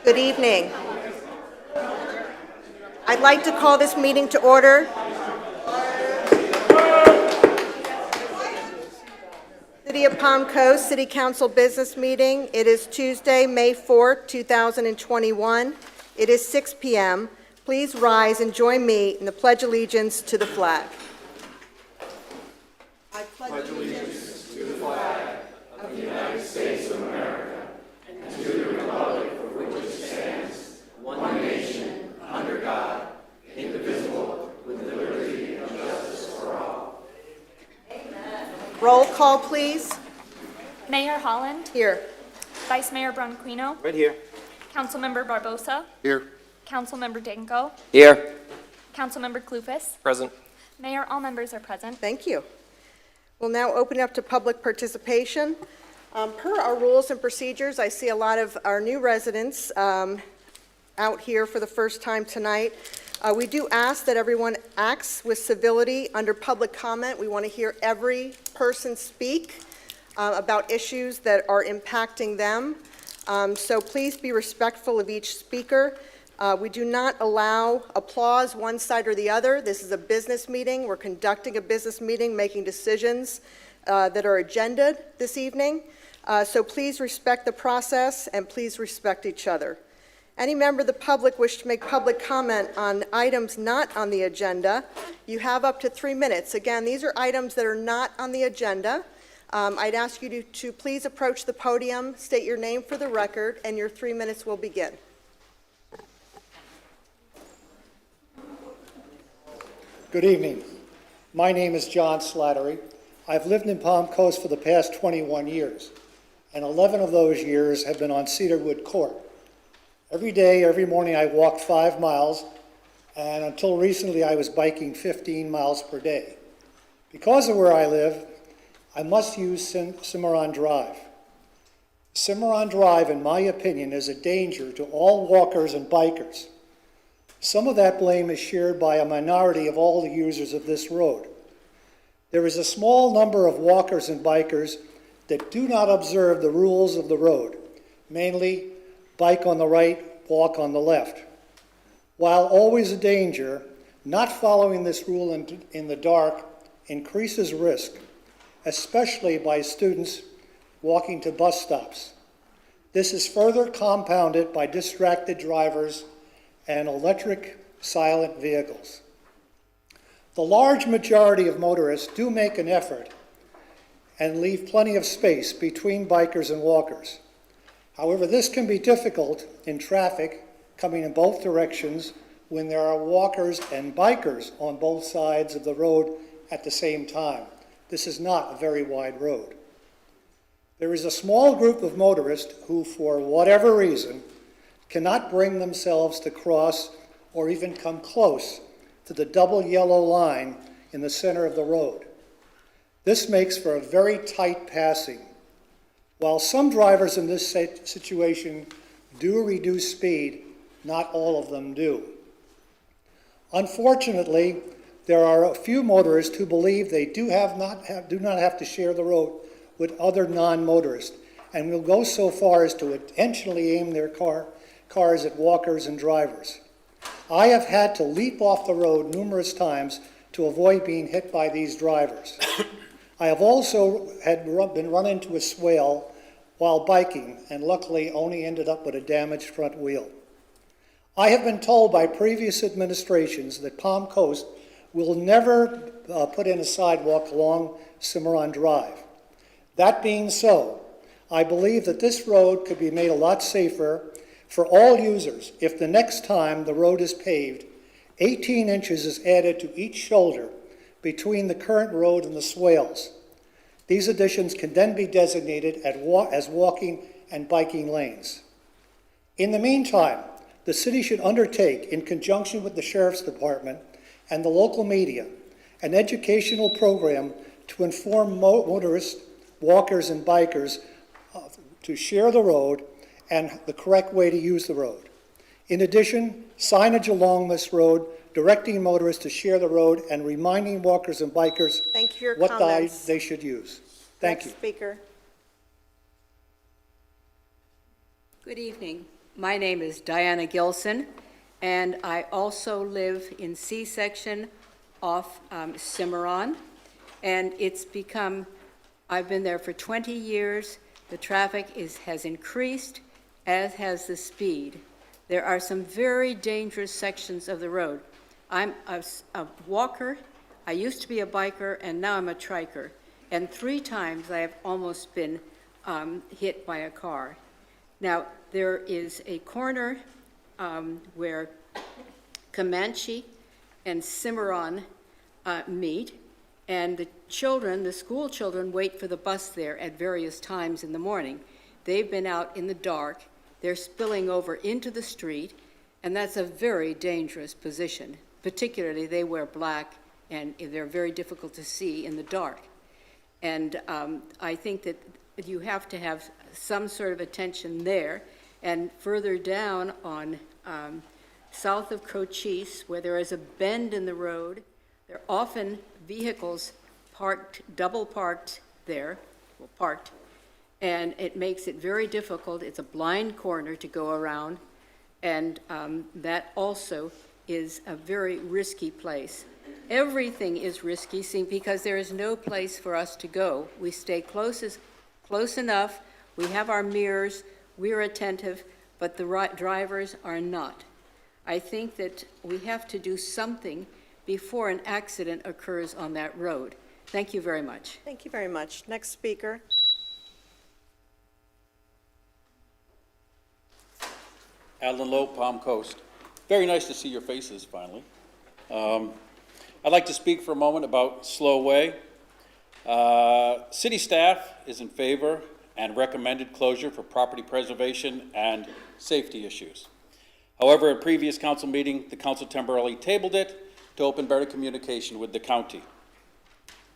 Good evening. I'd like to call this meeting to order. City of Palm Coast City Council Business Meeting. It is Tuesday, May 4th, 2021. It is 6 p.m. Please rise and join me in the Pledge of Allegiance to the flag. I pledge allegiance to the flag of the United States of America and to the republic for which it stands, one nation, under God, indivisible, with liberty and justice for all. Amen. Roll call, please. Mayor Holland. Here. Vice Mayor Branquino. Right here. Councilmember Barbosa. Here. Councilmember Danko. Here. Councilmember Clufus. Present. Mayor, all members are present. Thank you. We'll now open up to public participation. Per our rules and procedures, I see a lot of our new residents out here for the first time tonight. We do ask that everyone acts with civility under public comment. We want to hear every person speak about issues that are impacting them. So please be respectful of each speaker. We do not allow applause one side or the other. This is a business meeting. We're conducting a business meeting, making decisions that are agended this evening. So please respect the process and please respect each other. Any member of the public wish to make public comment on items not on the agenda, you have up to 3 minutes. Again, these are items that are not on the agenda. I'd ask you to please approach the podium, state your name for the record, and your 3 minutes will begin. Good evening. My name is John Slattery. I've lived in Palm Coast for the past 21 years, and 11 of those years have been on Cedarwood Court. Every day, every morning, I walked 5 miles, and until recently, I was biking 15 miles per day. Because of where I live, I must use Cimarron Drive. Cimarron Drive, in my opinion, is a danger to all walkers and bikers. Some of that blame is shared by a minority of all the users of this road. There is a small number of walkers and bikers that do not observe the rules of the road, mainly bike on the right, walk on the left. While always a danger, not following this rule in the dark increases risk, especially by students walking to bus stops. This is further compounded by distracted drivers and electric silent vehicles. The large majority of motorists do make an effort and leave plenty of space between bikers and walkers. However, this can be difficult in traffic coming in both directions when there are walkers and bikers on both sides of the road at the same time. This is not a very wide road. There is a small group of motorists who, for whatever reason, cannot bring themselves to cross or even come close to the double yellow line in the center of the road. This makes for a very tight passing. While some drivers in this situation do reduce speed, not all of them do. Unfortunately, there are a few motorists who believe they do not have to share the road with other non-motorists and will go so far as to intentionally aim their cars at walkers and drivers. I have had to leap off the road numerous times to avoid being hit by these drivers. I have also been run into a swale while biking and luckily only ended up with a damaged front wheel. I have been told by previous administrations that Palm Coast will never put in a sidewalk along Cimarron Drive. That being so, I believe that this road could be made a lot safer for all users if the next time the road is paved, 18 inches is added to each shoulder between the current road and the swales. These additions can then be designated as walking and biking lanes. In the meantime, the city should undertake, in conjunction with the Sheriff's Department and the local media, an educational program to inform motorists, walkers, and bikers to share the road and the correct way to use the road. In addition, signage along this road directing motorists to share the road, and reminding walkers and bikers Thank you for your what comments. they should use. Thank you. Next speaker. Good evening. My name is Diana Gilson, and I also live in C-section off Cimarron. And I've been there for 20 years. The traffic has increased, as has the speed. There are some very dangerous sections of the road. I'm a walker, I used to be a biker, and now I'm a triker. And 3 times I have almost been hit by a car. Now, there is a corner where Comanche and Cimarron meet, and the school children wait for the bus there at various times in the morning. They've been out in the dark, they're spilling over into the street, and that's a very dangerous position. Particularly, they wear black, and they're very difficult to see in the dark. And I think that you have to have some sort of attention there. And further down on south of Cochise, where there is a bend in the road, there are often vehicles double parked there, and it makes it very difficult. It's a blind corner to go around, and that also is a very risky place. Everything is risky, because there is no place for us to go. We stay close enough, we have our mirrors, we're attentive, but the drivers are not. I think that we have to do something before an accident occurs on that road. Thank you very much. Thank you very much. Next speaker. Alan Lowe, Palm Coast. Very nice to see your faces finally. I'd like to speak for a moment about Slow Way. City staff is in favor and recommended closure for property preservation and safety issues. However, at a previous council meeting, the council temporarily tabled it to open better communication with the county.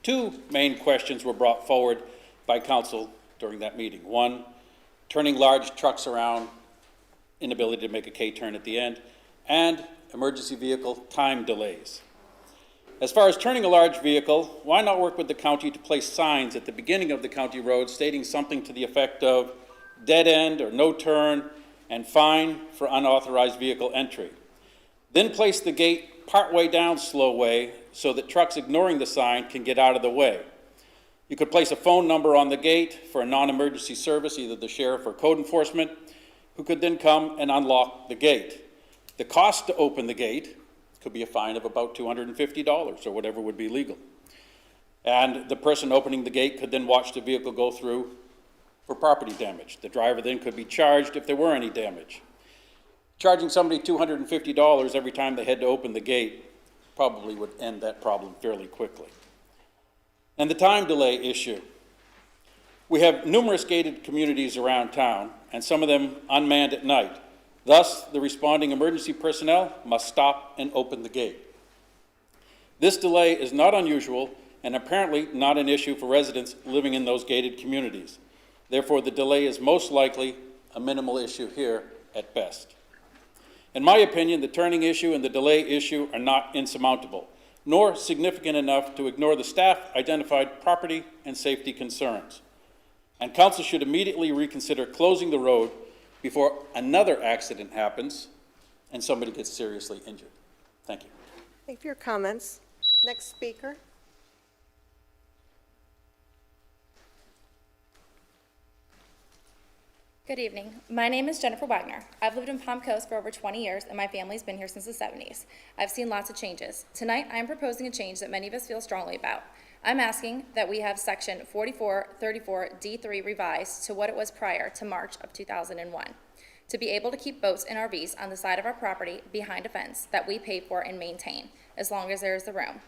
2 main questions were brought forward by council during that meeting. 1, turning large trucks around, inability to make a K-turn at the end, and emergency vehicle time delays. As far as turning a large vehicle, why not work with the county to place signs at the beginning of the county road stating something to the effect of dead end or no turn and fine for unauthorized vehicle entry. Then place the gate partway down Slow Way so that trucks ignoring the sign can get out of the way. You could place a phone number on the gate for a non-emergency service, either the sheriff or code enforcement, who could then come and unlock the gate. The cost to open the gate could be a fine of about $250 or whatever would be legal. And the person opening the gate could then watch the vehicle go through for property damage. The driver then could be charged if there were any damage. Charging somebody $250 every time they had to open the gate probably would end that problem fairly quickly. And the time delay issue. We have numerous gated communities around town, and some of them unmanned at night. Thus, the responding emergency personnel must stop and open the gate. This delay is not unusual and apparently not an issue for residents living in those gated communities. Therefore, the delay is most likely a minimal issue here at best. In my opinion, the turning issue and the delay issue are not insurmountable, nor significant enough to ignore the staff-identified property and safety concerns. And council should immediately reconsider closing the road before another accident happens and somebody gets seriously injured. Thank you. Thank you for your comments. Next speaker. Good evening. My name is Jennifer Wagner. I've lived in Palm Coast for over 20 years, and my family's been here since the 70s. I've seen lots of changes. Tonight, I am proposing a change that many of us feel strongly about. I'm asking that we have Section 4434D3 revised to what it was prior to March of 2001, to be able to keep boats and RVs on the side of our property behind a fence that we pay for and maintain, as long as there is the room.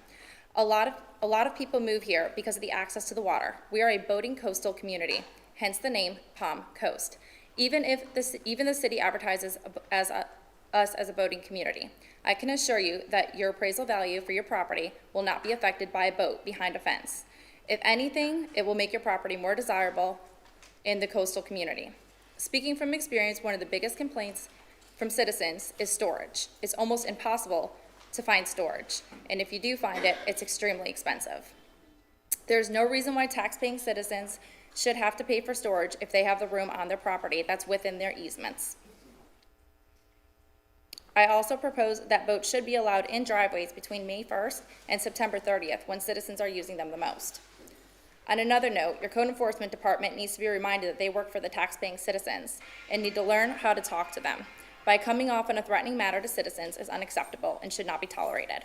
A lot of people move here because of the access to the water. We are a boating coastal community, hence the name Palm Coast. Even the city advertises us as a boating community. I can assure you that your appraisal value for your property will not be affected by a boat behind a fence. If anything, it will make your property more desirable in the coastal community. Speaking from experience, one of the biggest complaints from citizens is storage. It's almost impossible to find storage. And if you do find it, it's extremely expensive. There's no reason why tax-paying citizens should have to pay for storage if they have the room on their property that's within their easements. I also propose that boats should be allowed in driveways between May 1st and September 30th, when citizens are using them the most. On another note, your code enforcement department needs to be reminded that they work for the tax-paying citizens and need to learn how to talk to them. By coming off in a threatening manner to citizens is unacceptable and should not be tolerated.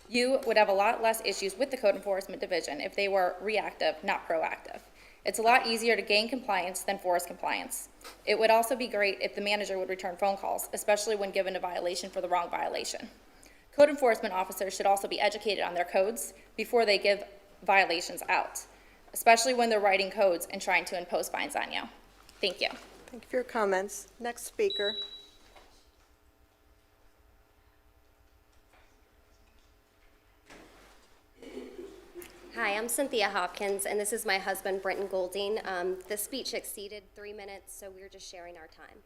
You would have a lot less issues with the code enforcement division if they were reactive, not proactive. It's a lot easier to gain compliance than force compliance. It would also be great if the manager would return phone calls, especially when given a violation for the wrong violation. Code enforcement officers should also be educated on their codes before they give violations out, especially when they're writing codes and trying to impose fines on you. Thank you. Thank you for your comments. Next speaker. Hi, I'm Cynthia Hopkins, and this is my husband, Brenton Golding. The speech exceeded 3 minutes, so we're just sharing our time.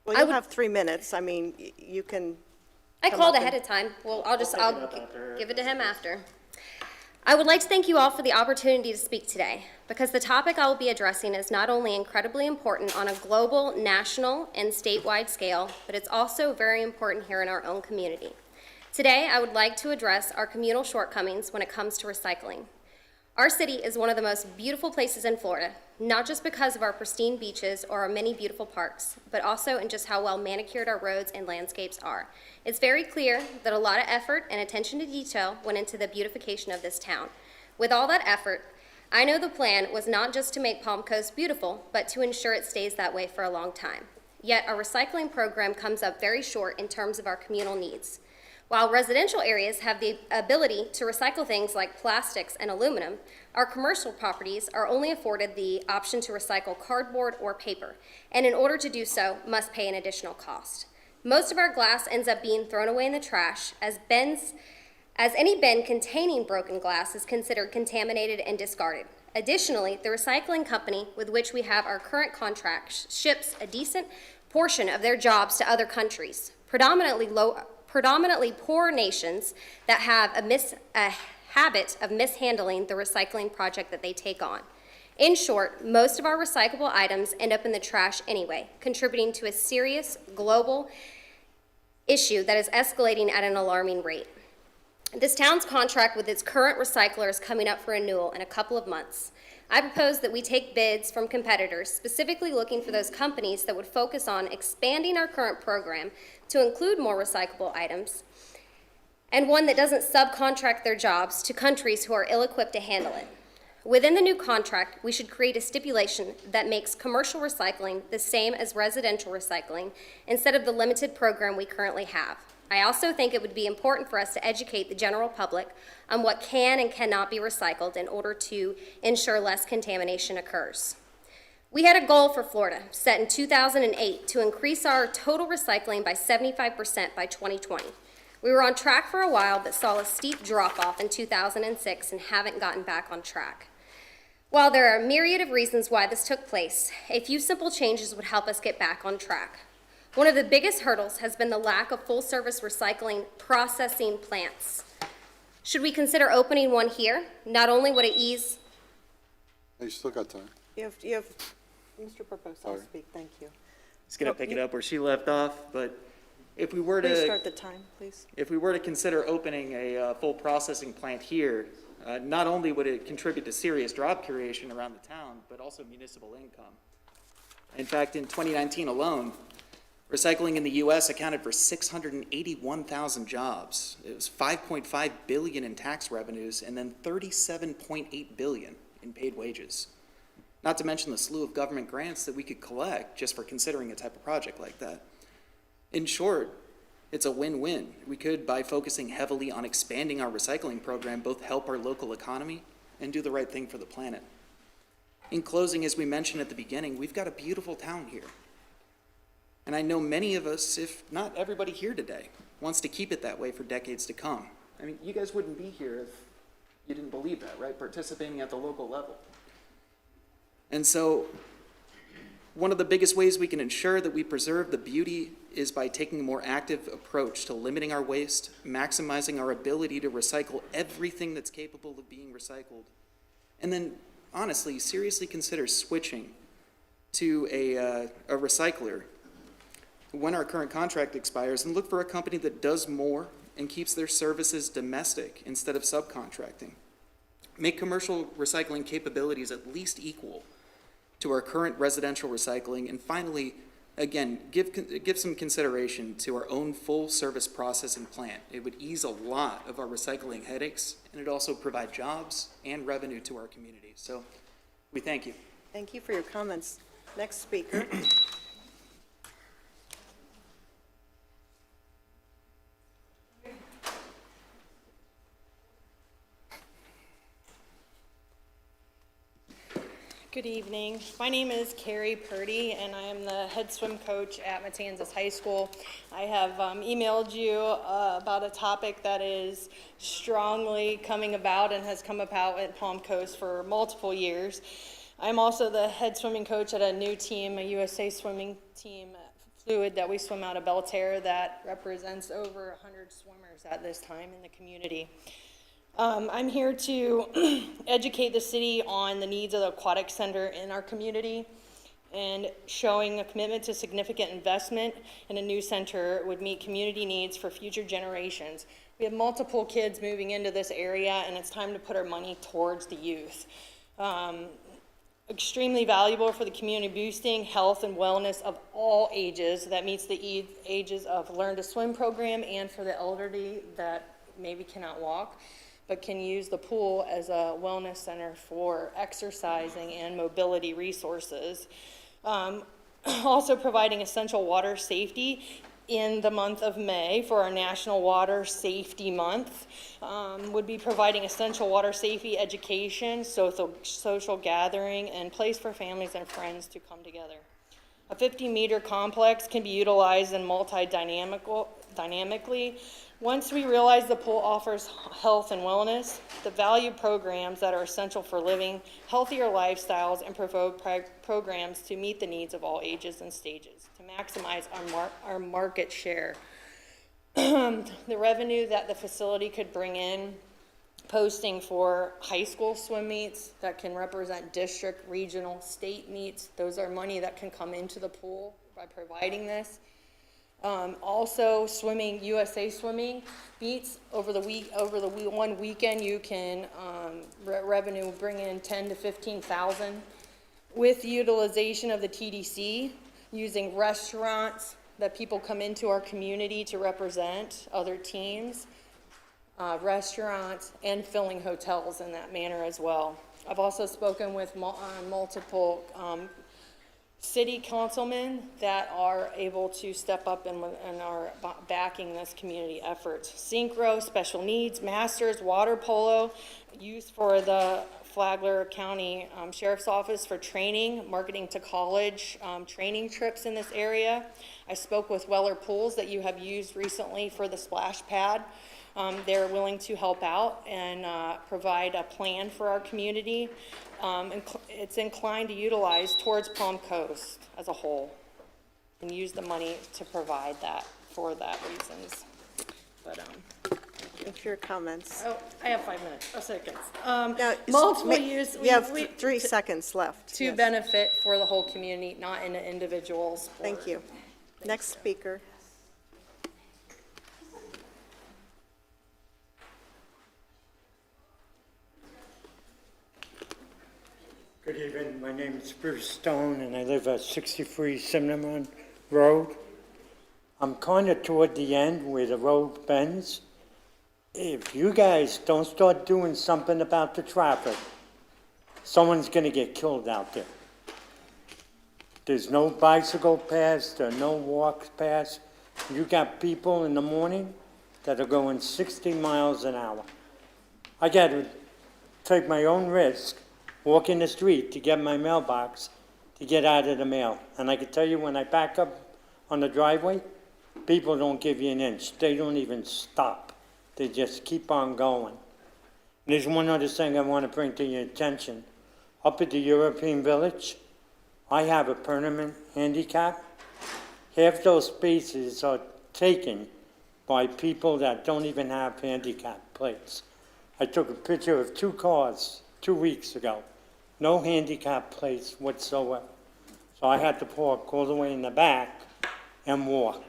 Well, I you'll would- have 3 minutes. I mean, you can, I Come called up ahead and- of time. Well, I'll give it to him after. I would like to thank you all for the opportunity to speak today, because the topic I will be addressing is not only incredibly important on a global, national, and statewide scale, but it's also very important here in our own community. Today, I would like to address our communal shortcomings when it comes to recycling. Our city is one of the most beautiful places in Florida, not just because of our pristine beaches or our many beautiful parks, but also in just how well manicured our roads and landscapes are. It's very clear that a lot of effort and attention to detail went into the beautification of this town. With all that effort, I know the plan was not just to make Palm Coast beautiful, but to ensure it stays that way for a long time. Yet our recycling program comes up very short in terms of our communal needs. While residential areas have the ability to recycle things like plastics and aluminum, our commercial properties are only afforded the option to recycle cardboard or paper, and in order to do so, must pay an additional cost. Most of our glass ends up being thrown away in the trash, as any bin containing broken glass is considered contaminated and discarded. Additionally, the recycling company with which we have our current contract ships a decent portion of their jobs to other countries, predominantly poor nations that have a habit of mishandling the recycling project that they take on. In short, most of our recyclable items end up in the trash anyway, contributing to a serious global issue that is escalating at an alarming rate. This town's contract with its current recycler is coming up for renewal in a couple of months. I propose that we take bids from competitors, specifically looking for those companies that would focus on expanding our current program to include more recyclable items, and one that doesn't subcontract their jobs to countries who are ill-equipped to handle it. Within the new contract, we should create a stipulation that makes commercial recycling the same as residential recycling instead of the limited program we currently have. I also think it would be important for us to educate the general public on what can and cannot be recycled in order to ensure less contamination occurs. We had a goal for Florida set in 2008 to increase our total recycling by 75% by 2020. We were on track for a while, but saw a steep drop-off in 2006 and haven't gotten back on track. While there are a myriad of reasons why this took place, a few simple changes would help us get back on track. One of the biggest hurdles has been the lack of full-service recycling processing plants. Should we consider opening one here? Not only would it ease... You still got time. you have, Mr. Proposa, Sorry. speak, thank you. Just gonna pick it up where she left off, but if we were Please to, start the time, please. if we were to consider opening a full processing plant here, not only would it contribute to serious job creation around the town, but also municipal income. In fact, in 2019 alone, recycling in the U.S. accounted for 681,000 jobs. It was $5.5 billion in tax revenues, and then $37.8 billion in paid wages. Not to mention the slew of government grants that we could collect just for considering a type of project like that. In short, it's a win-win. We could, by focusing heavily on expanding our recycling program, both help our local economy and do the right thing for the planet. In closing, as we mentioned at the beginning, we've got a beautiful town here. And I know many of us, if not everybody here today, wants to keep it that way for decades to come. I mean, you guys wouldn't be here if you didn't believe that, right? Participating at the local level. And so One of the biggest ways we can ensure that we preserve the beauty is by taking a more active approach to limiting our waste, maximizing our ability to recycle everything that's capable of being recycled, and then, honestly, seriously consider switching to a recycler when our current contract expires, and look for a company that does more and keeps their services domestic instead of subcontracting. Make commercial recycling capabilities at least equal to our current residential recycling, and finally, again, give some consideration to our own full-service processing plant. It would ease a lot of our recycling headaches, and it'd also provide jobs and revenue to our community. So, we thank you. Thank you for your comments. Next speaker. Good evening. My name is Carrie Purdy, and I am the head swim coach at Matanzas High School. I have emailed you about a topic that is strongly coming about and has come about at Palm Coast for multiple years. I'm also the head swimming coach at a new team, a USA swimming team, Fluid, that we swim out of Belterre, that represents over 100 swimmers at this time in the community. I'm here to educate the city on the needs of the aquatic center in our community, and showing a commitment to significant investment in a new center would meet community needs for future generations. We have multiple kids moving into this area, and it's time to put our money towards the youth. Extremely valuable for the community, boosting health and wellness of all ages. That meets the ages of Learn to Swim program, and for the elderly that maybe cannot walk, but can use the pool as a wellness center for exercising and mobility resources. Also providing essential water safety in the month of May for our National Water Safety Month. Would be providing essential water safety education, social gathering, and place for families and friends to come together. A 50-meter complex can be utilized in dynamically. Once we realize the pool offers health and wellness, the value programs that are essential for living healthier lifestyles, and provoke programs to meet the needs of all ages and stages to maximize our market share. The revenue that the facility could bring in, posting for high school swim meets that can represent district, regional, state meets. Those are money that can come into the pool by providing this. Also swimming, USA swimming meets over the one weekend, you can revenue bring in 10 to 15,000 with utilization of the TDC, using restaurants that people come into our community to represent other teams, restaurants, and filling hotels in that manner as well. I've also spoken with multiple city councilmen that are able to step up and are backing this community efforts. Synchro, special needs, masters, water polo, used for the Flagler County Sheriff's Office for training, marketing to college, training trips in this area. I spoke with Weller Pools that you have used recently for the splash pad. They're willing to help out and provide a plan for our community. It's inclined to utilize towards Palm Coast as a whole, and use the money to provide that for that reasons. But Thanks for your comments. oh, I have 5 minutes, seconds. Now, Multiple use. You have 3 seconds left. To Yes. benefit for the whole community, not in an individual sport. Thank you. Next speaker. Good evening, my name is Bruce Stone, and I live at 63 Cinnamon Road. I'm kind of toward the end where the road bends. If you guys don't start doing something about the traffic, someone's gonna get killed out there. There's no bicycle paths, there are no walk paths. You got people in the morning that are going 60 miles an hour. I gotta take my own risk, walk in the street to get my mailbox, to get out of the mail. And I can tell you, when I back up on the driveway, people don't give you an inch. They don't even stop. They just keep on going. And there's one other thing I want to bring to your attention. Up at the European Village, I have a permanent handicap. Half those spaces are taken by people that don't even have handicap plates. I took a picture of 2 cars 2 weeks ago, no handicap plates whatsoever. So I had to park all the way in the back and walk.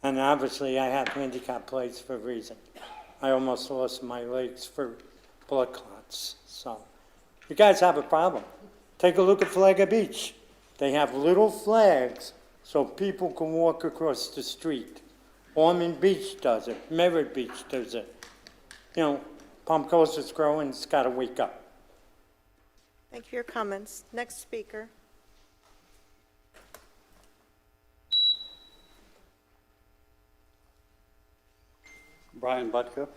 And obviously I have handicap plates for a reason. I almost lost my legs for blood clots. So you guys have a problem. Take a look at Flagler Beach. They have little flags so people can walk across the street. Ormond Beach does it. Beverage Beach does it. You know, Palm Coast is growing. It's got to wake up. Thank you for your comments. Next speaker. Brian Butka.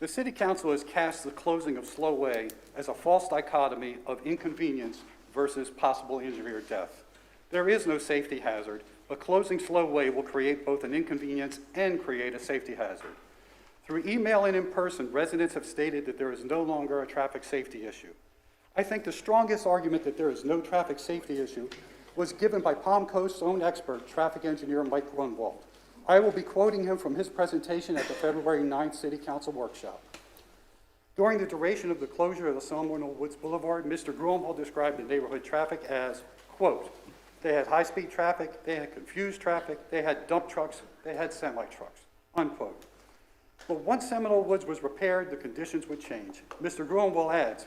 The City Council has cast the closing of Slowway as a false dichotomy of inconvenience versus possible injury or death. There is no safety hazard, but closing Slowway will create both an inconvenience and create a safety hazard. Through email and in person, residents have stated that there is no longer a traffic safety issue. I think the strongest argument that there is no traffic safety issue was given by Palm Coast's own expert, traffic engineer Mike Grunwald. I will be quoting him from his presentation at the February 9th City Council workshop. During the duration of the closure of the Seminole Woods Boulevard, Mr. Grunwald described the neighborhood traffic as, quote, they had high-speed traffic, they had confused traffic, they had dump trucks, they had semi-trucks, unquote. But once Seminole Woods was repaired, the conditions would change. Mr. Grunwald adds,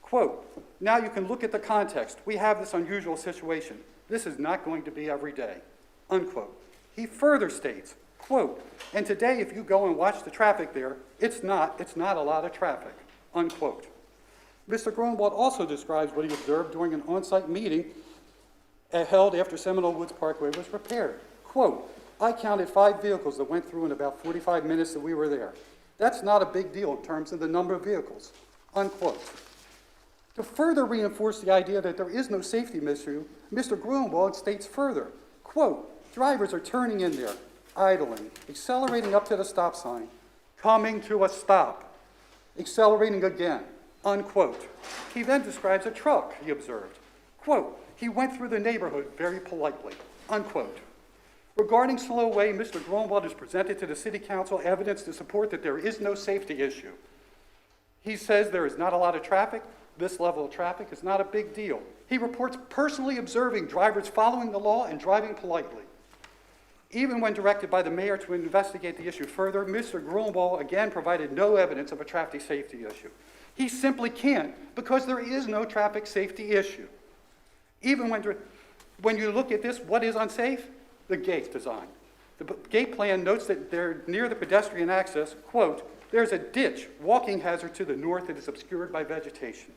quote, now you can look at the context. We have this unusual situation. This is not going to be every day, unquote. He further states, quote, and today if you go and watch the traffic there, it's not a lot of traffic, unquote. Mr. Grunwald also describes what he observed during an on-site meeting held after Seminole Woods Parkway was repaired. Quote, I counted 5 vehicles that went through in about 45 minutes that we were there. That's not a big deal in terms of the number of vehicles, unquote. To further reinforce the idea that there is no safety issue, Mr. Grunwald states further, quote, drivers are turning in there, idling, accelerating up to the stop sign, coming to a stop, accelerating again, unquote. He then describes a truck he observed. Quote, he went through the neighborhood very politely, unquote. Regarding Slowway, Mr. Grunwald has presented to the City Council evidence to support that there is no safety issue. He says there is not a lot of traffic. This level of traffic is not a big deal. He reports personally observing drivers following the law and driving politely. Even when directed by the mayor to investigate the issue further, Mr. Grunwald again provided no evidence of a traffic safety issue. He simply can't because there is no traffic safety issue. Even when you look at this, what is unsafe? The gate design. The gate plan notes that they're near the pedestrian access, quote, there's a ditch, walking hazard to the north that is obscured by vegetation.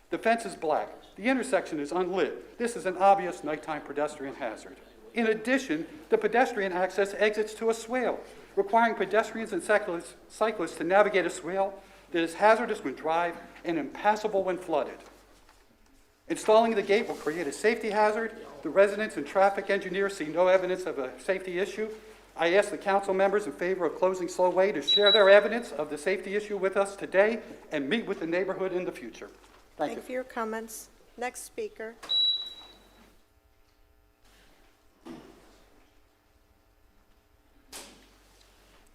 The fence is black. The intersection is unlit. This is an obvious nighttime pedestrian hazard. In addition, the pedestrian access exits to a swale, requiring pedestrians and cyclists to navigate a swale that is hazardous when dry and impassable when flooded. Installing the gate will create a safety hazard. The residents and traffic engineers see no evidence of a safety issue. I ask the council members in favor of closing Slowway to share their evidence of the safety issue with us today and meet with the neighborhood in the future. Thank you. For your comments. Next speaker.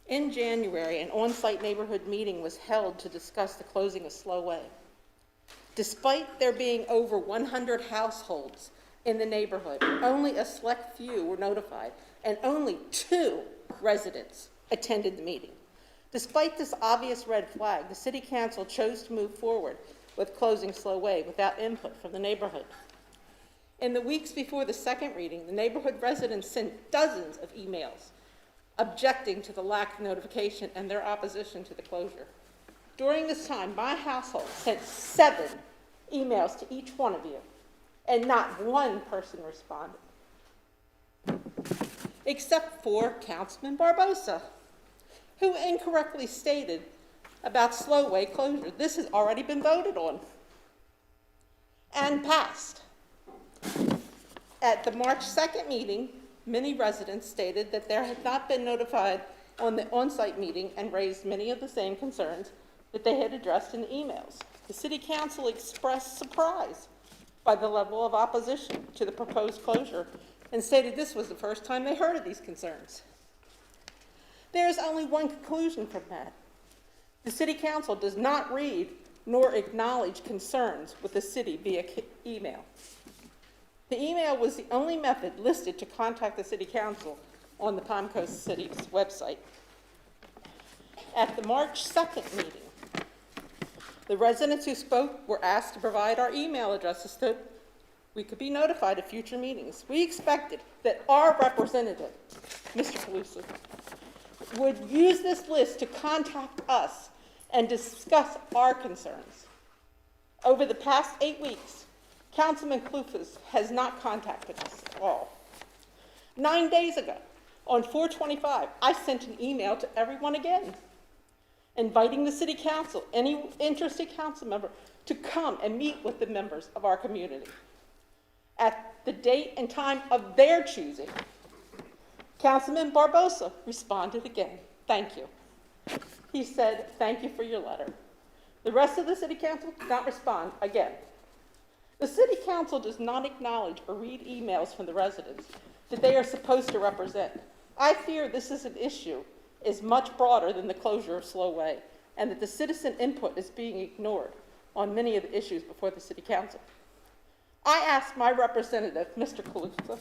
In January, an on-site neighborhood meeting was held to discuss the closing of Slowway. Despite there being over 100 households in the neighborhood, only a select few were notified, and only 2 residents attended the meeting. Despite this obvious red flag, the City Council chose to move forward with closing Slowway without input from the neighborhood. In the weeks before the second reading, the neighborhood residents sent dozens of emails objecting to the lack of notification and their opposition to the closure. During this time, my household sent 7 emails to each one of you, and not one person responded, except for Councilman Barbosa, who incorrectly stated about Slowway closure. This has already been voted on and passed. At the March 2nd meeting, many residents stated that they had not been notified on the on-site meeting and raised many of the same concerns that they had addressed in the emails. The City Council expressed surprise by the level of opposition to the proposed closure and stated this was the first time they heard of these concerns. There is only one conclusion from that. The City Council does not read nor acknowledge concerns with the city via email. The email was the only method listed to contact the City Council on the Palm Coast City's website. At the March 2nd meeting, the residents who spoke were asked to provide our email addresses so we could be notified of future meetings. We expected that our representative, Mr. Calusa, would use this list to contact us and discuss our concerns. Over the past 8 weeks, Councilman Clufus has not contacted us at all. 9 days ago, on 4/25, I sent an email to everyone again, inviting the City Council, any interested council member, to come and meet with the members of our community. At the date and time of their choosing, Councilman Barbosa responded again, "Thank you." He said, "Thank you for your letter." The rest of the City Council did not respond again. The City Council does not acknowledge or read emails from the residents that they are supposed to represent. I fear this is an issue is much broader than the closure of Slowway, and that the citizen input is being ignored on many of the issues before the City Council. I asked my representative, Mr. Calusa,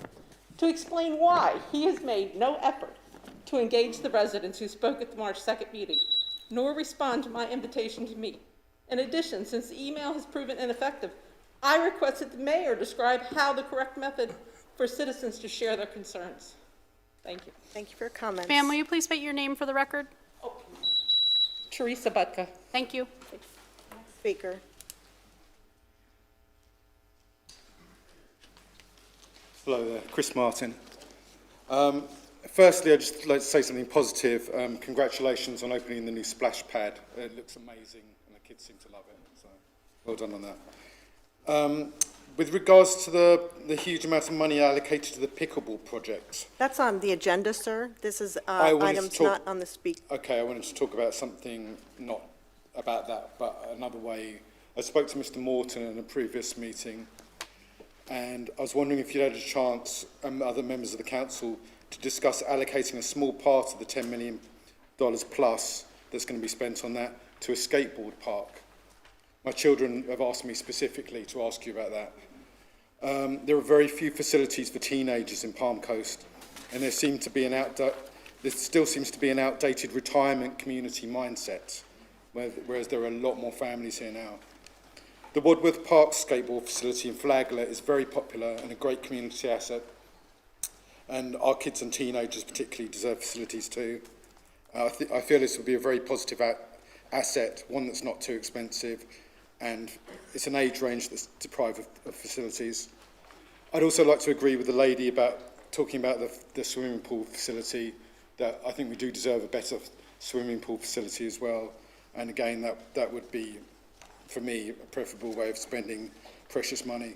to explain why he has made no effort to engage the residents who spoke at the March 2nd meeting, nor respond to my invitation to meet. In addition, since the email has proven ineffective, I requested the mayor describe how the correct method for citizens to share their concerns. Thank you. Thank you for your comments. Ma'am, will you please state your name for the record? Teresa Butka. Thank you. Speaker. Hello there, Chris Martin. Firstly, I'd just like to say something positive. Congratulations on opening the new splash pad. It looks amazing, and the kids seem to love it, so well done on that. With regards to the huge amount of money allocated to the Pickleball project. That's on the agenda, sir. This is I wanted to items talk- not on the Okay, I wanted to talk about something not about that, but another way. I spoke to Mr. Morton in a previous meeting, and I was wondering if you'd had a chance, other members of the council, to discuss allocating a small part of the $10 million plus that's going to be spent on that to a skateboard park. My children have asked me specifically to ask you about that. There are very few facilities for teenagers in Palm Coast, and there still seems to be an outdated retirement community mindset, whereas there are a lot more families here now. The Wadworth Park skateboard facility in Flagler is very popular and a great community asset, and our kids and teenagers particularly deserve facilities too. I feel this would be a very positive asset, one that's not too expensive, and it's an age range that's deprived of facilities. I'd also like to agree with the lady about talking about the swimming pool facility, that I think we do deserve a better swimming pool facility as well. And again, that would be, for me, a preferable way of spending precious money.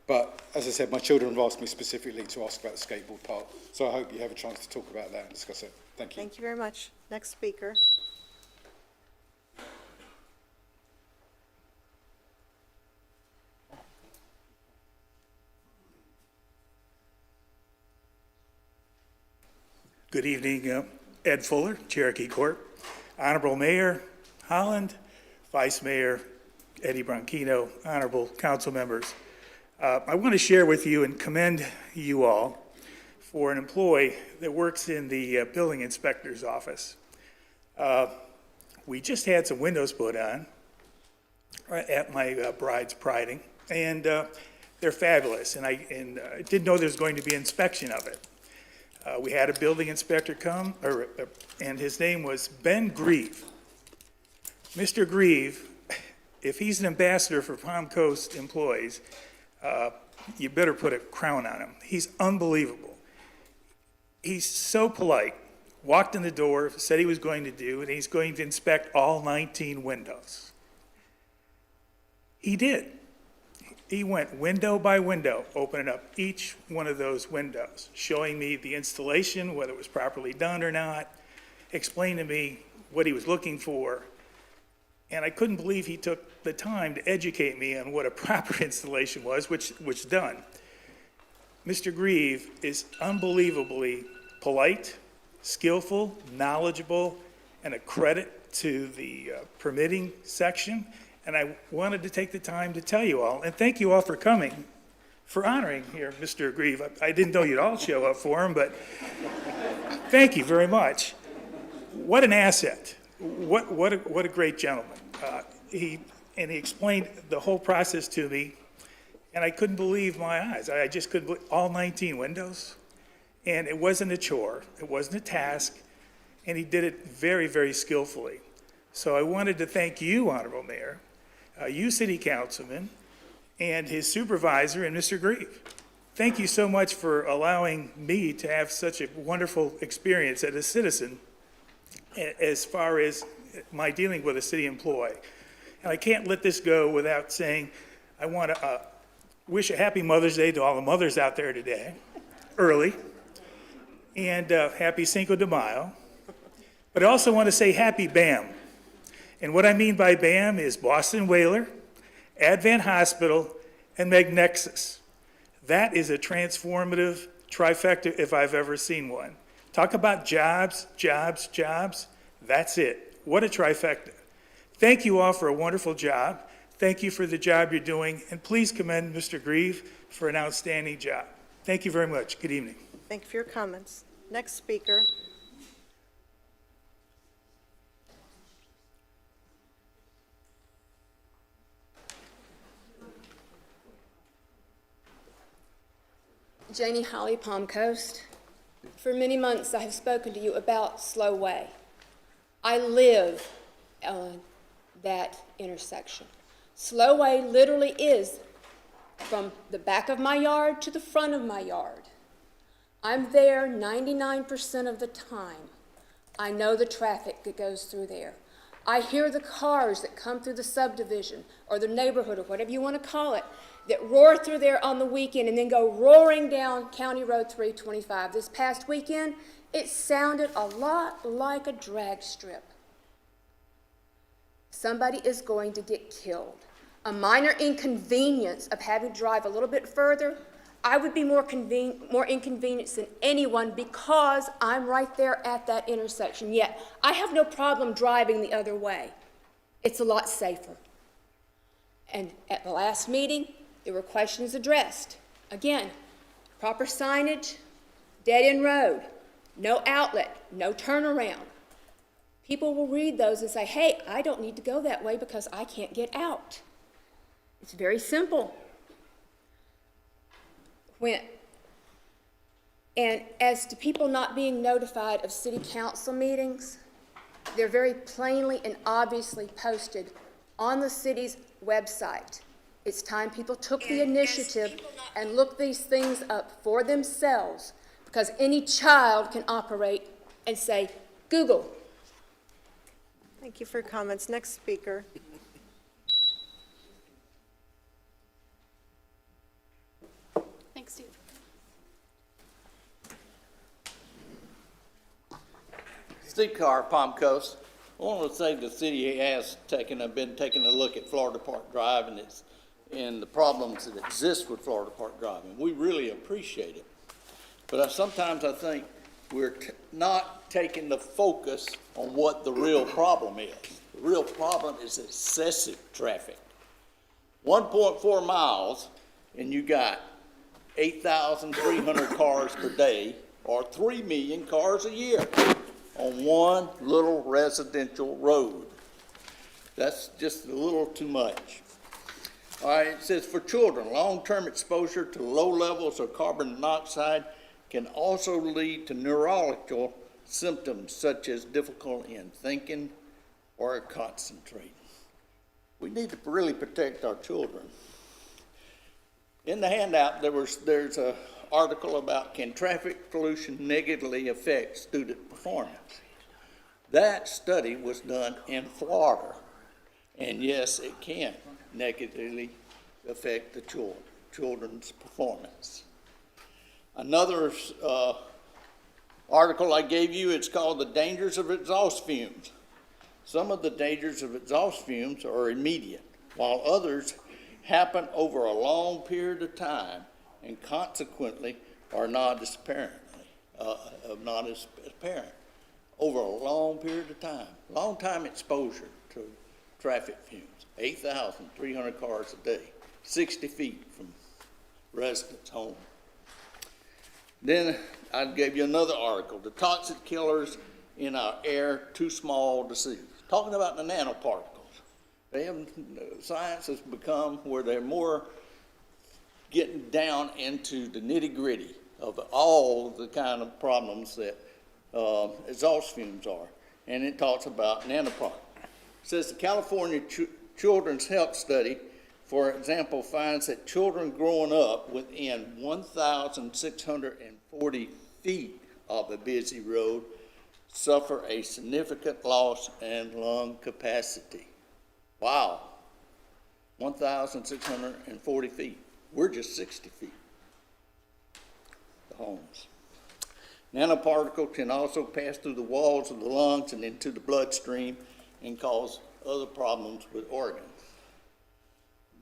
But as I said, my children have asked me specifically to ask about the skateboard park, so I hope you have a chance to talk about that and discuss it. Thank you. Thank you very much. Next speaker. Good evening, Ed Fuller, Cherokee Court, Honorable Mayor Holland, Vice Mayor Eddie Branchino, Honorable Council members. I want to share with you and commend you all for an employee that works in the building inspector's office. We just had some windows put on at my bride's priding, and they're fabulous, and I didn't know there was going to be inspection of it. We had a building inspector come, and his name was Ben Grieve. Mr. Grieve, if he's an ambassador for Palm Coast employees, you better put a crown on him. He's unbelievable. He's so polite, walked in the door, said he was going to do, and he's going to inspect all 19 windows. He did. He went window by window, opening up each one of those windows, showing me the installation, whether it was properly done or not, explained to me what he was looking for. And I couldn't believe he took the time to educate me on what a proper installation was, which done. Mr. Grieve is unbelievably polite, skillful, knowledgeable, and a credit to the permitting section. And I wanted to take the time to tell you all, and thank you all for coming, for honoring here Mr. Grieve. I didn't know you'd all show up for him, but thank you very much. What an asset. What a great gentleman. He explained the whole process to me, and I couldn't believe my eyes. I just couldn't believe all 19 windows. And it wasn't a chore, it wasn't a task, and he did it very, very skillfully. So I wanted to thank you, Honorable Mayor, you City Councilman, and his supervisor, and Mr. Grieve. Thank you so much for allowing me to have such a wonderful experience as a citizen as far as my dealing with a city employee. And I can't let this go without saying I want to wish a happy Mother's Day to all the mothers out there today, early, and happy Cinco de Mayo. But I also want to say happy BAM. And what I mean by BAM is Boston Whaler, Advent Hospital, and Magnexus. That is a transformative trifecta if I've ever seen one. Talk about jobs, jobs, jobs. That's it. What a trifecta. Thank you all for a wonderful job. Thank you for the job you're doing. And please commend Mr. Grieve for an outstanding job. Thank you very much. Good evening. Thank you for your comments. Next speaker. Janie Holly, Palm Coast. For many months, I have spoken to you about Slow Way. I live on that intersection. Slow Way literally is from the back of my yard to the front of my yard. I'm there 99% of the time. I know the traffic that goes through there. I hear the cars that come through the subdivision or the neighborhood or whatever you want to call it that roar through there on the weekend and then go roaring down County Road 325. This past weekend, it sounded a lot like a drag strip. Somebody is going to get killed. A minor inconvenience of having to drive a little bit further, I would be more inconvenienced than anyone because I'm right there at that intersection. Yet, I have no problem driving the other way. It's a lot safer. And at the last meeting, there were questions addressed. Again, proper signage, dead-end road, no outlet, no turnaround. People will read those and say, hey, I don't need to go that way because I can't get out. It's very simple. And as to people not being notified of city council meetings, they're very plainly and obviously posted on the city's website. It's time people took the initiative and looked these things up for themselves, because any child can operate and say, Google. Thank you for your comments. Next speaker. Thanks, Steve. Steve Carr, Palm Coast. I want to say the city has been taking a look at Florida Park Drive and the problems that exist with Florida Park Drive, and we really appreciate it. But sometimes I think we're not taking the focus on what the real problem is. The real problem is excessive traffic. 1.4 miles, and you got 8,300 cars per day, or 3 million cars a year on one little residential road. That's just a little too much. All right, it says for children, long-term exposure to low levels of carbon monoxide can also lead to neurological symptoms such as difficulty in thinking or concentrating. We need to really protect our children. In the handout, there's an article about can traffic pollution negatively affect student performance. That study was done in Florida, and yes, it can negatively affect the children's performance. Another article I gave you, it's called The Dangers of Exhaust Fumes. Some of the dangers of exhaust fumes are immediate, while others happen over a long period of time and consequently are not as apparent over a long period of time. Long time exposure to traffic fumes, 8,300 cars a day, 60 feet from residents' home. Then I gave you another article, the toxic killers in our air too small to see. Talking about the nanoparticles. Science has become where they're more getting down into the nitty-gritty of all the kind of problems that exhaust fumes are. And it talks about nanoparticles. It says the California Children's Health Study, for example, finds that children growing up within 1,640 feet of a busy road suffer a significant loss in lung capacity. Wow, 1,640 feet. We're just 60 feet, the homes. Nanoparticles can also pass through the walls of the lungs and into the bloodstream and cause other problems with organs.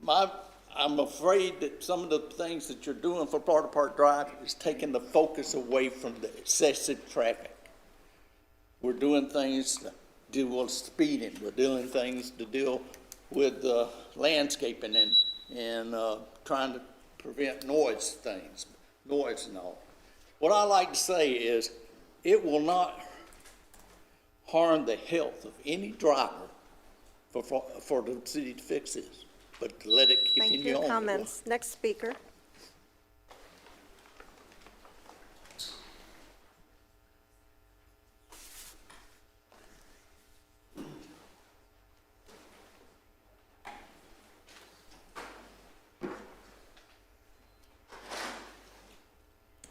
I'm afraid that some of the things that you're doing for Florida Park Drive is taking the focus away from the excessive traffic. We're doing things to deal with speeding. We're doing things to deal with landscaping and trying to prevent noise and all. What I like to say is it will not harm the health of any driver for the city to fix this, but to let it Thank you for continue your on. comments. Next speaker.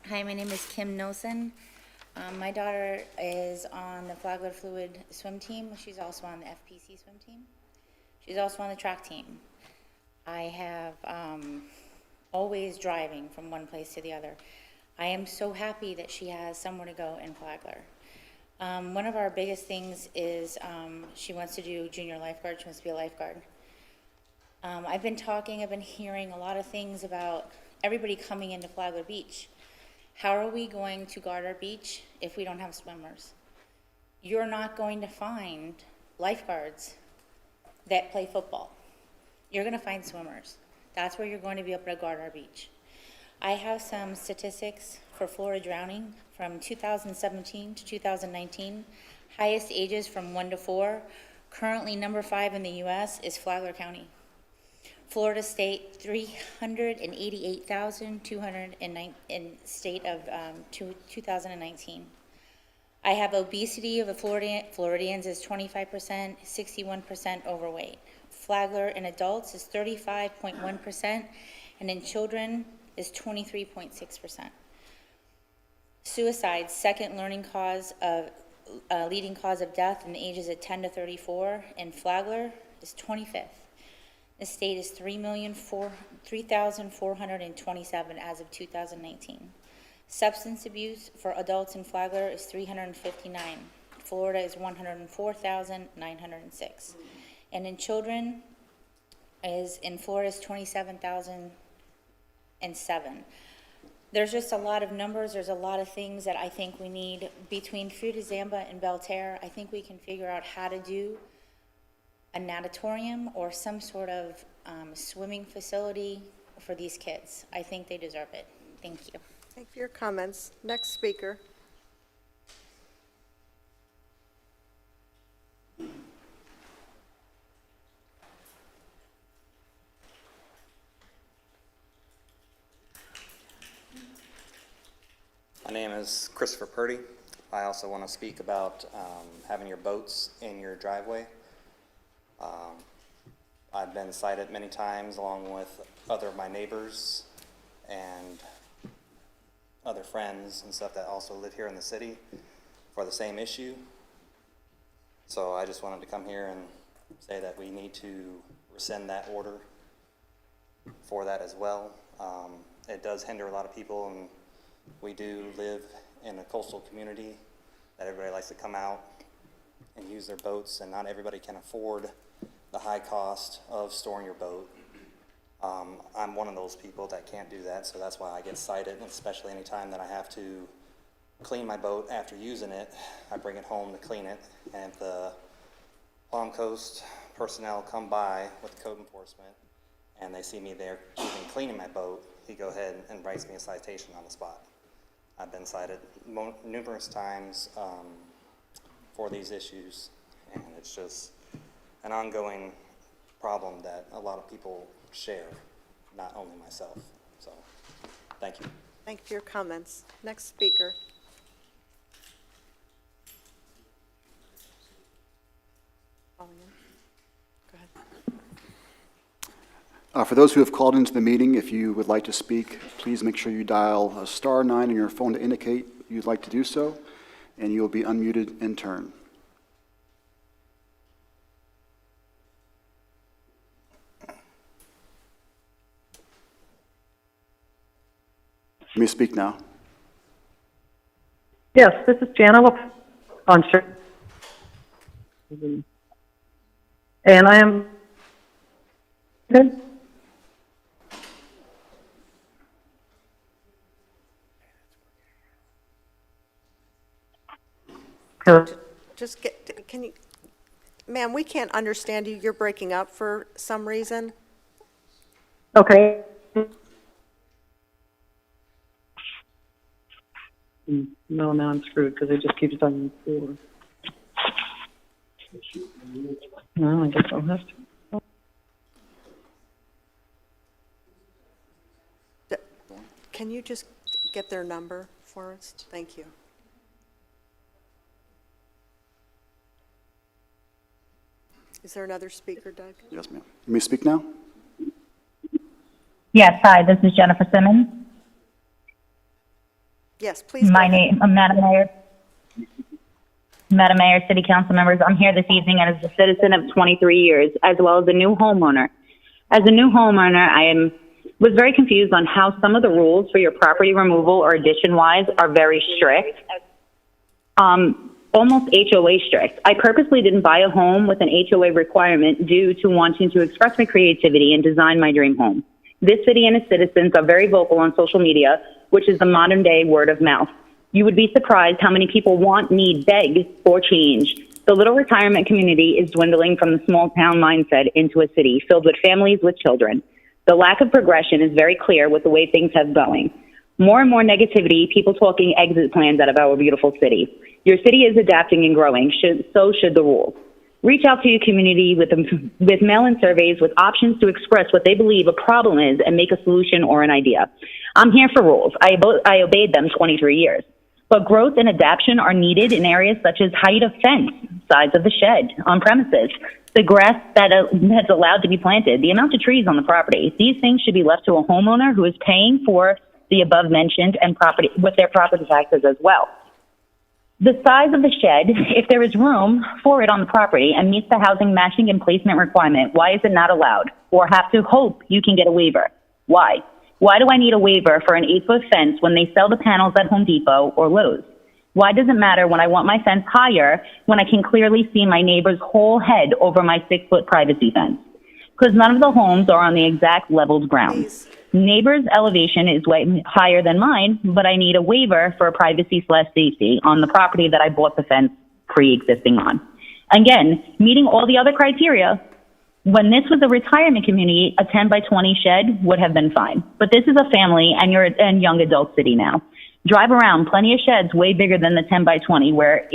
Hi, my name is Kim Nelson. My daughter is on the Flagler Fluid swim team. She's also on the FPC swim team. She's also on the track team. I have always driving from one place to the other. I am so happy that she has somewhere to go in Flagler. One of our biggest things is she wants to do junior lifeguard. She wants to be a lifeguard. I've been hearing a lot of things about everybody coming into Flagler Beach. How are we going to guard our beach if we don't have swimmers? You're not going to find lifeguards that play football. You're going to find swimmers. That's where you're going to be able to guard our beach. I have some statistics for Florida drowning from 2017 to 2019. Highest ages from 1 to 4. Currently number 5 in the U.S. is Flagler County. Florida State, 388,209 in state of 2019 I have obesity of the Floridians is 25%, 61% overweight. Flagler in adults is 35.1%, and in children is 23.6%. Suicide, second leading cause of death in the ages of 10 to 34 in Flagler is 25th. The state is 3,427 as of 2019. Substance abuse for adults in Flagler is 359. Florida is 104,906. And in children in Florida is 27,007. There's just a lot of numbers. There's a lot of things that I think we need. Between Fruta Zamba and Belterre, I think we can figure out how to do a natatorium or some sort of swimming facility for these kids. I think they deserve it. Thank you. Thank you for your comments. Next speaker. My name is Christopher Purdy. I also want to speak about having your boats in your driveway. I've been cited many times along with other of my neighbors and other friends and stuff that also live here in the city for the same issue. So I just wanted to come here and say that we need to rescind that order for that as well. It does hinder a lot of people, and we do live in a coastal community that everybody likes to come out and use their boats, and not everybody can afford the high cost of storing your boat. I'm one of those people that can't do that, so that's why I get cited, especially anytime that I have to clean my boat after using it. I bring it home to clean it, and if the Palm Coast personnel come by with code enforcement and they see me there even cleaning my boat, he go ahead and writes me a citation on the spot. I've been cited numerous times for these issues, and it's just an ongoing problem that a lot of people share, not only myself. So, thank you. Thank you for your comments. Next speaker. Go ahead. For those who have called into the meeting, if you would like to speak, please make sure you dial *9 on your phone to indicate you'd like to do so, and you will be unmuted in turn. You may speak now. Yes, this is Jana Lapuncher. And I am... Just get, can you, ma'am, we can't understand you. You're breaking up for some reason. Okay. No, now I'm screwed because it just keeps on the floor. No, I guess I'll have to. Can you just get their number for us? Thank you. Is there another speaker, Doug? Yes, ma'am. You may speak now. Yes, hi, this is Jennifer Simmons. Yes, please. My name, Madam Mayor, City Council members, I'm here this evening as a citizen of 23 years, as well as a new homeowner. As a new homeowner, was very confused on how some of the rules for your property removal or addition-wise are very strict. Almost HOA strict. I purposely didn't buy a home with an HOA requirement due to wanting to express my creativity and design my dream home. This city and its citizens are very vocal on social media, which is the modern day word of mouth. You would be surprised how many people want, need, beg for change. The little retirement community is dwindling from the small town mindset into a city filled with families with children. The lack of progression is very clear with the way things have going. More and more negativity, people talking exit plans out of our beautiful city. Your city is adapting and growing, so should the rules. Reach out to your community with mail-in surveys with options to express what they believe a problem is and make a solution or an idea. I'm here for rules. I obeyed them 23 years. But growth and adaptation are needed in areas such as height of fence, size of the shed on premises, the grass that's allowed to be planted, the amount of trees on the property. These things should be left to a homeowner who is paying for the above mentioned and property with their property taxes as well. The size of the shed, if there is room for it on the property and meets the housing matching and placement requirement, why is it not allowed? Or have to hope you can get a waiver? Why? Why do I need a waiver for an 8-foot fence when they sell the panels at Home Depot or Lowe's? Why does it matter when I want my fence higher when I can clearly see my neighbor's whole head over my 6-foot privacy fence? Because none of the homes are on the exact leveled ground. Neighbor's elevation is way higher than mine, but I need a waiver for privacy/safety on the property that I bought the fence pre-existing on. Again, meeting all the other criteria, when this was a retirement community, a 10 by 20 shed would have been fine. But this is a family and young adult city now. Drive around, plenty of sheds way bigger than the 10 by 20. Where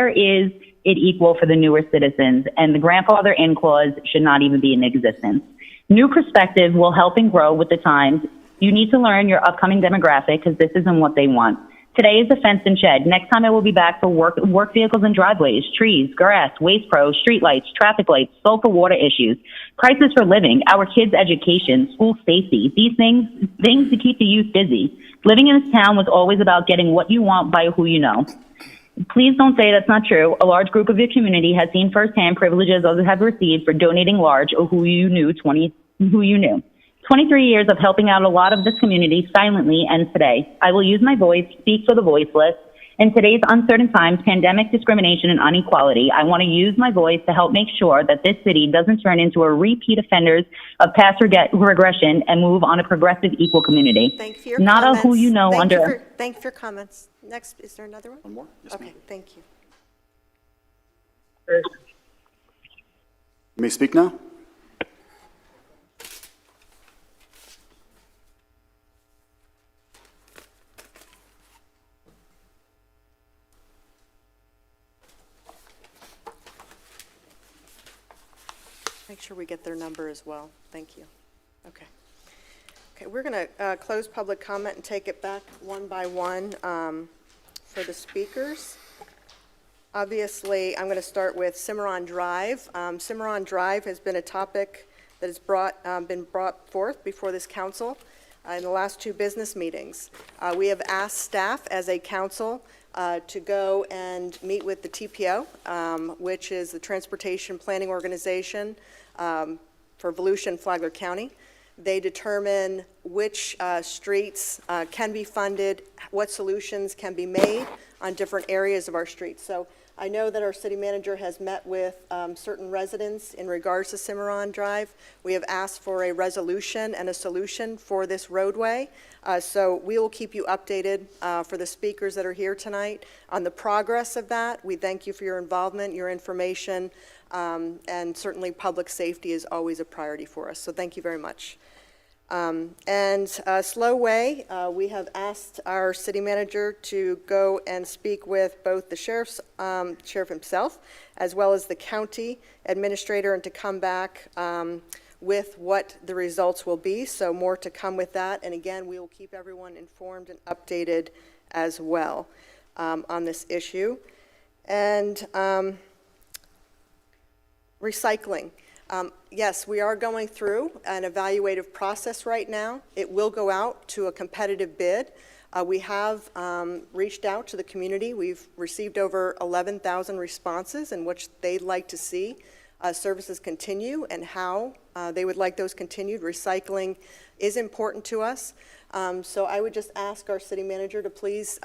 is it equal for the newer citizens? And the grandfather in clause should not even be in existence. New perspective will help and grow with the times. You need to learn your upcoming demographic because this isn't what they want. Today is a fence and shed. Next time I will be back for work vehicles and driveways, trees, grass, waste pro, street lights, traffic lights, sulfur water issues, prices for living, our kids' education, school safety, these things to keep the youth busy. Living in this town was always about getting what you want by who you know. Please don't say that's not true. A large group of your community has seen firsthand privileges others have received for donating large or who you knew. 23 years of helping out a lot of this community silently ends today. I will use my voice, speak for the voiceless, In today's uncertain times, pandemic, discrimination, and inequality, I want to use my voice to help make sure that this city doesn't turn into a repeat offenders of past regression and move on a progressive, equal community. Thank you for your Not comments. a who you know Thank under. Thank you for your comments. Next, is there another one? One more? Yes, Okay, ma'am. thank you. You may speak now. Make sure we get their number as well. Thank you. Okay. Okay, we're going to close public comment and take it back one by one for the speakers. Obviously, I'm going to start with Cimarron Drive. Cimarron Drive has been a topic that has been brought forth before this council in the last two business meetings. We have asked staff as a council to go and meet with the TPO, which is the Transportation Planning Organization for Volusia and Flagler County. They determine which streets can be funded, what solutions can be made on different areas of our streets. So I know that our city manager has met with certain residents in regards to Cimarron Drive. We have asked for a resolution and a solution for this roadway. So we will keep you updated for the speakers that are here tonight on the progress of that. We thank you for your involvement, your information, and certainly public safety is always a priority for us. So thank you very much. Slow Way, we have asked our city manager to go and speak with both the sheriff himself, as well as the county administrator, and to come back with what the results will be. So more to come with that. And again, we will keep everyone informed and updated as well on this issue. And recycling. Yes, we are going through an evaluative process right now. It will go out to a competitive bid. We have reached out to the community. We've received over 11,000 responses in which they'd like to see services continue and how they would like those continued. Recycling is important to us. So I would just ask our city manager to please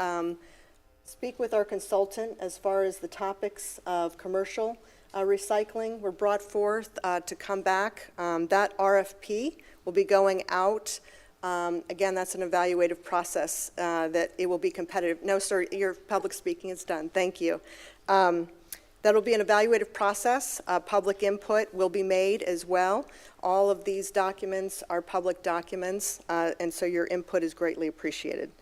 speak with our consultant as far as the topics of commercial recycling were brought forth to come back. That RFP will be going out. Again, that's an evaluative process that it will be competitive. No, sir, your public speaking is done. Thank you. That'll be an evaluative process. Public input will be made as well. All of these documents are public documents, and so your input is greatly appreciated.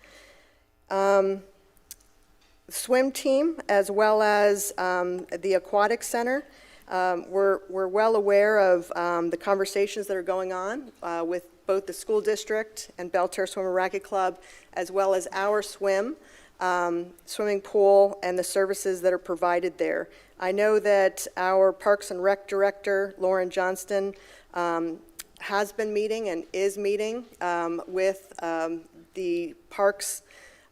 Swim team, as well as the aquatic center. We're well aware of the conversations that are going on with both the school district and Belle Terre Swim and Racket Club, as well as our swimming pool and the services that are provided there. I know that our Parks and Rec Director, Lauren Johnston, has been meeting and is meeting with the Parks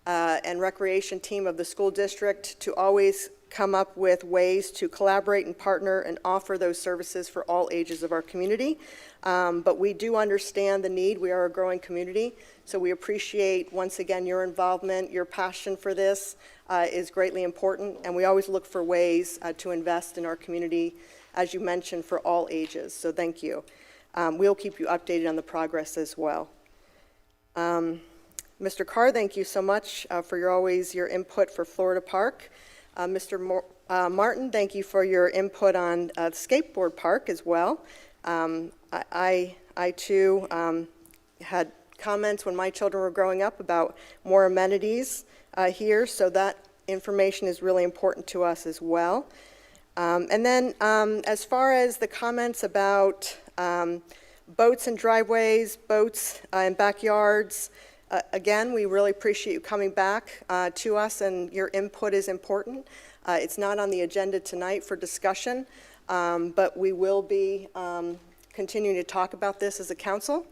and Recreation team of the school district to always come up with ways to collaborate and partner and offer those services for all ages of our community. But we do understand the need. We are a growing community, so we appreciate, once again, your involvement. Your passion for this is greatly important, and we always look for ways to invest in our community, as you mentioned, for all ages. So thank you. We'll keep you updated on the progress as well. Mr. Carr, thank you so much for your input for Florida Park. Mr. Martin, thank you for your input on the skateboard park as well. I too had comments when my children were growing up about more amenities here, so that information is really important to us as well. And then as far as the comments about boats and driveways, boats and backyards, again, we really appreciate you coming back to us, and your input is important. It's not on the agenda tonight for discussion, but we will be continuing to talk about this as a council.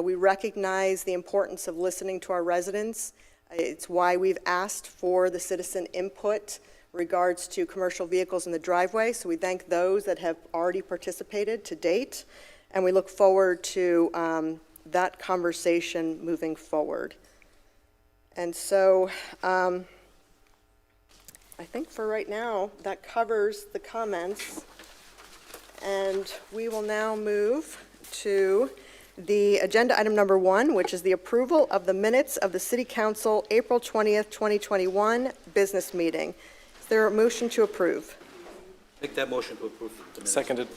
We recognize the importance of listening to our residents. It's why we've asked for the citizen input regards to commercial vehicles in the driveway. So we thank those that have already participated to date, and we look forward to that conversation moving forward. And so I think for right now, that covers the comments. And we will now move to the agenda item number 1, which is the approval of the minutes of the City Council April 20th, 2021 business meeting. Is there a motion to approve? Make that motion to approve the minutes. Seconded.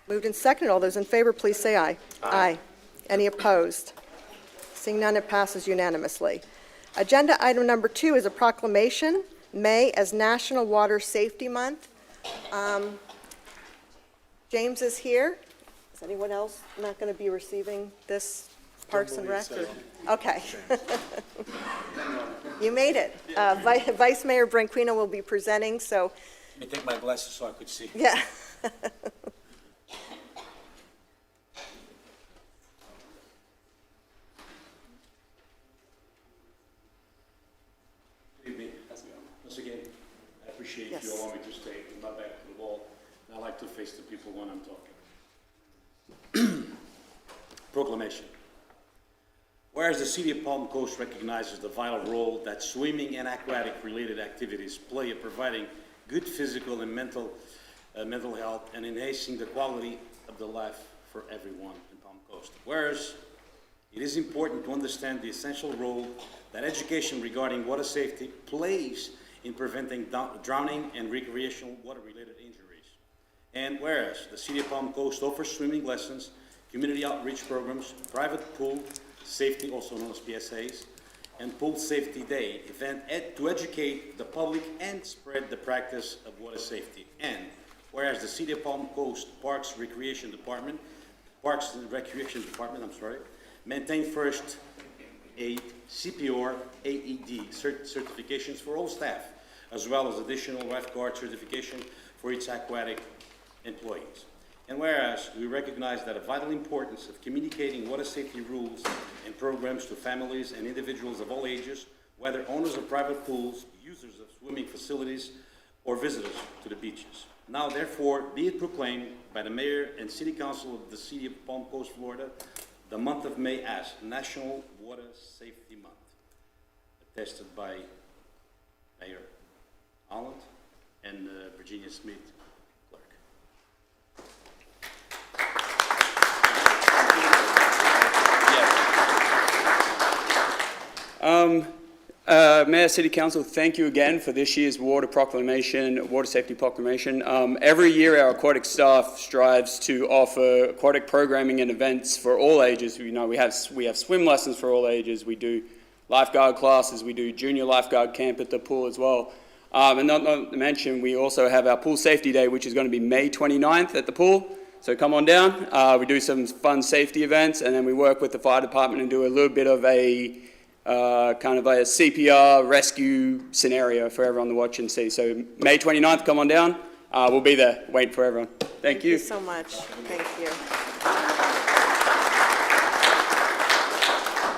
Moved and seconded. All those in favor, please say aye. Aye. Any opposed? Seeing none, it passes unanimously. Agenda item number 2 is a proclamation, May as National Water Safety Month. James is here. Is anyone else not going to be receiving this Parks and Rec? Okay. You made it. Vice Mayor Branquinho will be presenting, so. Let me take my glasses so I could see. Yeah. Good evening. Once again, I appreciate Yes. you allowing me to stay and not back to the wall. I like to face the people when I'm talking. Proclamation. Whereas the City of Palm Coast recognizes the vital role that swimming and aquatic-related activities play in providing good physical and mental health and enhancing the quality of the life for everyone in Palm Coast. Whereas it is important to understand the essential role that education regarding water safety plays in preventing drowning and recreational water-related injuries. And whereas the City of Palm Coast offers swimming lessons, community outreach programs, private pool safety, also known as PSAs, and Pool Safety Day event to educate the public and spread the practice of water safety. And whereas the City of Palm Coast Parks and Recreation Department, maintain first aid, CPR, AED certifications for all staff, as well as additional Lifeguard certification for its aquatic employees. And whereas we recognize that a vital importance of communicating water safety rules and programs to families and individuals of all ages, whether owners of private pools, users of swimming facilities, or visitors to the beaches. Now, therefore, be it proclaimed by the Mayor and City Council of the City of Palm Coast, Florida, the month of May as National Water Safety Month, attested by Mayor Holland and Virginia Smith, clerk. Mayor, City Council, thank you again for this year's Water Safety Proclamation. Every year our aquatic staff strives to offer aquatic programming and events for all ages. You know, we have swim lessons for all ages, we do lifeguard classes, we do junior lifeguard camp at the pool as well. And not to mention, we also have our Pool Safety Day, which is going to be May 29th at the pool. So come on down. We do some fun safety events, and then we work with the fire department and do a little bit of a kind of a CPR rescue scenario for everyone to watch and see. So May 29th, come on down. We'll be there waiting for everyone. Thank you. Thank you so much. Thank you.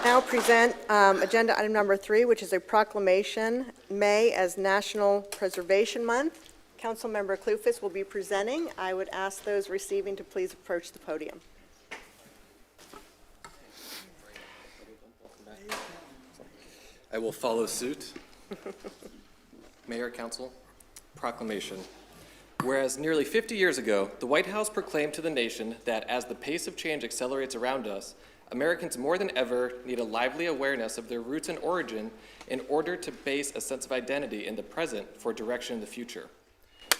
Now present agenda item number 3, which is a proclamation, May as National Preservation Month. Councilmember Clufus will be presenting. I would ask those receiving to please approach the podium. I will follow suit. Mayor, Council, proclamation. Whereas nearly 50 years ago, the White House proclaimed to the nation that as the pace of change accelerates around us, Americans more than ever need a lively awareness of their roots and origin in order to base a sense of identity in the present for direction in the future.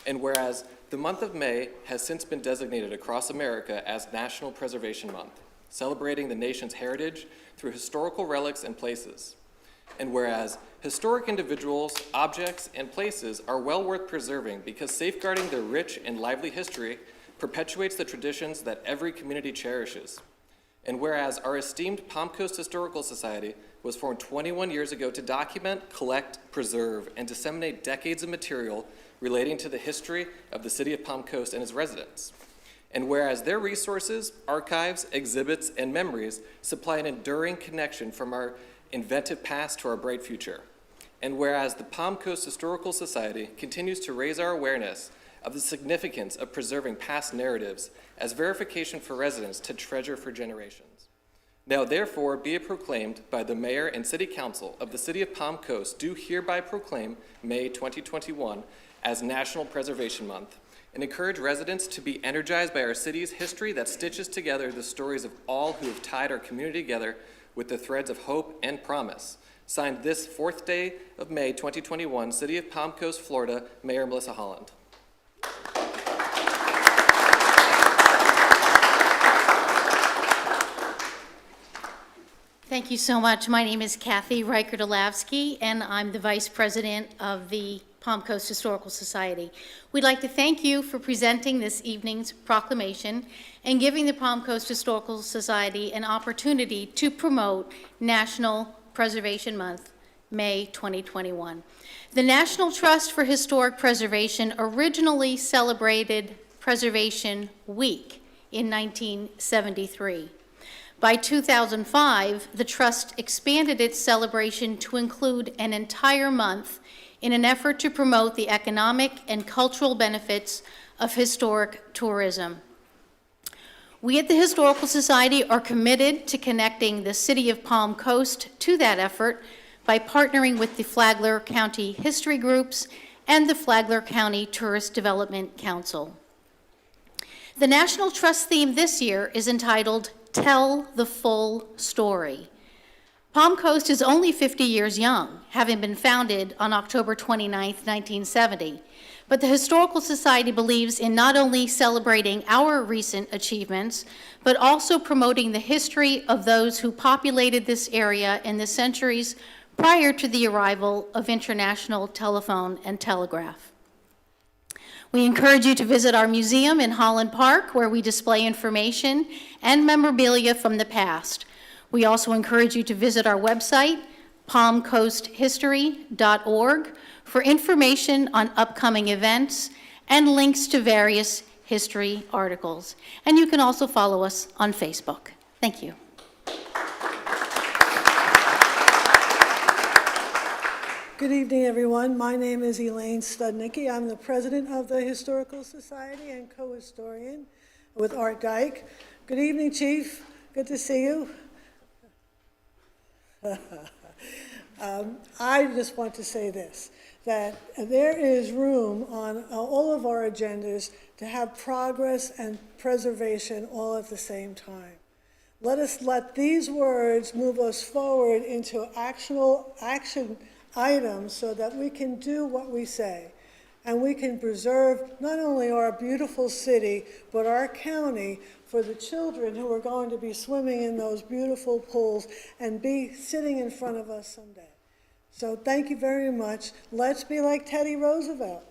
And whereas the month of May has since been designated across America as National Preservation Month, celebrating the nation's heritage through historical relics and places. And whereas historic individuals, objects, and places are well worth preserving because safeguarding their rich and lively history perpetuates the traditions that every community cherishes. And whereas our esteemed Palm Coast Historical Society was formed 21 years ago to document, collect, preserve, and disseminate decades of material relating to the history of the city of Palm Coast and its residents. And whereas their resources, archives, exhibits, and memories supply an enduring connection from our inventive past to our bright future. And whereas the Palm Coast Historical Society continues to raise our awareness of the significance of preserving past narratives as verification for residents to treasure for generations. Now therefore be it proclaimed by the Mayor and City Council of the City of Palm Coast do hereby proclaim May 2021 as National Preservation Month, and encourage residents to be energized by our city's history that stitches together the stories of all who have tied our community together with the threads of hope and promise. Signed this 4th day of May 2021, City of Palm Coast, Florida, Mayor Melissa Holland. Thank you so much. My name is Kathy Reichert-Olavsky, and I'm the Vice President of the Palm Coast Historical Society. We'd like to thank you for presenting this evening's proclamation and giving the Palm Coast Historical Society an opportunity to promote National Preservation Month, May 2021. The National Trust for Historic Preservation originally celebrated Preservation Week in 1973. By 2005, the Trust expanded its celebration to include an entire month in an effort to promote the economic and cultural benefits of historic tourism. We at the Historical Society are committed to connecting the City of Palm Coast to that effort by partnering with the Flagler County History Groups and the Flagler County Tourist Development Council. The National Trust theme this year is entitled Tell the Full Story. Palm Coast is only 50 years young, having been founded on October 29, 1970. But the Historical Society believes in not only celebrating our recent achievements, but also promoting the history of those who populated this area in the centuries prior to the arrival of international telephone and telegraph. We encourage you to visit our museum in Holland Park, where we display information and memorabilia from the past. We also encourage you to visit our website, palmcoasthistory.org, for information on upcoming events and links to various history articles. And you can also follow us on Facebook. Thank you. Good evening, everyone. My name is Elaine Studnicki. I'm the president of the Historical Society and co-historian with Art Dyke. Good evening, Chief. Good to see you. I just want to say this, that there is room on all of our agendas to have progress and preservation all at the same time. Let us let these words move us forward into action items so that we can do what we say. And we can preserve not only our beautiful city, but our county for the children who are going to be swimming in those beautiful pools and be sitting in front of us someday. So thank you very much. Let's be like Teddy Roosevelt.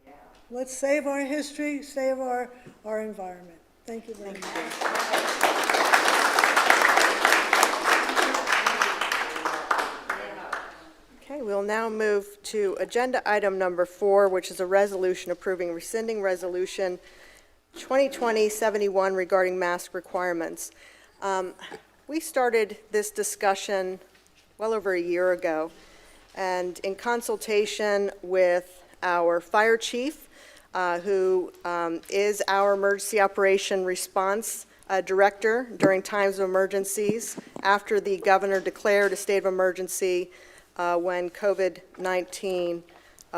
Yeah. Let's save our history, save our environment. Thank you very much. Okay, we'll now move to agenda item number 4, which is a resolution approving rescinding resolution 2020-71 regarding mask requirements. We started this discussion well over a year ago, and in consultation with our fire chief, who is our emergency operation response director during times of emergencies, after the governor declared a state of emergency when COVID-19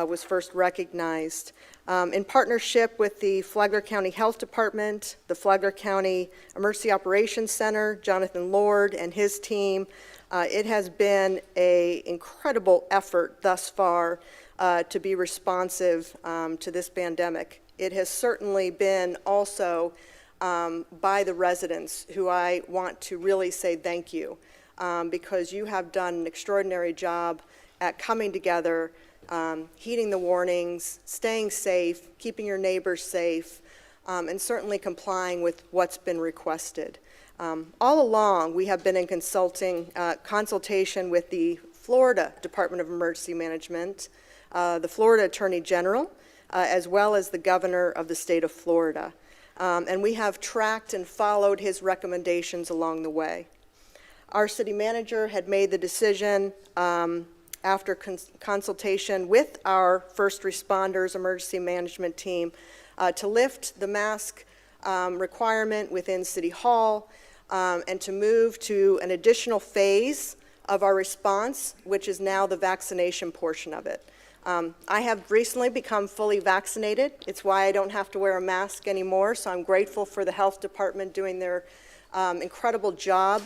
was first recognized. In partnership with the Flagler County Health Department, the Flagler County Emergency Operations Center, Jonathan Lord and his team, it has been an incredible effort thus far to be responsive to this pandemic. It has certainly been also by the residents, who I want to really say thank you, because you have done an extraordinary job at coming together, heeding the warnings, staying safe, keeping your neighbors safe, and certainly complying with what's been requested. All along, we have been in consultation with the Florida Department of Emergency Management, the Florida Attorney General, as well as the governor of the state of Florida. And we have tracked and followed his recommendations along the way. Our city manager had made the decision after consultation with our first responders emergency management team to lift the mask requirement within City Hall, and to move to an additional phase of our response, which is now the vaccination portion of it. I have recently become fully vaccinated. It's why I don't have to wear a mask anymore, so I'm grateful for the health department doing their incredible job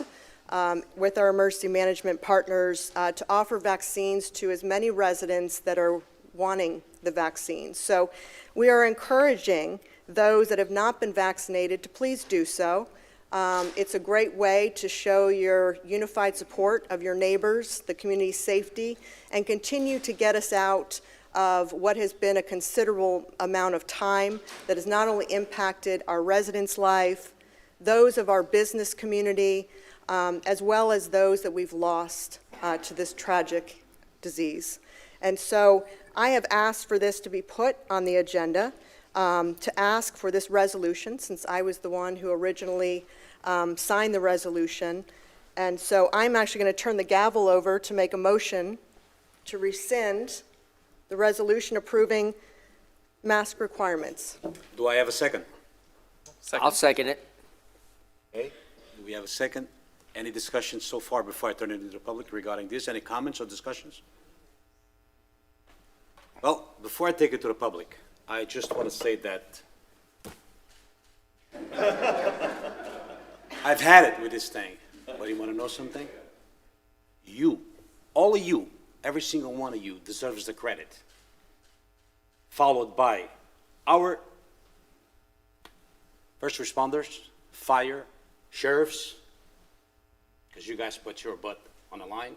with our emergency management partners to offer vaccines to as many residents that are wanting the vaccine. So we are encouraging those that have not been vaccinated to please do so. It's a great way to show your unified support of your neighbors, the community safety, and continue to get us out of what has been a considerable amount of time that has not only impacted our residents' life, those of our business community, as well as those that we've lost to this tragic disease. And so I have asked for this to be put on the agenda, to ask for this resolution, since I was the one who originally signed the resolution. And so I'm actually going to turn the gavel over to make a motion to rescind the resolution approving mask requirements. Do I have a second? I'll second it. Okay, do we have a second? Any discussions so far before I turn it into the public regarding this? Any comments or discussions? Well, before I take it to the public, I just want to say that I've had it with this thing. But you want to know something? You, all of you, every single one of you deserves the credit, followed by our first responders, fire, sheriffs, because you guys put your butt on the line.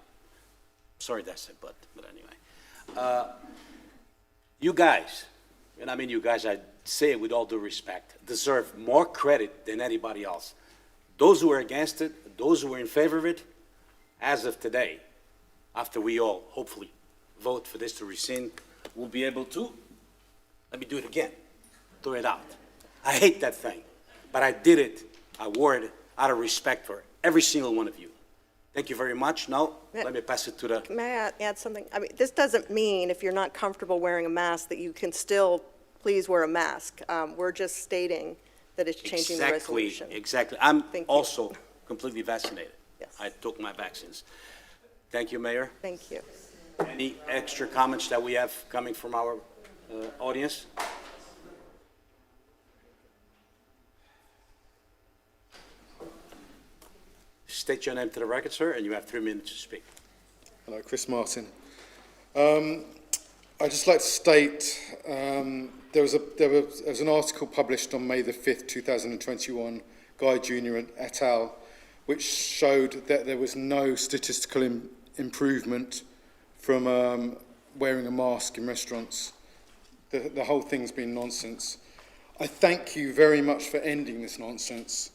Sorry that I said butt, but anyway. You guys, and I mean you guys, I say it with all due respect, deserve more credit than anybody else. Those who are against it, those who are in favor of it, as of today, after we all hopefully vote for this to rescind, we'll be able to, let me do it again, throw it out. I hate that thing, but I did it, I wore it out of respect for every single one of you. Thank you very much. Now, let me pass it to the... May I add something? I mean, this doesn't mean if you're not comfortable wearing a mask that you can still please wear a mask. We're just stating that it's changing the resolution. Exactly. I'm also completely vaccinated. Yes. I took my vaccines. Thank you, Mayor. Thank you. Any extra comments that we have coming from our audience? State your name to the record, sir, and you have 3 minutes to speak. Hello, Chris Martin. I'd just like to state there was an article published on May the 5th, 2021, Guy Jr. et al., which showed that there was no statistical improvement from wearing a mask in restaurants. The whole thing's been nonsense. I thank you very much for ending this nonsense.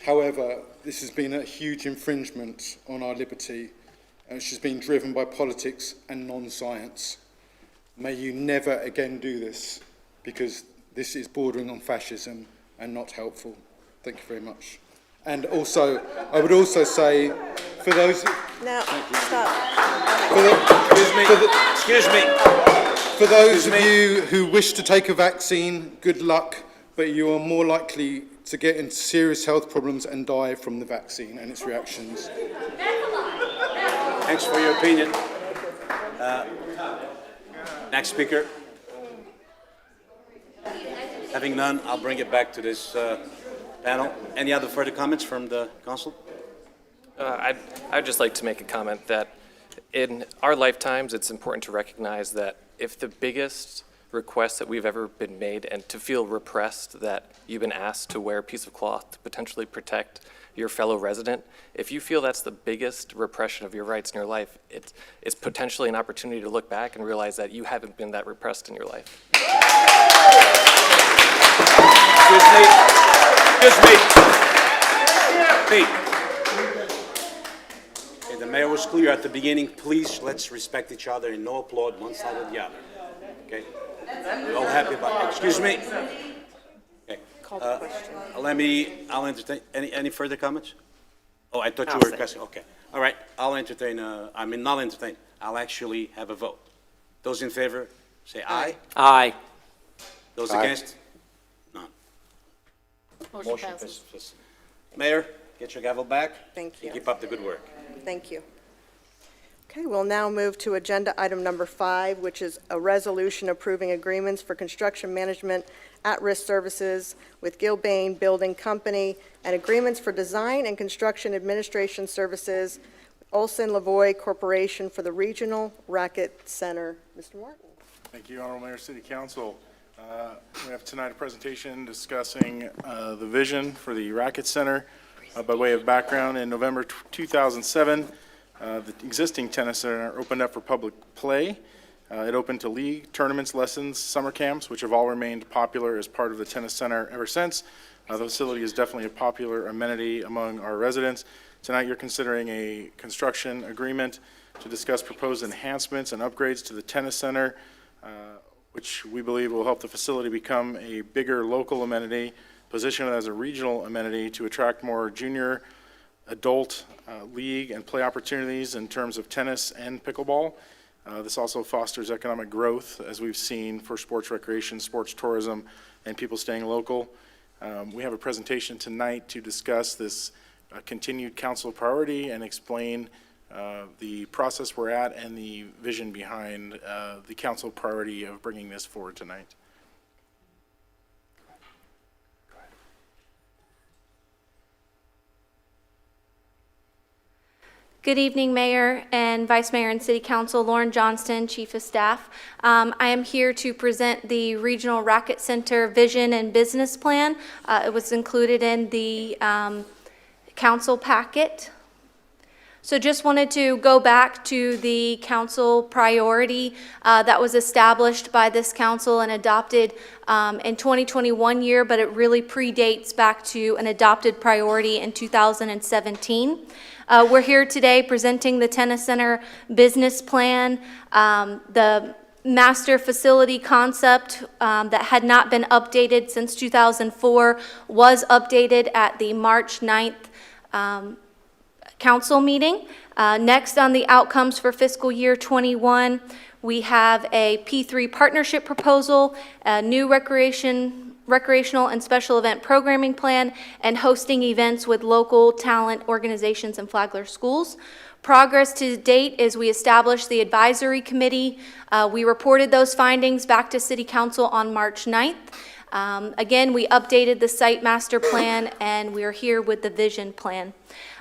However, this has been a huge infringement on our liberty, which has been driven by politics and non-science. May you never again do this, because this is bordering on fascism and not helpful. Thank you very much. And also, I would also say, for those... Now, stop. Excuse me. For those of you who wish to take a vaccine, good luck, but you are more likely to get into serious health problems and die from the vaccine and its reactions. Thanks for your opinion. Next speaker. Having none, I'll bring it back to this panel. Any other further comments from the council? I'd just like to make a comment that in our lifetimes, it's important to recognize that if the biggest request that we've ever been made and to feel repressed that you've been asked to wear a piece of cloth to potentially protect your fellow resident, if you feel that's the biggest repression of your rights in your life, it's potentially an opportunity to look back and realize that you haven't been that repressed in your life. Excuse me. Okay, the mayor was clear at the beginning. Please, let's respect each other and no applaud one side or the other. Okay? We're all happy about it. Excuse me. Okay. I'll entertain, any further comments? Oh, I thought you were requesting, okay. All right, I'll entertain, not entertain, I'll actually have a vote. Those in favor, say aye. Aye. Those against? None. Motion passes. Mayor, Get your gavel back. Thank you. And keep up the good work. Thank you. Okay, we'll now move to agenda item number 5, which is a resolution approving agreements for construction management at-risk services with Gilbane Building Company and agreements for design and construction administration services with Olson Lavoie Corporation for the Regional Racket Center. Mr. Martin. Thank you, Honorable Mayor, City Council. We have tonight a presentation discussing the vision for the Racket Center. By way of background, in November 2007, the existing tennis center opened up for public play. It opened to league, tournaments, lessons, summer camps, which have all remained popular as part of the tennis center ever since. The facility is definitely a popular amenity among our residents. Tonight you're considering a construction agreement to discuss proposed enhancements and upgrades to the tennis center, which we believe will help the facility become a bigger local amenity, positioned as a regional amenity to attract more junior, adult league and play opportunities in terms of tennis and pickleball. This also fosters economic growth, as we've seen, for sports recreation, sports tourism, and people staying local. We have a presentation tonight to discuss this continued council priority and explain the process we're at and the vision behind the council priority of bringing this forward tonight. Good evening, Mayor and Vice Mayor and City Council. Lauren Johnston, Chief of Staff. I am here to present the Regional Racket Center Vision and Business Plan. It was included in the council packet. So just wanted to go back to the council priority that was established by this council and adopted in 2021 year, but it really predates back to an adopted priority in 2017. We're here today presenting the tennis center business plan, the master facility concept that had not been updated since 2004 was updated at the March 9th council meeting. Next on the outcomes for fiscal year 21, we have a P3 partnership proposal, a new recreational and special event programming plan, and hosting events with local talent organizations and Flagler schools. Progress to date is we established the advisory committee. We reported those findings back to City Council on March 9th. Again, we updated the site master plan, and we're here with the vision plan.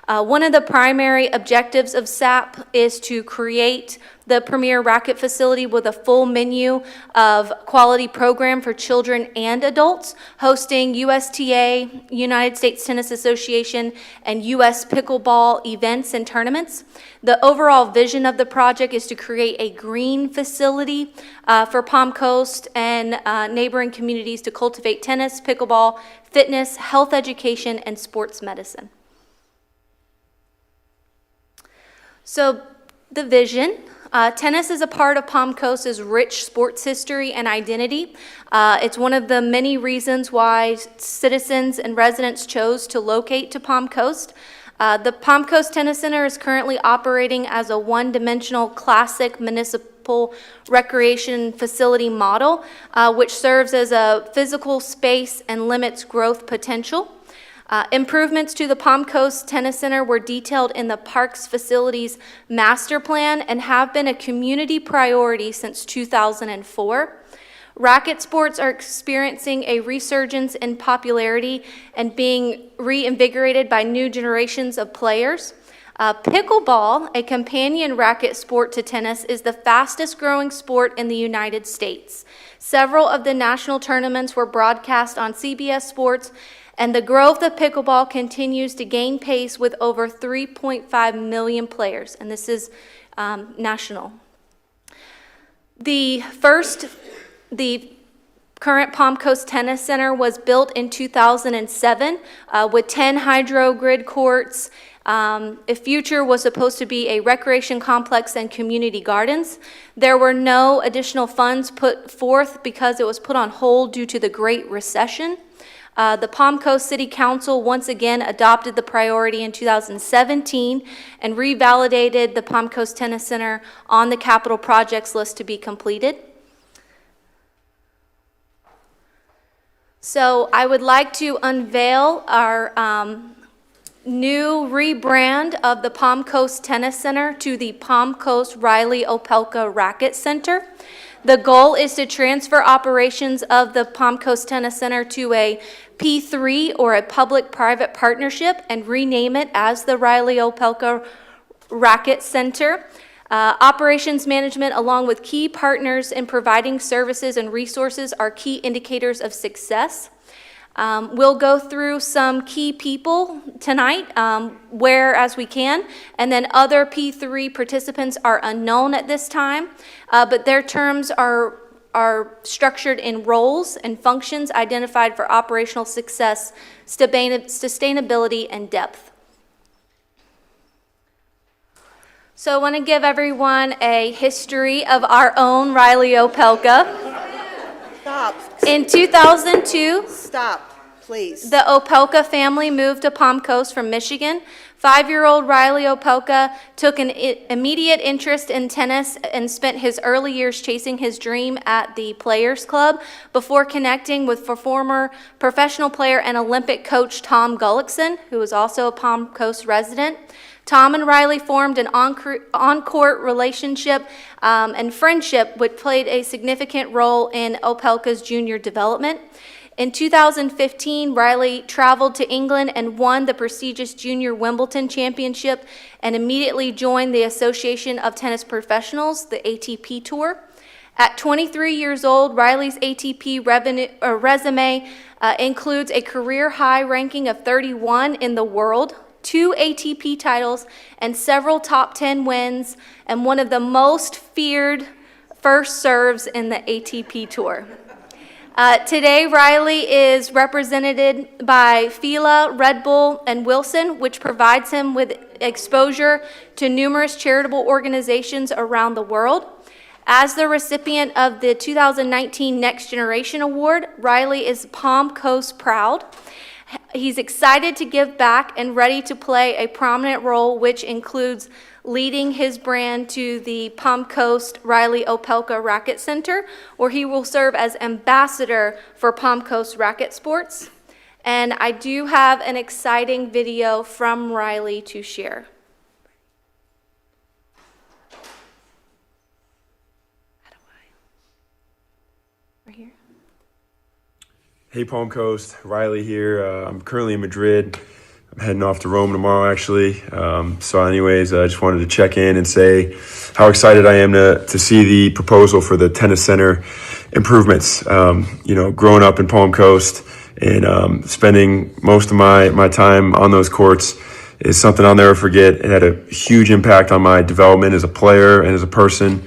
One of the primary objectives of SAP is to create the premier racket facility with a full menu of quality program for children and adults, hosting USTA, United States Tennis Association, and US Pickleball events and tournaments. The overall vision of the project is to create a green facility for Palm Coast and neighboring communities to cultivate tennis, pickleball, fitness, health education, and sports medicine. So the vision, tennis is a part of Palm Coast's rich sports history and identity. It's one of the many reasons why citizens and residents chose to locate to Palm Coast. The Palm Coast Tennis Center is currently operating as a one-dimensional classic municipal recreation facility model, which serves as a physical space and limits growth potential. Improvements to the Palm Coast Tennis Center were detailed in the Parks Facilities Master Plan and have been a community priority since 2004. Racket sports are experiencing a resurgence in popularity and being reinvigorated by new generations of players. Pickleball, a companion racket sport to tennis, is the fastest growing sport in the United States. Several of the national tournaments were broadcast on CBS Sports, and the growth of pickleball continues to gain pace with over 3.5 million players, and this is national. The current Palm Coast Tennis Center was built in 2007 with 10 hydro grid courts. A future was supposed to be a recreation complex and community gardens. There were no additional funds put forth because it was put on hold due to the Great Recession. The Palm Coast City Council once again adopted the priority in 2017 and revalidated the Palm Coast Tennis Center on the capital projects list to be completed. So I would like to unveil our new rebrand of the Palm Coast Tennis Center to the Palm Coast Riley Opelka Racket Center. The goal is to transfer operations of the Palm Coast Tennis Center to a P3 or a public-private partnership and rename it as the Riley Opelka Racket Center. Operations management, along with key partners in providing services and resources, are key indicators of success. We'll go through some key people tonight, where as we can, and then other P3 participants are unknown at this time, but their terms are structured in roles and functions identified for operational success, sustainability, and depth. So I want to give everyone a history of our own Riley Opelka. Stop. In 2002, Stop, please. the Opelka family moved to Palm Coast from Michigan. 5-year-old Riley Opelka took an immediate interest in tennis and spent his early years chasing his dream at the Players Club before connecting with former professional player and Olympic coach Tom Gullickson, who was also a Palm Coast resident. Tom and Riley formed an on-court relationship and friendship, which played a significant role in Opelka's junior development. In 2015, Riley traveled to England and won the prestigious Junior Wimbledon Championship and immediately joined the Association of Tennis Professionals, the ATP Tour. At 23 years old, Riley's ATP resume includes a career-high ranking of 31 in the world, 2 ATP titles, and several top 10 wins, and one of the most feared first serves in the ATP Tour. Today, Riley is represented by Fila, Red Bull, and Wilson, which provides him with exposure to numerous charitable organizations around the world. As the recipient of the 2019 Next Generation Award, Riley is Palm Coast proud. He's excited to give back and ready to play a prominent role, which includes leading his brand to the Palm Coast Riley Opelka Racket Center, where he will serve as ambassador for Palm Coast Racket Sports. And I do have an exciting video from Riley to share. Right here. Hey Palm Coast, Riley here. I'm currently in Madrid. I'm heading off to Rome tomorrow, actually. So anyways, I just wanted to check in and say how excited I am to see the proposal for the tennis center improvements. Growing up in Palm Coast and spending most of my time on those courts is something I'll never forget. It had a huge impact on my development as a player and as a person.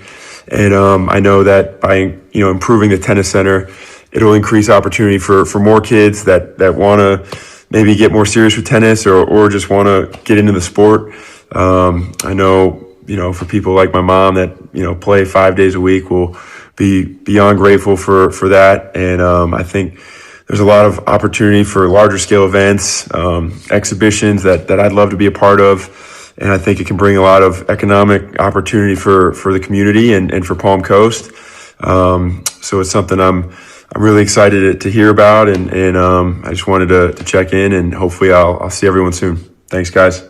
And I know that by improving the tennis center, it'll increase opportunity for more kids that want to maybe get more serious with tennis or just want to get into the sport. I know, for people like my mom that, play 5 days a week, will be beyond grateful for that. And I think there's a lot of opportunity for larger scale events, exhibitions that I'd love to be a part of. And I think it can bring a lot of economic opportunity for the community and for Palm Coast. So it's something I'm really excited to hear about, and I just wanted to check in, and hopefully I'll see everyone soon. Thanks, guys.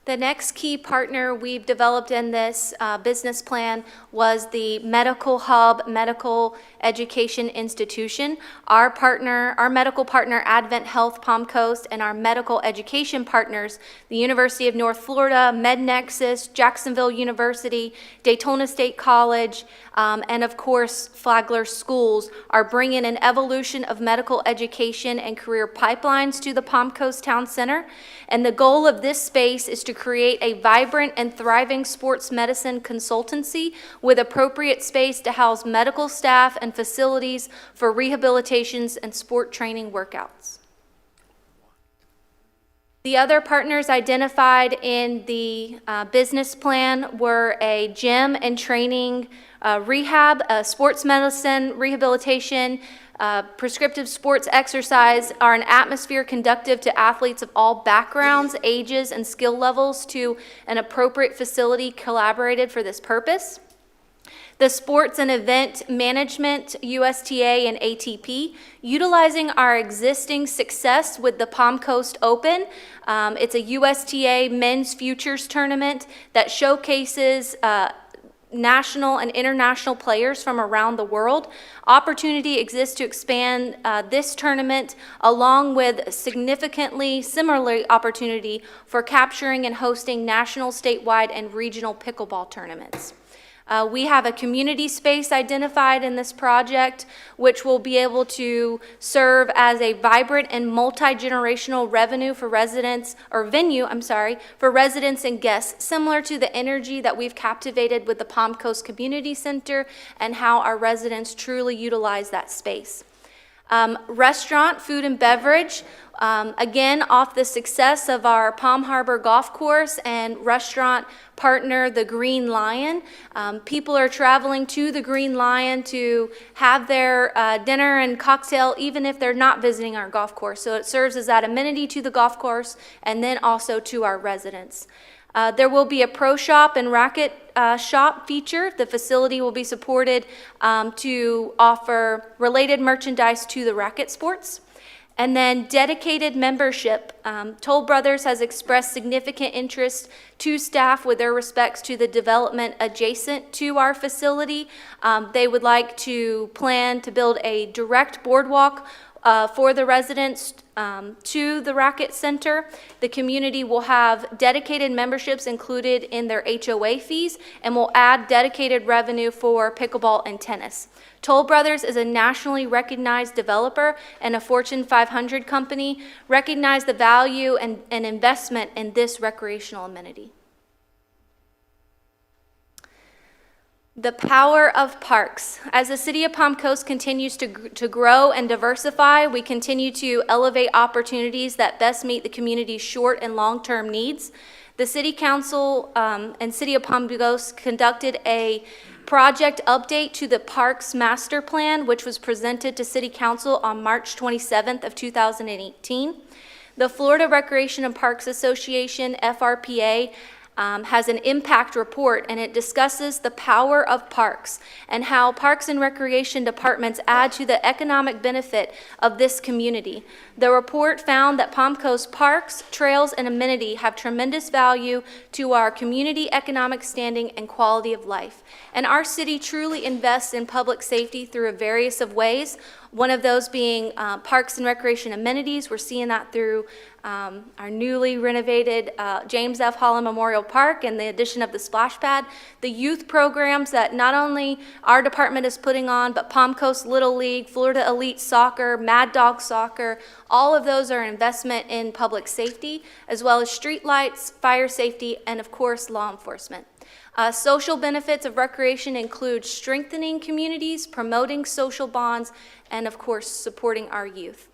The next key partner we've developed in this business plan was the Medical Hub Medical Education Institution. Our medical partner, Advent Health Palm Coast, and our medical education partners, the University of North Florida, MedNexus, Jacksonville University, Daytona State College, and of course, Flagler Schools, are bringing an evolution of medical education and career pipelines to the Palm Coast Town Center. And the goal of this space is to create a vibrant and thriving sports medicine consultancy with appropriate space to house medical staff and facilities for rehabilitations and sport training workouts. The other partners identified in the business plan were a gym and training rehab, sports medicine, rehabilitation, prescriptive sports exercise, are an atmosphere conducive to athletes of all backgrounds, ages, and skill levels to an appropriate facility collaborated for this purpose. The Sports and Event Management, USTA and ATP, utilizing our existing success with the Palm Coast Open. It's a USTA Men's Futures Tournament that showcases national and international players from around the world. Opportunity exists to expand this tournament along with significantly similar opportunity for capturing and hosting national, statewide, and regional pickleball tournaments. We have a community space identified in this project, which will be able to serve as a vibrant and multi-generational revenue for residents, or venue, for residents and guests, similar to the energy that we've captivated with the Palm Coast Community Center and how our residents truly utilize that space. Restaurant, food and beverage, again, off the success of our Palm Harbor Golf Course and restaurant partner, the Green Lion. People are traveling to the Green Lion to have their dinner and cocktail, even if they're not visiting our golf course. So it serves as that amenity to the golf course and then also to our residents. There will be a pro shop and racket shop feature. The facility will be supported to offer related merchandise to the racket sports. And then dedicated membership. Toll Brothers has expressed significant interest to staff with their respects to the development adjacent to our facility. They would like to plan to build a direct boardwalk for the residents to the Racket Center. The community will have dedicated memberships included in their HOA fees and will add dedicated revenue for pickleball and tennis. Toll Brothers is a nationally recognized developer and a Fortune 500 company, recognize the value and investment in this recreational amenity. The power of parks. As the City of Palm Coast continues to grow and diversify, we continue to elevate opportunities that best meet the community's short and long-term needs. The City Council and City of Palm Coast conducted a project update to the Parks Master Plan, which was presented to City Council on March 27th of 2018. The Florida Recreation and Parks Association, FRPA, has an impact report, and it discusses the power of parks and how parks and recreation departments add to the economic benefit of this community. The report found that Palm Coast parks, trails, and amenity have tremendous value to our community economic standing and quality of life. And our city truly invests in public safety through a various of ways. One of those being parks and recreation amenities. We're seeing that through our newly renovated James F. Holland Memorial Park and the addition of the splash pad. The youth programs that not only our department is putting on, but Palm Coast Little League, Florida Elite Soccer, Mad Dog Soccer, all of those are investment in public safety, as well as street lights, fire safety, and of course, law enforcement. Social benefits of recreation include strengthening communities, promoting social bonds, and of course, supporting our youth.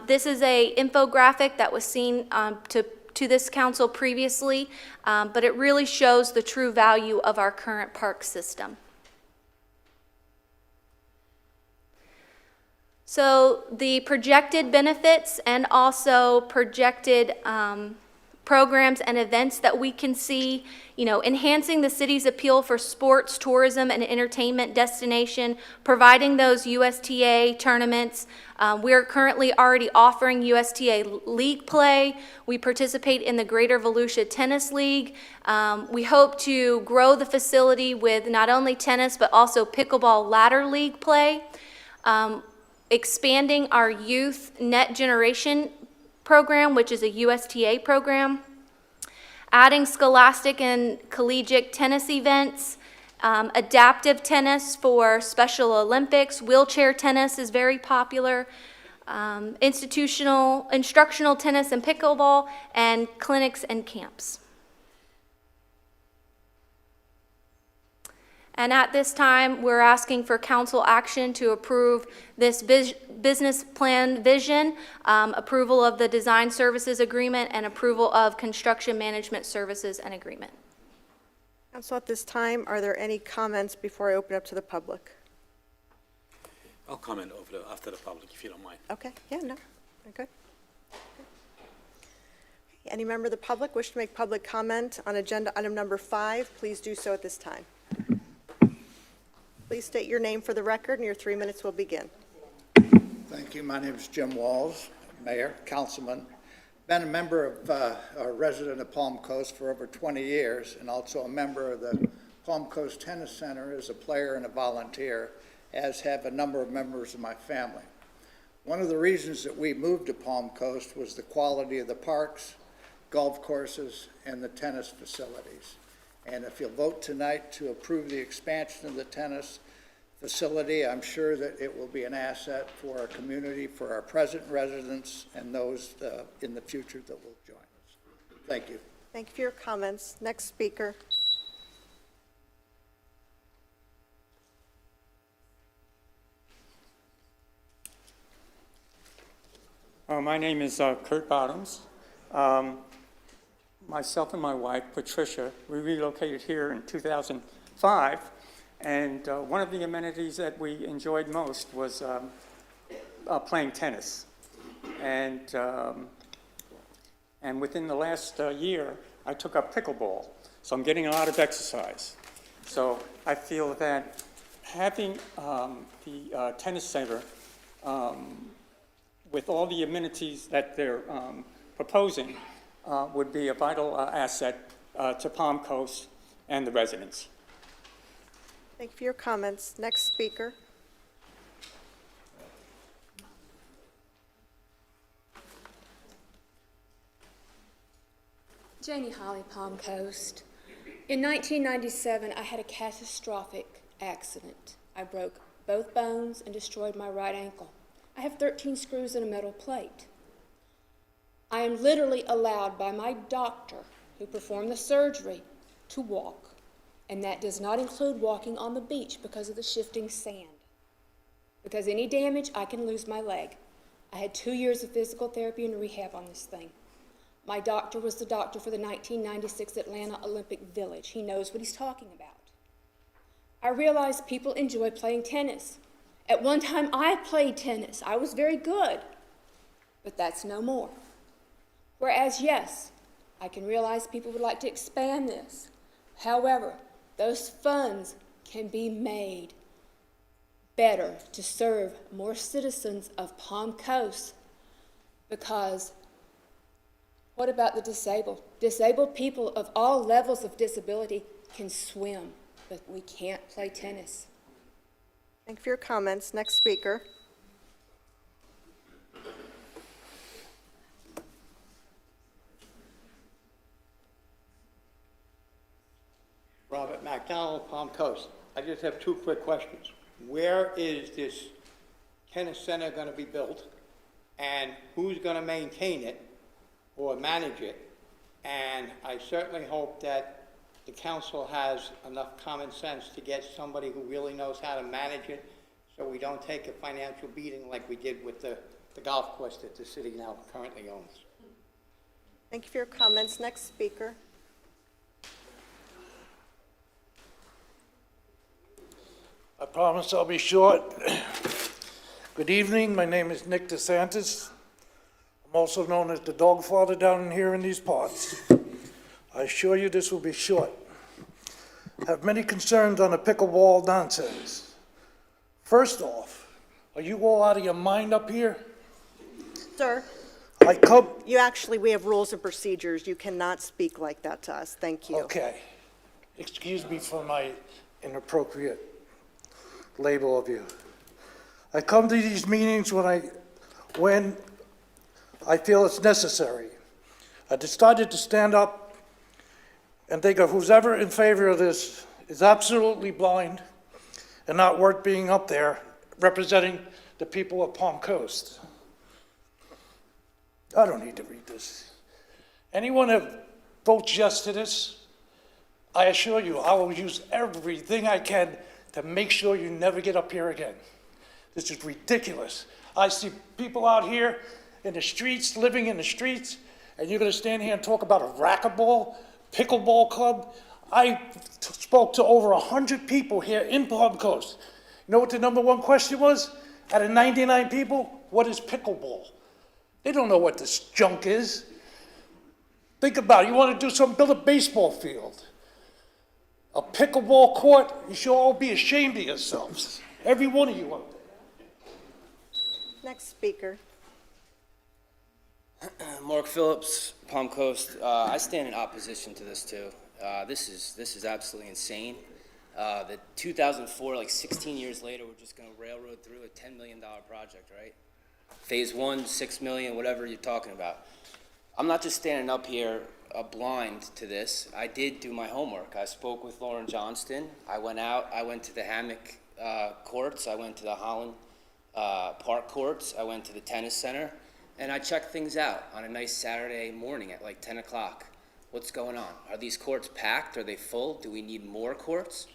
This is a infographic that was seen to this council previously, but it really shows the true value of our current park system. So the projected benefits and also projected programs and events that we can see, enhancing the city's appeal for sports, tourism, and entertainment destination, providing those USTA tournaments. We're currently already offering USTA league play. We participate in the Greater Volusia Tennis League. We hope to grow the facility with not only tennis, but also pickleball ladder league play. Expanding our youth net generation program, which is a USTA program, adding scholastic and collegiate tennis events, adaptive tennis for Special Olympics, wheelchair tennis is very popular, instructional tennis and pickleball, and clinics and camps. And at this time, we're asking for council action to approve this business plan vision, approval of the design services agreement, and approval of construction management services and agreement. Council, at this time, are there any comments before I open up to the public? I'll comment after the public, if you don't mind. Okay, yeah, no, we're good. Any member of the public wish to make public comment on agenda item number 5, please do so at this time. Please state your name for the record, and your 3 minutes will begin. Thank you. My name is Jim Walls, Mayor, Councilman. Been a member of, a resident of Palm Coast for over 20 years, and also a member of the Palm Coast Tennis Center as a player and a volunteer, as have a number of members of my family. One of the reasons that we moved to Palm Coast was the quality of the parks, golf courses, and the tennis facilities. And if you'll vote tonight to approve the expansion of the tennis facility, I'm sure that it will be an asset for our community, for our present residents, and those in the future that will join us. Thank you. Thank you for your comments. Next speaker. My name is Kurt Bottoms. Myself and my wife, Patricia, we relocated here in 2005, and one of the amenities that we enjoyed most was playing tennis. And within the last year, I took up pickleball, so I'm getting a lot of exercise. So I feel that having the tennis center with all the amenities that they're proposing would be a vital asset to Palm Coast and the residents. Thank you for your comments. Next speaker. Janie Holly, Palm Coast. In 1997, I had a catastrophic accident. I broke both bones and destroyed my right ankle. I have 13 screws and a metal plate. I am literally allowed by my doctor, who performed the surgery, to walk, and that does not include walking on the beach because of the shifting sand. Because any damage, I can lose my leg. I had 2 years of physical therapy and rehab on this thing. My doctor was the doctor for the 1996 Atlanta Olympic Village. He knows what he's talking about. I realized people enjoy playing tennis. At one time, I played tennis. I was very good, but that's no more. Whereas, yes, I can realize people would like to expand this. However, those funds can be made better to serve more citizens of Palm Coast, because what about the disabled? Disabled people of all levels of disability can swim, but we can't play tennis. Thank you for your comments. Next speaker. Robert McDonald, Palm Coast. I just have two quick questions. Where is this tennis center going to be built, and who's going to maintain it or manage it? And I certainly hope that the council has enough common sense to get somebody who really knows how to manage it, so we don't take a financial beating like we did with the golf course that the city now currently owns. Thank you for your comments. Next speaker. I promise I'll be short. Good evening. My name is Nick DeSantis. I'm also known as the dog father down here in these parts. I assure you this will be short. I have many concerns on the pickleball nonsense. First off, are you all out of your mind up here? Sir, we have rules and procedures. You cannot speak like that to us. Thank you. Okay. Excuse me for my inappropriate label of you. I come to these meetings when I feel it's necessary. I decided to stand up and think of who's ever in favor of this is absolutely blind and not worth being up there representing the people of Palm Coast. I don't need to read this. Anyone that votes yes to this, I assure you, I will use everything I can to make sure you never get up here again. This is ridiculous. I see people out here in the streets, living in the streets, and you're gonna stand here and talk about a racquetball, pickleball club? I spoke to over 100 people here in Palm Coast. You know what the number one question was? Out of 99 people, what is pickleball? They don't know what this junk is. Think about it, you wanna do something, build a baseball field. a pickleball court, you should all be ashamed of yourselves. Every one of you up there. Next speaker. Mark Phillips, Palm Coast. I stand in opposition to this too. This is absolutely insane. The 2004, like 16 years later, we're just going to railroad through a $10 million project, right? Phase 1, 6 million, whatever you're talking about. I'm not just standing up here blind to this. I did do my homework. I spoke with Lauren Johnston. I went out. I went to the hammock courts. I went to the Holland Park courts. I went to the tennis center. And I checked things out on a nice Saturday morning at like 10 o'clock. What's going on? Are these courts packed? Are they full? Do we need more courts?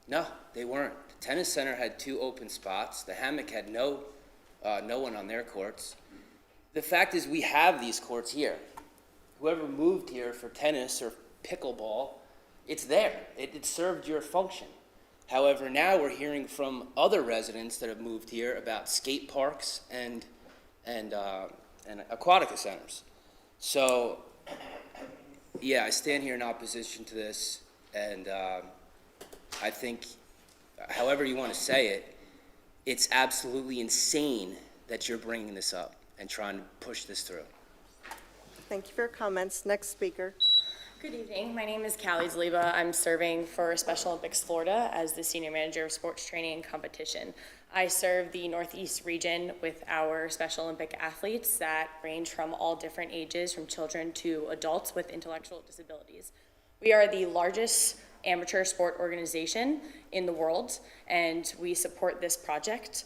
No, they weren't. The tennis center had 2 open spots. The hammock had no one on their courts. The fact is we have these courts here. Whoever moved here for tennis or pickleball, it's there. It served your function. However, now we're hearing from other residents that have moved here about skate parks and aquatic centers. So, yeah, I stand here in opposition to this, and I think, however you want to say it, it's absolutely insane that you're bringing this up and trying to push this through. Thank you for your comments. Next speaker. Good evening. My name is Callie Zliba. I'm serving for Special Olympics Florida as the Senior Manager of Sports Training and Competition. I serve the Northeast region with our Special Olympic athletes that range from all different ages, from children to adults with intellectual disabilities. We are the largest amateur sport organization in the world, and we support this project.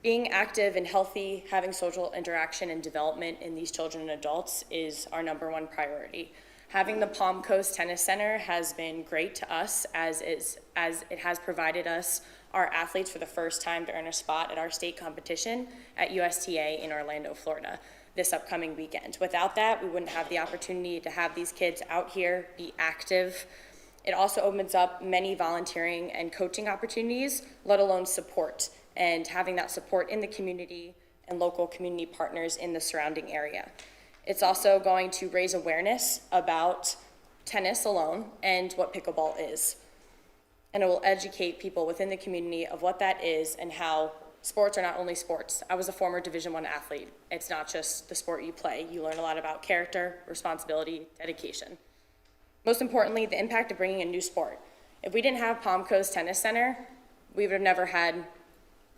Being active and healthy, having social interaction and development in these children and adults is our #1 priority. Having the Palm Coast Tennis Center has been great to us as it has provided us our athletes for the first time to earn a spot at our state competition at USTA in Orlando, Florida this upcoming weekend. Without that, we wouldn't have the opportunity to have these kids out here, be active. It also opens up many volunteering and coaching opportunities, let alone support, and having that support in the community and local community partners in the surrounding area. It's also going to raise awareness about tennis alone and what pickleball is. And it will educate people within the community of what that is and how sports are not only sports. I was a former Division I athlete. It's not just the sport you play. You learn a lot about character, responsibility, dedication. Most importantly, the impact of bringing a new sport. If we didn't have Palm Coast Tennis Center, we would have never had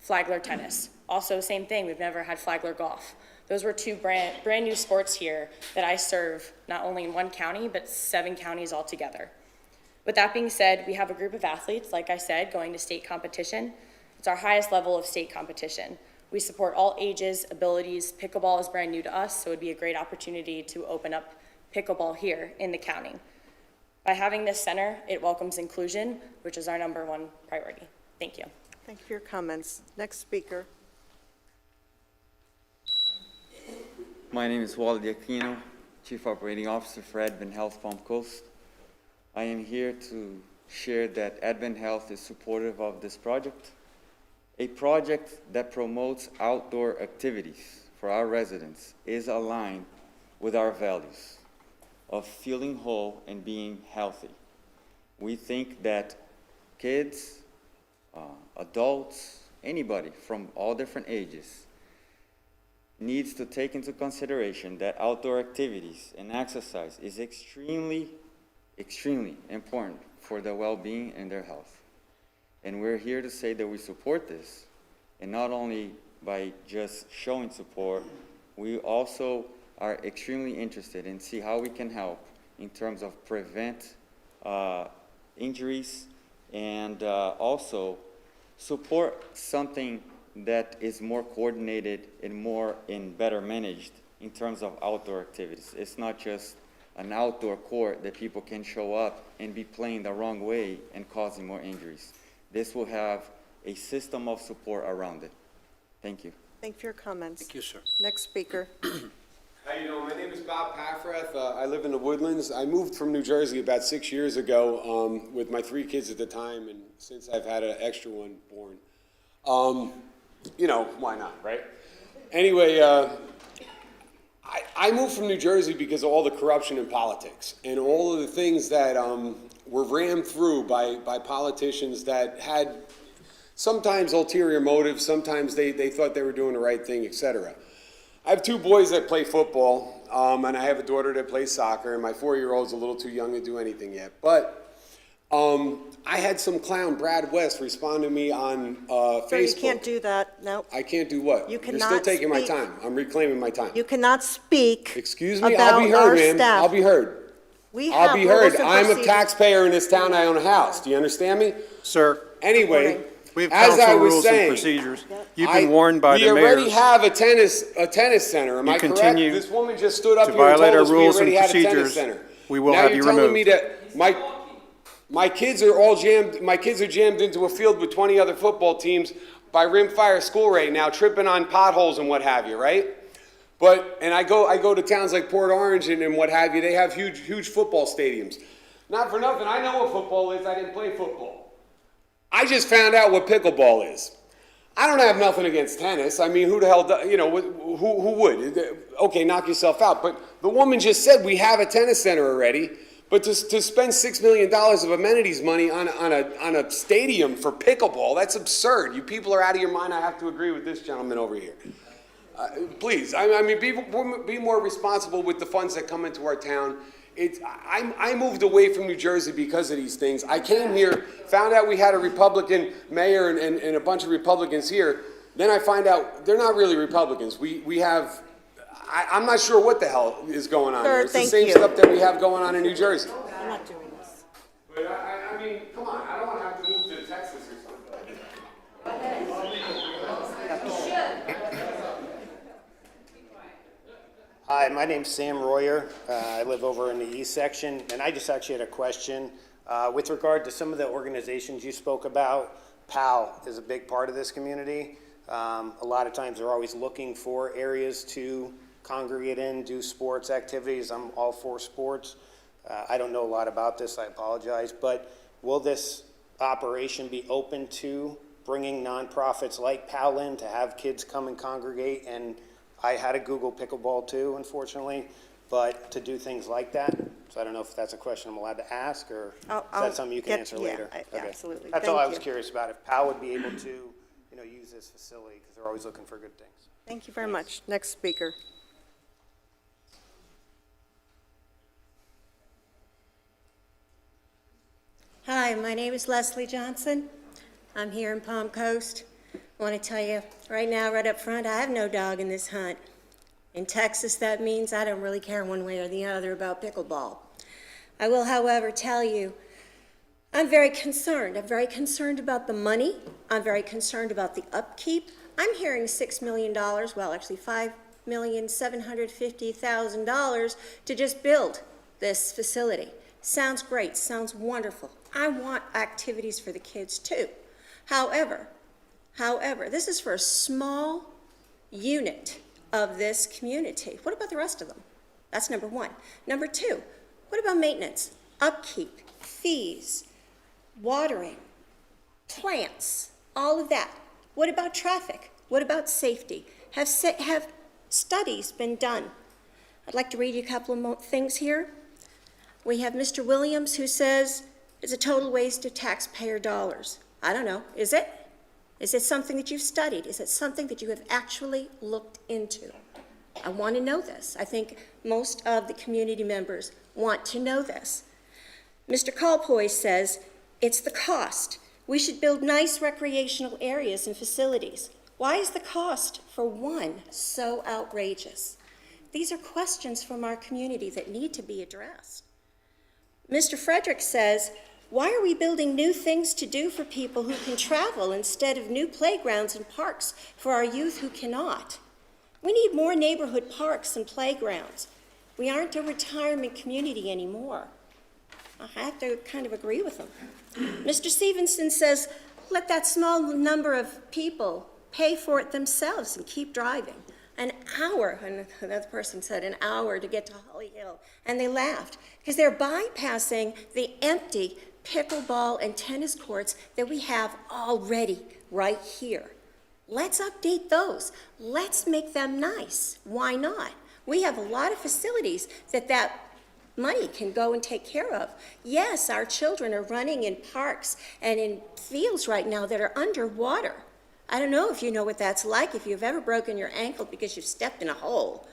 Flagler tennis. Also, same thing, we've never had Flagler golf. Those were 2 brand new sports here that I serve not only in 1 county, but 7 counties altogether. With that being said, we have a group of athletes, like I said, going to state competition. It's our highest level of state competition. We support all ages, abilities. Pickleball is brand new to us, so it would be a great opportunity to open up pickleball here in the county. By having this center, it welcomes inclusion, which is our #1 priority. Thank you. Thank you for your comments. Next speaker. My name is Wally Aquino, Chief Operating Officer for Advent Health Palm Coast. I am here to share that Advent Health is supportive of this project, a project that promotes outdoor activities for our residents is aligned with our values of feeling whole and being healthy. We think that kids, adults, anybody from all different ages needs to take into consideration that outdoor activities and exercise is extremely important for their well-being and their health. And we're here to say that we support this, and not only by just showing support, we also are extremely interested in see how we can help in terms of prevent injuries and also support something that is more coordinated and better managed in terms of outdoor activities. It's not just an outdoor court that people can show up and be playing the wrong way and causing more injuries. This will have a system of support around it. Thank you. Thank you for your comments. Thank you, sir. Next speaker. How you doing? My name is Bob Paffrath. I live in the Woodlands. I moved from New Jersey about 6 years ago with my 3 kids at the time, and since I've had an extra one born. You know, why not, right? Anyway, I moved from New Jersey because of all the corruption in politics and all of the things that were rammed through by politicians that had sometimes ulterior motives, sometimes they thought they were doing the right thing, etc. I have two boys that play football, and I have a daughter that plays soccer, and my 4-year-old's a little too young to do anything yet. But I had some clown, Brad West, respond to me on Facebook. Sir, you can't do that, no. I can't do what? You You're cannot still taking my speak. time. I'm reclaiming my time. You cannot speak Excuse me? about I'll be our heard, ma'am. staff. I'll be heard. I'll be heard. I'm a taxpayer in this town. I own a house. Do you understand me? Sir. Anyway, We have as I council was rules and saying, procedures. You've been warned by the we already mayor have a tennis center. Am You I correct? continue This woman just stood up to here and violate told our us we rules and already had a tennis procedures. center. We will now have you're you telling removed. me that my kids are all jammed. My kids are jammed into a field with 20 other football teams by Rimfire School right now, tripping on potholes and what have you, right? And I go to towns like Port Orange and what have you. They have huge football stadiums. Not for nothing. I know what football is. I didn't play football. I just found out what pickleball is. I don't have nothing against tennis. I mean, who the hell, who would? Okay, knock yourself out. But the woman just said we have a tennis center already. But to spend $6 million of amenities money on a stadium for pickleball, that's absurd. You people are out of your mind. I have to agree with this gentleman over here. Please, I mean, be more responsible with the funds that come into our town. I moved away from New Jersey because of these things. I came here, found out we had a Republican mayor and a bunch of Republicans here. Then I find out they're not really Republicans. We have, I'm not sure what the hell is going on Sir, here. It's the thank same you. stuff that we have going on in New Jersey. I'm not doing this. But I mean, come on, I don't want to have to move to Texas or something. Hi, my name's Sam Royer. I live over in the east section, and I just actually had a question. With regard to some of the organizations you spoke about, PAL is a big part of this community. A lot of times they're always looking for areas to congregate in, do sports activities. I'm all for sports. I don't know a lot about this, I apologize, but will this operation be open to bringing nonprofits like PAL in to have kids come and congregate? And I had to Google pickleball too, unfortunately, but to do things like that. So I don't know if that's a question I'm allowed to ask, or is that something you can answer later? Okay. Absolutely. That's all Thank I was you. curious about, if PAL would be able to, use this facility, because they're always looking for good things. Thank you very much. Next speaker. Hi, my name is Leslie Johnson. I'm here in Palm Coast. I want to tell you right now, right up front, I have no dog in this hunt. In Texas, that means I don't really care one way or the other about pickleball. I will, however, tell you, I'm very concerned. I'm very concerned about the money. I'm very concerned about the upkeep. I'm hearing $6 million, well, actually $5,750,000 to just build this facility. Sounds great, sounds wonderful. I want activities for the kids too. However, this is for a small unit of this community. What about the rest of them? That's number one. Number two, what about maintenance, upkeep, fees, watering, plants, all of that? What about traffic? What about safety? Have studies been done? I'd like to read you a couple of more things here. We have Mr. Williams, who says it's a total waste of taxpayer dollars. I don't know, is it? Is it something that you've studied? Is it something that you have actually looked into? I want to know this. I think most of the community members want to know this. Mr. Colpoy says it's the cost. We should build nice recreational areas and facilities. Why is the cost for one so outrageous? These are questions from our community that need to be addressed. Mr. Frederick says, why are we building new things to do for people who can travel instead of new playgrounds and parks for our youth who cannot? We need more neighborhood parks and playgrounds. We aren't a retirement community anymore. I have to kind of agree with him. Mr. Stevenson says, let that small number of people pay for it themselves and keep driving. An hour, and another person said an hour to get to Holly Hill, and they laughed because they're bypassing the empty pickleball and tennis courts that we have already right here. Let's update those. Let's make them nice. Why not? We have a lot of facilities that money can go and take care of. Yes, our children are running in parks and in fields right now that are underwater. I don't know if you know what that's like, if you've ever broken your ankle because you've stepped in a hole.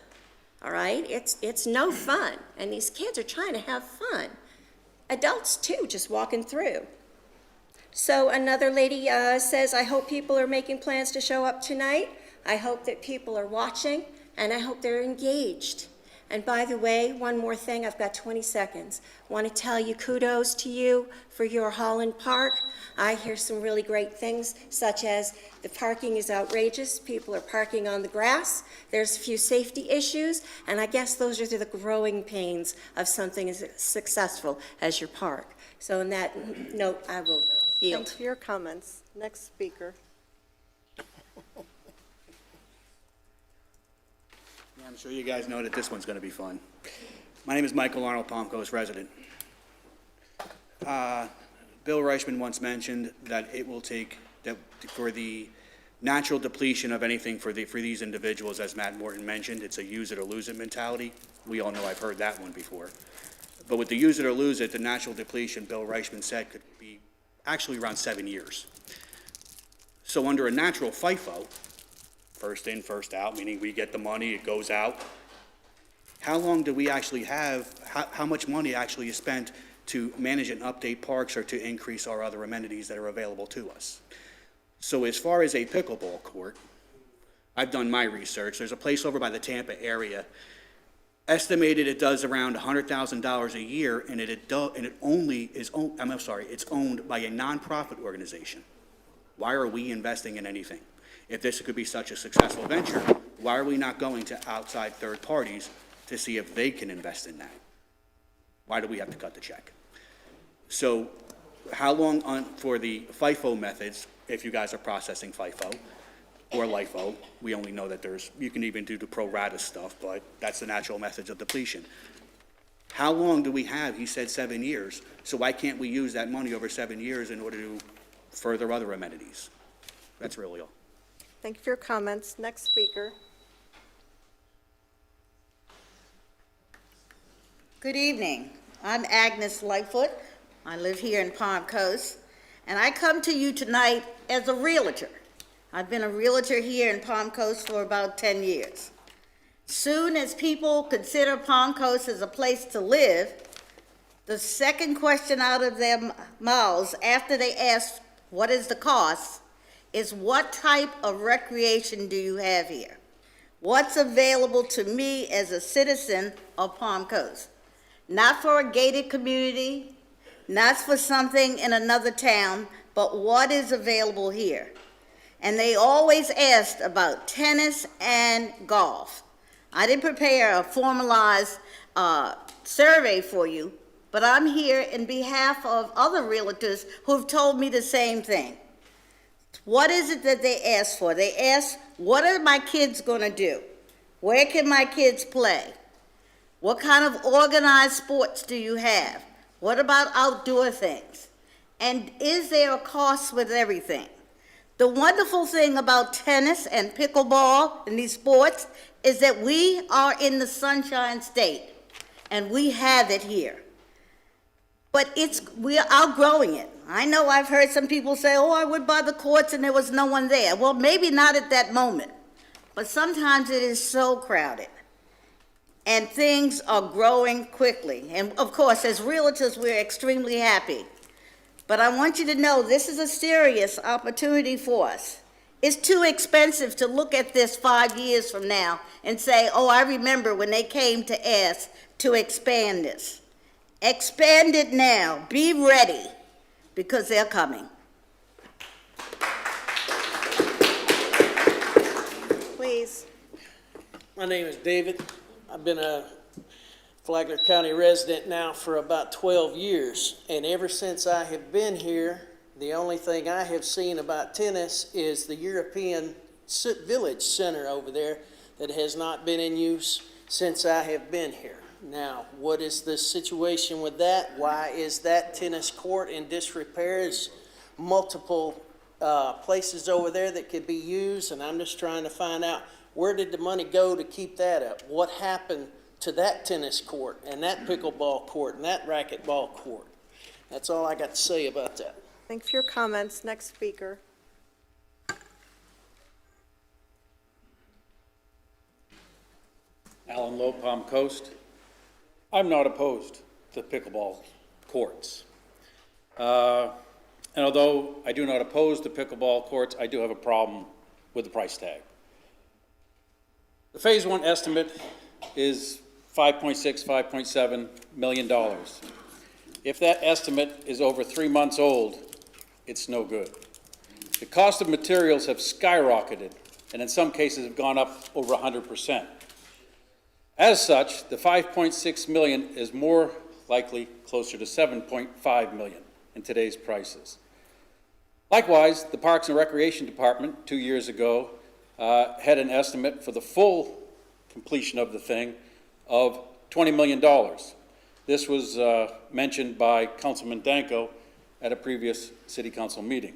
All right? It's no fun. And these kids are trying to have fun. Adults, too, just walking through. So another lady says, I hope people are making plans to show up tonight. I hope that people are watching, and I hope they're engaged. And by the way, one more thing, I've got 20 seconds. Want to tell you kudos to you for your Holland Park. I hear some really great things, such as the parking is outrageous. People are parking on the grass. There's a few safety issues, and I guess those are the growing pains of something as successful as your park. So on that note, I will yield. Thanks for your comments. Next speaker. I'm sure you guys know that this one's going to be fun. My name is Michael Arnold, Palm Coast resident. Bill Reichman once mentioned that it will take, that for the natural depletion of anything for these individuals, as Matt Morton mentioned, it's a use it or lose it mentality. We all know I've heard that one before. But with the use it or lose it, the natural depletion, Bill Reichman said, could be actually around 7 years. So under a natural FIFO, first in, first out, meaning we get the money, it goes out. How long do we actually have, how much money actually is spent to manage and update parks or to increase our other amenities that are available to us? So as far as a pickleball court, I've done my research. There's a place over by the Tampa area. Estimated it does around $100,000 a year, and it's owned by a nonprofit organization. Why are we investing in anything? If this could be such a successful venture, why are we not going to outside third parties to see if they can invest in that? Why do we have to cut the check? So how long for the FIFO methods, if you guys are processing FIFO or LIFO, we only know that you can even do the pro rata stuff, but that's the natural methods of depletion. How long do we have? He said 7 years. So why can't we use that money over 7 years in order to further other amenities? That's really all. Thank you for your comments. Next speaker. Good evening. I'm Agnes Lightfoot. I live here in Palm Coast, and I come to you tonight as a realtor. I've been a realtor here in Palm Coast for about 10 years. Soon as people consider Palm Coast as a place to live, the second question out of their mouths after they ask what is the cost is what type of recreation do you have here? What's available to me as a citizen of Palm Coast? Not for a gated community, not for something in another town, but what is available here? And they always asked about tennis and golf. I didn't prepare a formalized survey for you, but I'm here in behalf of other realtors who have told me the same thing. What is it that they ask for? They ask, what are my kids going to do? Where can my kids play? What kind of organized sports do you have? What about outdoor things? And is there a cost with everything? The wonderful thing about tennis and pickleball and these sports is that we are in the Sunshine State, and we have it here. But we're outgrowing it. I know I've heard some people say, oh, I would buy the courts and there was no one there. Well, maybe not at that moment, but sometimes it is so crowded. And things are growing quickly. And of course, as realtors, we're extremely happy. But I want you to know this is a serious opportunity for us. It's too expensive to look at this 5 years from now and say, oh, I remember when they came to ask to expand this. Expand it now. Be ready, because they're coming. Please. My name is David. I've been a Flagler County resident now for about 12 years, and ever since I have been here, the only thing I have seen about tennis is the European Village Center over there that has not been in use since I have been here. Now, what is the situation with that? Why is that tennis court in disrepair? There's multiple places over there that could be used, and I'm just trying to find out Where did the money go to keep that up? What happened to that tennis court and that pickleball court and that racquetball court? That's all I got to say about that. Thanks for your comments. Next speaker. Alan Lowe, Palm Coast. I'm not opposed to pickleball courts. And although I do not oppose the pickleball courts, I do have a problem with the price tag. The Phase 1 estimate is $5.6, $5.7 million. If that estimate is over 3 months old, it's no good. The cost of materials have skyrocketed, and in some cases have gone up over 100%. As such, the $5.6 million is more likely closer to $7.5 million in today's prices. Likewise, the Parks and Recreation Department 2 years ago had an estimate for the full completion of the thing of $20 million. This was mentioned by Councilman Danko at a previous City Council meeting.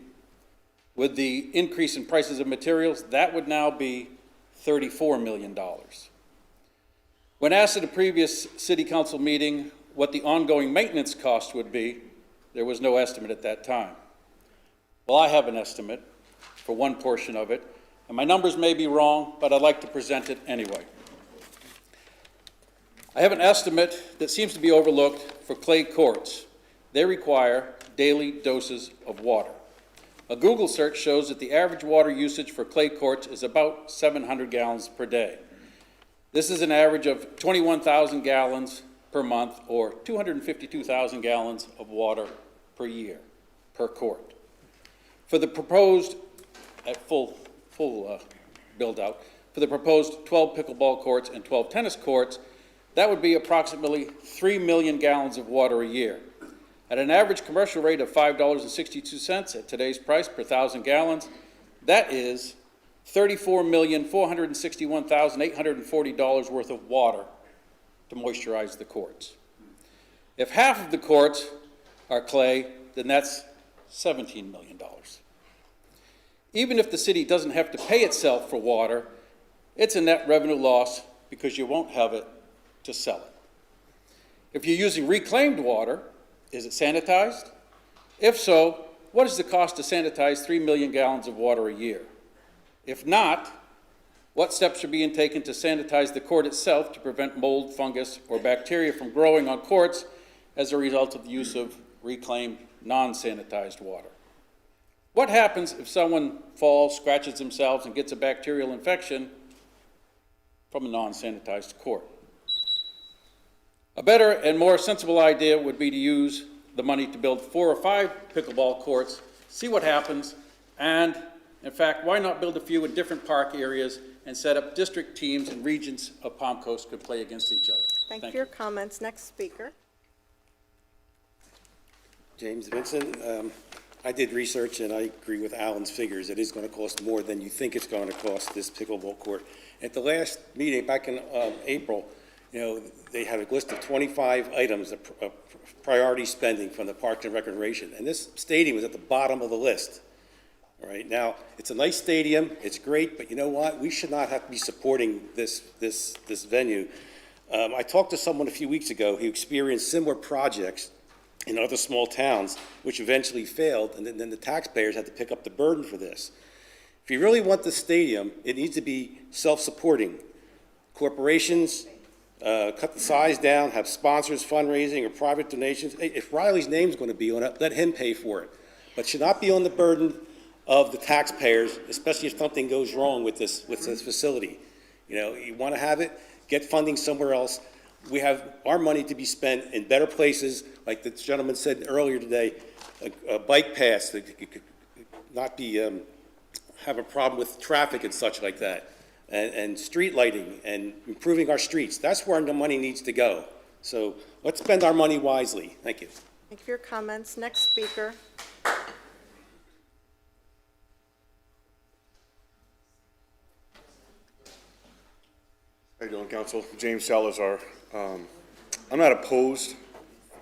With the increase in prices of materials, that would now be $34 million. When asked at a previous City Council meeting what the ongoing maintenance cost would be, there was no estimate at that time. Well, I have an estimate for one portion of it, and my numbers may be wrong, but I'd like to present it anyway. I have an estimate that seems to be overlooked for clay courts. They require daily doses of water. A Google search shows that the average water usage for clay courts is about 700 gallons per day. This is an average of 21,000 gallons per month, or 252,000 gallons of water per year, per court. For the proposed, at full build-out, for the proposed 12 pickleball courts and 12 tennis courts, that would be approximately 3 million gallons of water a year. At an average commercial rate of $5.62 at today's price per 1,000 gallons, that is $34,461,840 worth of water to moisturize the courts. If half of the courts are clay, then that's $17 million. Even if the city doesn't have to pay itself for water, it's a net revenue loss because you won't have it to sell it. If you're using reclaimed water, is it sanitized? If so, what is the cost to sanitize 3 million gallons of water a year? If not, what steps are being taken to sanitize the court itself to prevent mold, fungus, or bacteria from growing on courts as a result of the use of reclaimed, non-sanitized water? What happens if someone falls, scratches themselves, and gets a bacterial infection from a non-sanitized court? A better and more sensible idea would be to use the money to build 4 or 5 pickleball courts, see what happens, and in fact, why not build a few in different park areas and set up district teams and regions of Palm Coast could play against each other? Thank you for your comments. Next speaker. James Vincent. I did research and I agree with Alan's figures. It is going to cost more than you think it's going to cost, this pickleball court. At the last meeting back in April, they had a list of 25 items of priority spending from the Parks and Recreation, and this stadium was at the bottom of the list. All right, now, it's a nice stadium, it's great, but you know what? We should not have to be supporting this venue. I talked to someone a few weeks ago who experienced similar projects in other small towns, which eventually failed, and then the taxpayers had to pick up the burden for this. If you really want the stadium, it needs to be self-supporting. Corporations, cut the size down, have sponsors, fundraising, or private donations. Hey, if Riley's name's going to be on it, let him pay for it. But should not be on the burden of the taxpayers, especially if something goes wrong with this facility. You want to have it, get funding somewhere else. We have our money to be spent in better places, like the gentleman said earlier today, a bike paths that could not be have a problem with traffic and such like that, and street lighting and improving our streets. That's where the money needs to go. So let's spend our money wisely. Thank you. Thank you for your comments. Next speaker. How you doing, Council? James Salazar. I'm not opposed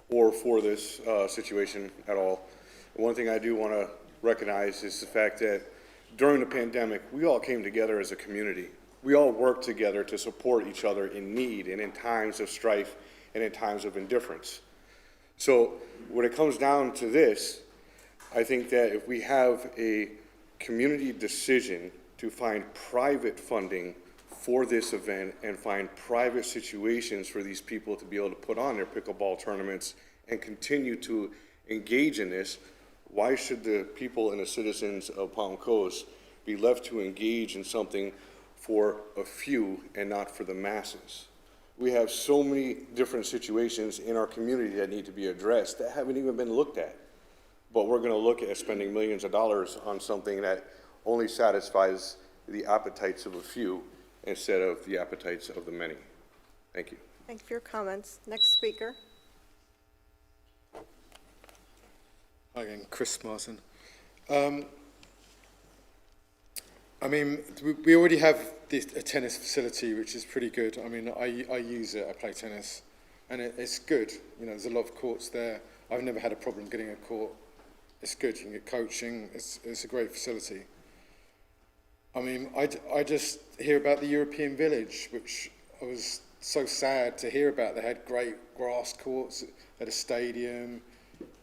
or for this situation at all. One thing I do want to recognize is the fact that during the pandemic, we all came together as a community we all work together to support each other in need and in times of strife and in times of indifference. So when it comes down to this, I think that if we have a community decision to find private funding for this event and find private situations for these people to be able to put on their pickleball tournaments and continue to engage in this, why should the people and the citizens of Palm Coast be left to engage in something for a few and not for the masses? We have so many different situations in our community that need to be addressed that haven't even been looked at. But we're going to look at spending millions of dollars on something that only satisfies the appetites of a few instead of the appetites of the many. Thank you. Thank you for your comments. Next speaker. Hi again, Chris Martin. I mean, we already have a tennis facility, which is pretty good. I mean, I use it, I play tennis, and it's good. You know, there's a lot of courts there. I've never had a problem getting a court. It's good, you can get coaching, it's a great facility. I mean, I just hear about the European Village, which I was so sad to hear about. They had great grass courts, at a stadium,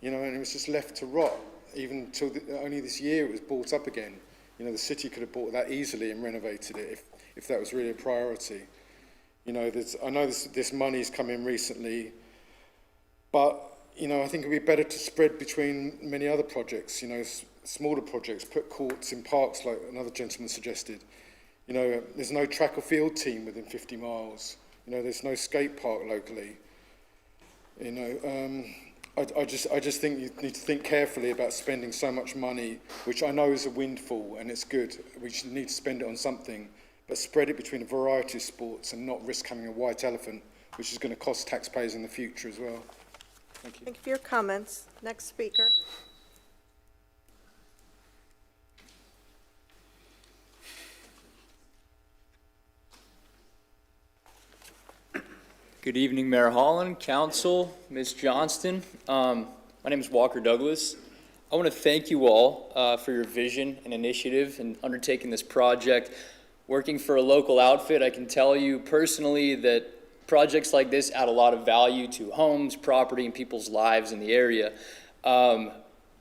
you know, and it was just left to rot. Even until only this year it was bought up again. You know, the city could have bought that easily and renovated it if that was really a priority. You know, I know this money's come in recently, but, you know, I think it would be better to spread between many other projects, you know, smaller projects, put courts in parks like another gentleman suggested. You know, there's no track or field team within 50 miles. You know, there's no skate park locally. You know, I just think you need to think carefully about spending so much money, which I know is a windfall and it's good. We should need to spend it on something, but spread it between a variety of sports and not risk having a white elephant, which is going to cost taxpayers in the future as well. Thank you. Thank you for your comments. Next speaker. Good evening, Mayor Holland, Council, Ms. Johnston. My name is Walker Douglas. I want to thank you all for your vision and initiative in undertaking this project. Working for a local outfit, I can tell you personally that projects like this add a lot of value to homes, property, and people's lives in the area.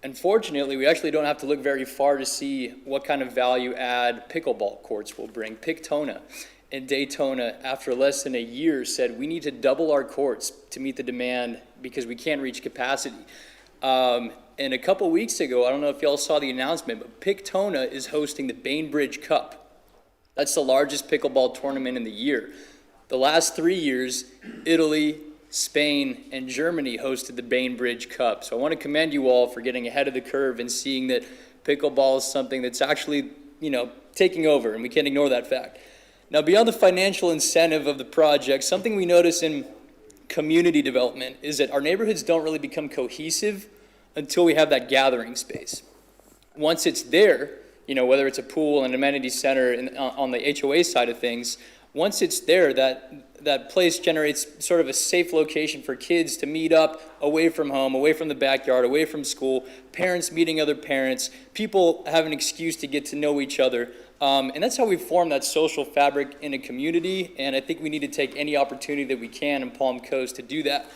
Unfortunately, we actually don't have to look very far to see what kind of value add pickleball courts will bring. Pictona in Daytona, after less than a year, said we need to double our courts to meet the demand because we can't reach capacity. And a couple weeks ago, I don't know if y'all saw the announcement, but Pictona is hosting the Beverage Cup. That's the largest pickleball tournament in the year. The last 3 years, Italy, Spain, and Germany hosted the Beverage Cup. So I want to commend you all for getting ahead of the curve and seeing that pickleball is something that's actually, you know, taking over, and we can't ignore that fact. Now, beyond the financial incentive of the project, something we notice in community development is that our neighborhoods don't really become cohesive until we have that gathering space. Once it's there, you know, whether it's a pool, an amenity center on the HOA side of things, once it's there, that place generates sort of a safe location for kids to meet up away from home, away from the backyard, away from school, parents meeting other parents, people have an excuse to get to know each other. And that's how we form that social fabric in a community, and I think we need to take any opportunity that we can in Palm Coast to do that.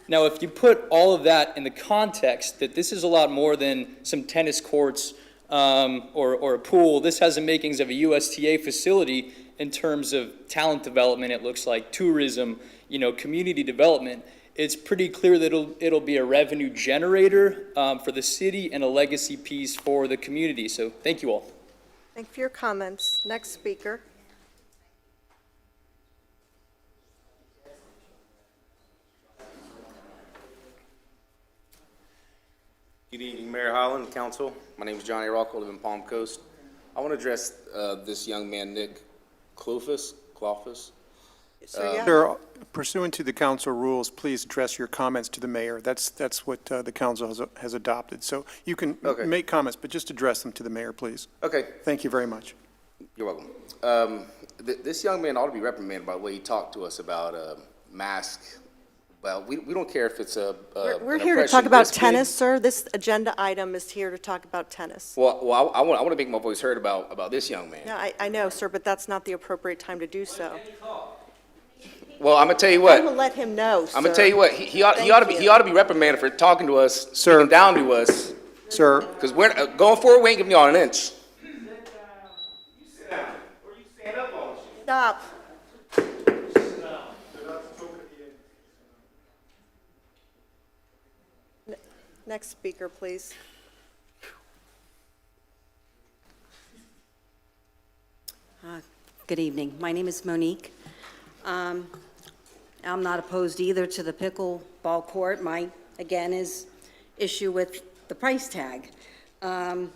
Now, if you put all of that in the context that this is a lot more than some tennis courts or a pool, this has the makings of a USTA facility in terms of talent development, it looks like, tourism, you know, community development. It's pretty clear that it'll be a revenue generator for the city and a legacy piece for the community. So thank you all. Thank you for your comments. Next speaker. Good evening, Mayor Holland, Council. My name is Johnny Rocco, I live in Palm Coast. I want to address this young man, Nick Clofus. Sir, pursuant to the council rules, please address your comments to the mayor. That's what the council has adopted. So you can make comments, but just address them to the mayor, please. Okay. Thank you very much. You're welcome. This young man ought to be reprimanded by the way he talked to us about mask Well, we don't care if it's We're an here to impression talk about this big. tennis, sir. This agenda item is here to talk about tennis. Well, I want to make my voice heard about this young man. Yeah, I know, sir, but that's not the appropriate time to do so. Well, I'm gonna tell you I will what. let him know, sir. I'm gonna tell you what. He ought Thank he you. ought to be reprimanded for talking to us, Sir. speaking down to us. Sir, Because we're going forward, we ain't giving y'all an inch. Stop. Next speaker, please. Good evening. My name is Monique. I'm not opposed either to the pickleball court. My, again, is issue with the price tag. I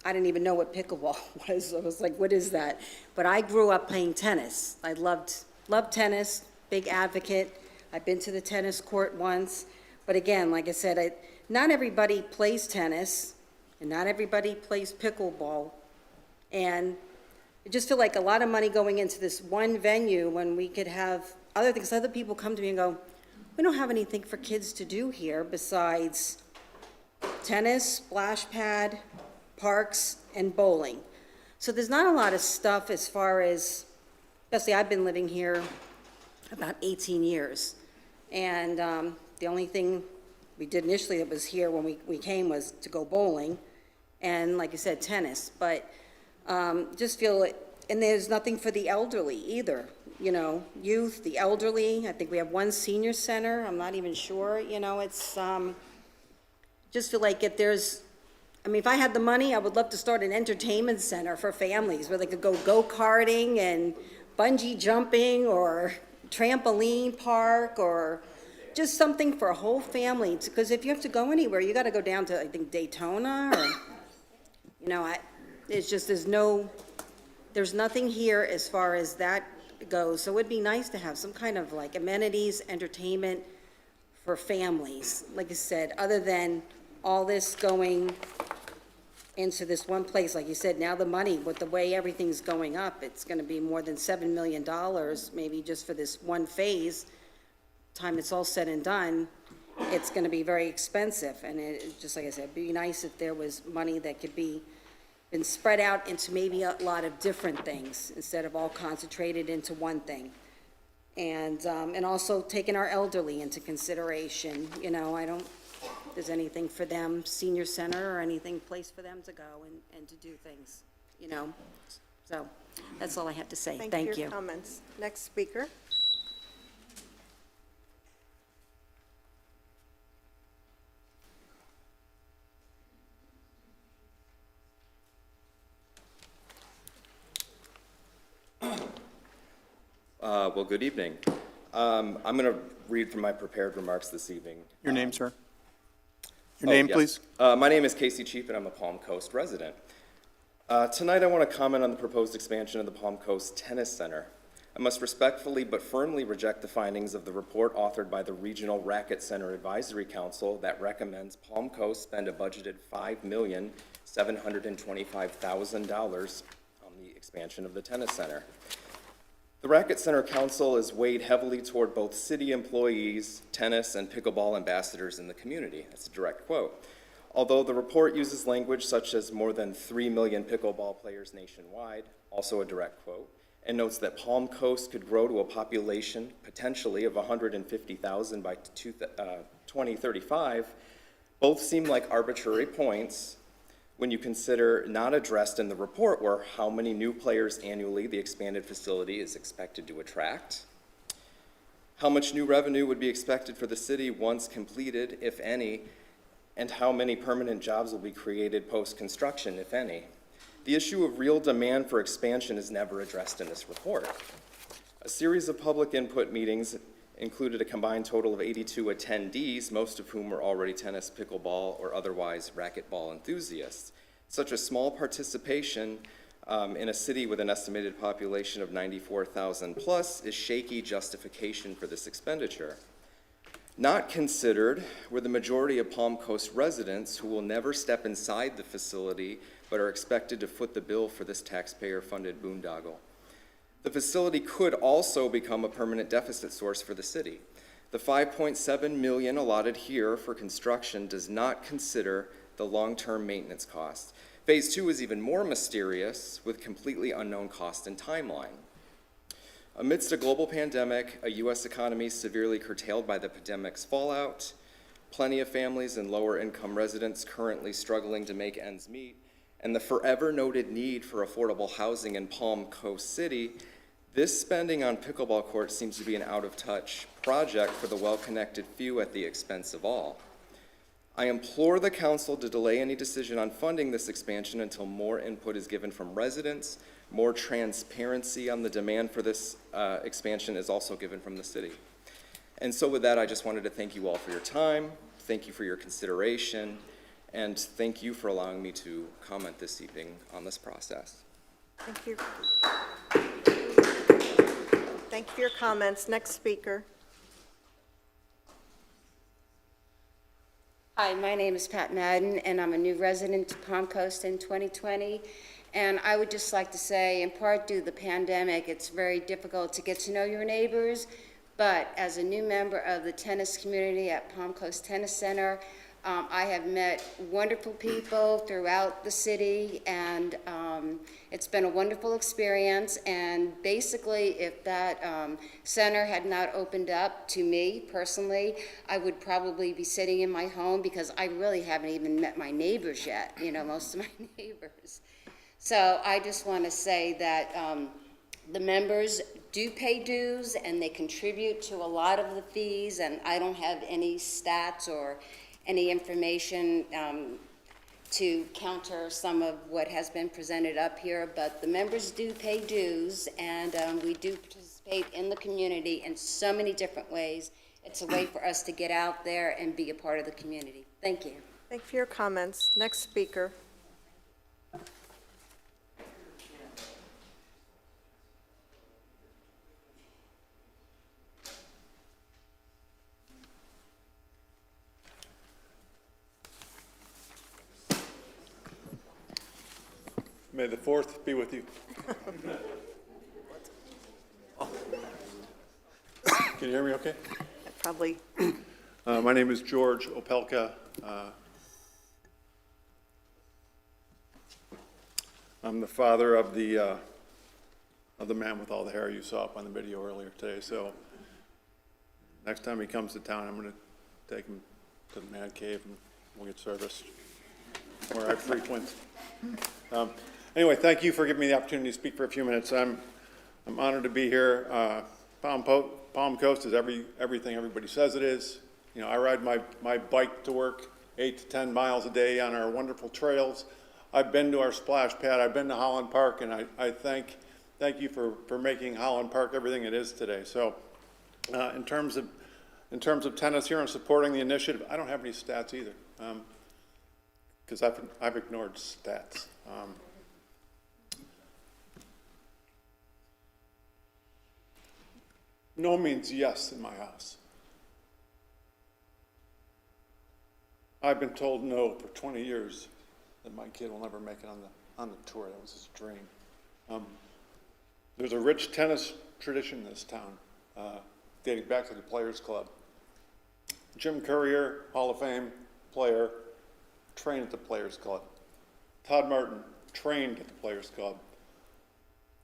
didn't even know what pickleball was. I was like, what is that? But I grew up playing tennis. I loved tennis, big advocate. I've been to the tennis court once. But again, like I said, not everybody plays tennis, and not everybody plays pickleball. And I just feel like a lot of money going into this one venue when we could have other things. Other people come to me and go, we don't have anything for kids to do here besides tennis, splash pad, parks, and bowling. So there's not a lot of stuff as far as, especially I've been living here about 18 years. And the only thing we did initially that was here when we came was to go bowling. And like I said, tennis. But just feel it, and there's nothing for the elderly either. You know, youth, the elderly. I think we have one senior center. I'm not even sure. You know, it's just feel like if there's, I mean, if I had the money, I would love to start an entertainment center for families where they could go go-karting and bungee jumping or trampoline park or just something for a whole family. Because if you have to go anywhere, you got to go down to, I think, Daytona or, you know, it's just, there's nothing here as far as that goes. So it'd be nice to have some kind of like amenities, entertainment for families. Like I said, other than all this going into this one place, like you said, now the money, with the way everything's going up, it's gonna be more than $7 million, maybe just for this one phase. Time it's all said and done, it's gonna be very expensive. And it, just like I said, it'd be nice if there was money that could be been spread out into maybe a lot of different things instead of all concentrated into one thing. And also taking our elderly into consideration. You know, I don't, if there's anything for them, senior center or anything, place for them to go and to do things, you know. So that's all I have to say. Thank you. Thank you for your comments. Next speaker. Well, good evening. I'm going to read from my prepared remarks this evening. your name, sir? Your name, yes. please? My name is Casey Cheap, and I'm a Palm Coast resident. Tonight, I want to comment on the proposed expansion of the Palm Coast Tennis Center. I must respectfully but firmly reject the findings of the report authored by the Regional Racket Center Advisory Council that recommends Palm Coast spend a budgeted $5,725,000 on the expansion of the tennis center. The Racket Center Council is weighed heavily toward both city employees, tennis, and pickleball ambassadors in the community. That's a direct quote. Although the report uses language such as more than 3 million pickleball players nationwide, also a direct quote, and notes that Palm Coast could grow to a population potentially of 150,000 by 2035, both seem like arbitrary points when you consider not addressed in the report were how many new players annually the expanded facility is expected to attract, how much new revenue would be expected for the city once completed, if any, and how many permanent jobs will be created post-construction, if any. The issue of real demand for expansion is never addressed in this report. A series of public input meetings included a combined total of 82 attendees, most of whom were already tennis, pickleball, or otherwise racquetball enthusiasts. Such a small participation in a city with an estimated population of 94,000 plus is shaky justification for this expenditure. Not considered were the majority of Palm Coast residents who will never step inside the facility but are expected to foot the bill for this taxpayer-funded boondoggle. The facility could also become a permanent deficit source for the city. The $5.7 million allotted here for construction does not consider the long-term maintenance cost. Phase 2 is even more mysterious, with completely unknown cost and timeline. Amidst a global pandemic, a U.S. economy severely curtailed by the pandemic's fallout, plenty of families and lower-income residents currently struggling to make ends meet, and the forever noted need for affordable housing in Palm Coast City, this spending on pickleball courts seems to be an out-of-touch project for the well-connected few at the expense of all. I implore the council to delay any decision on funding this expansion until more input is given from residents, more transparency on the demand for this expansion is also given from the city. And so with that, I just wanted to thank you all for your time, thank you for your consideration, and thank you for allowing me to comment this evening on this process. Thank you. Thank you for your comments. Next speaker. Hi, my name is Pat Madden, and I'm a new resident to Palm Coast in 2020. And I would just like to say, in part due to the pandemic, it's very difficult to get to know your neighbors. But as a new member of the tennis community at Palm Coast Tennis Center, I have met wonderful people throughout the city, and it's been a wonderful experience. And basically, if that center had not opened up to me personally, I would probably be sitting in my home, because I really haven't even met my neighbors yet, most of my neighbors. So I just want to say that the members do pay dues, and they contribute to a lot of the fees, and I don't have any stats or any information to counter some of what has been presented up here, but the members do pay dues, and we do participate in the community in so many different ways. It's a way for us to get out there and be a part of the community. Thank you. Thank you for your comments. Next speaker. May the 4th be with you. Can you hear me okay? Probably. My name is George Opelka. I'm the father of the man with all the hair you saw up on the video earlier today. So next time he comes to town, I'm going to take him to the man cave and we'll get service where I frequent. Anyway, thank you for giving me the opportunity to speak for a few minutes. I'm honored to be here. Palm Coast is everything everybody says it is. I ride my bike to work 8 to 10 miles a day on our wonderful trails. I've been to our splash pad. I've been to Holland Park, and I thank you for making Holland Park everything it is today. So, in terms of tennis here and supporting the initiative, I don't have any stats either, because I've ignored stats. No means yes in my house. I've been told no for 20 years that my kid will never make it on the tour. That was his dream. There's a rich tennis tradition in this town, dating back to the Players Club. Jim Courier, Hall of Fame player, trained at the Players Club. Todd Martin trained at the Players Club.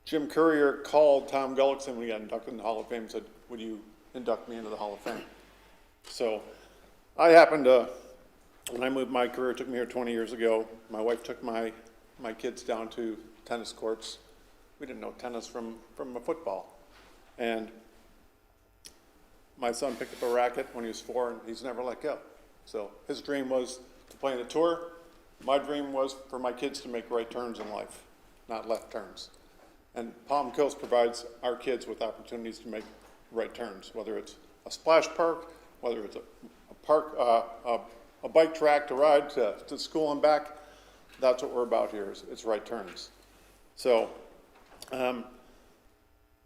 Jim Courier called Tom Gullickson when he got inducted in the Hall of Fame and said, "Would you induct me into the Hall of Fame?" So I happened to, when I moved my career, it took me here 20 years ago, my wife took my kids down to tennis courts. We didn't know tennis from a football. And my son picked up a racket when he was 4, and he's never let go. So his dream was to play in the tour. My dream was for my kids to make right turns in life, not left turns. And Palm Coast provides our kids with opportunities to make right turns, whether it's a splash park, whether it's a bike track to ride to school and back. That's what we're about here, is right turns. So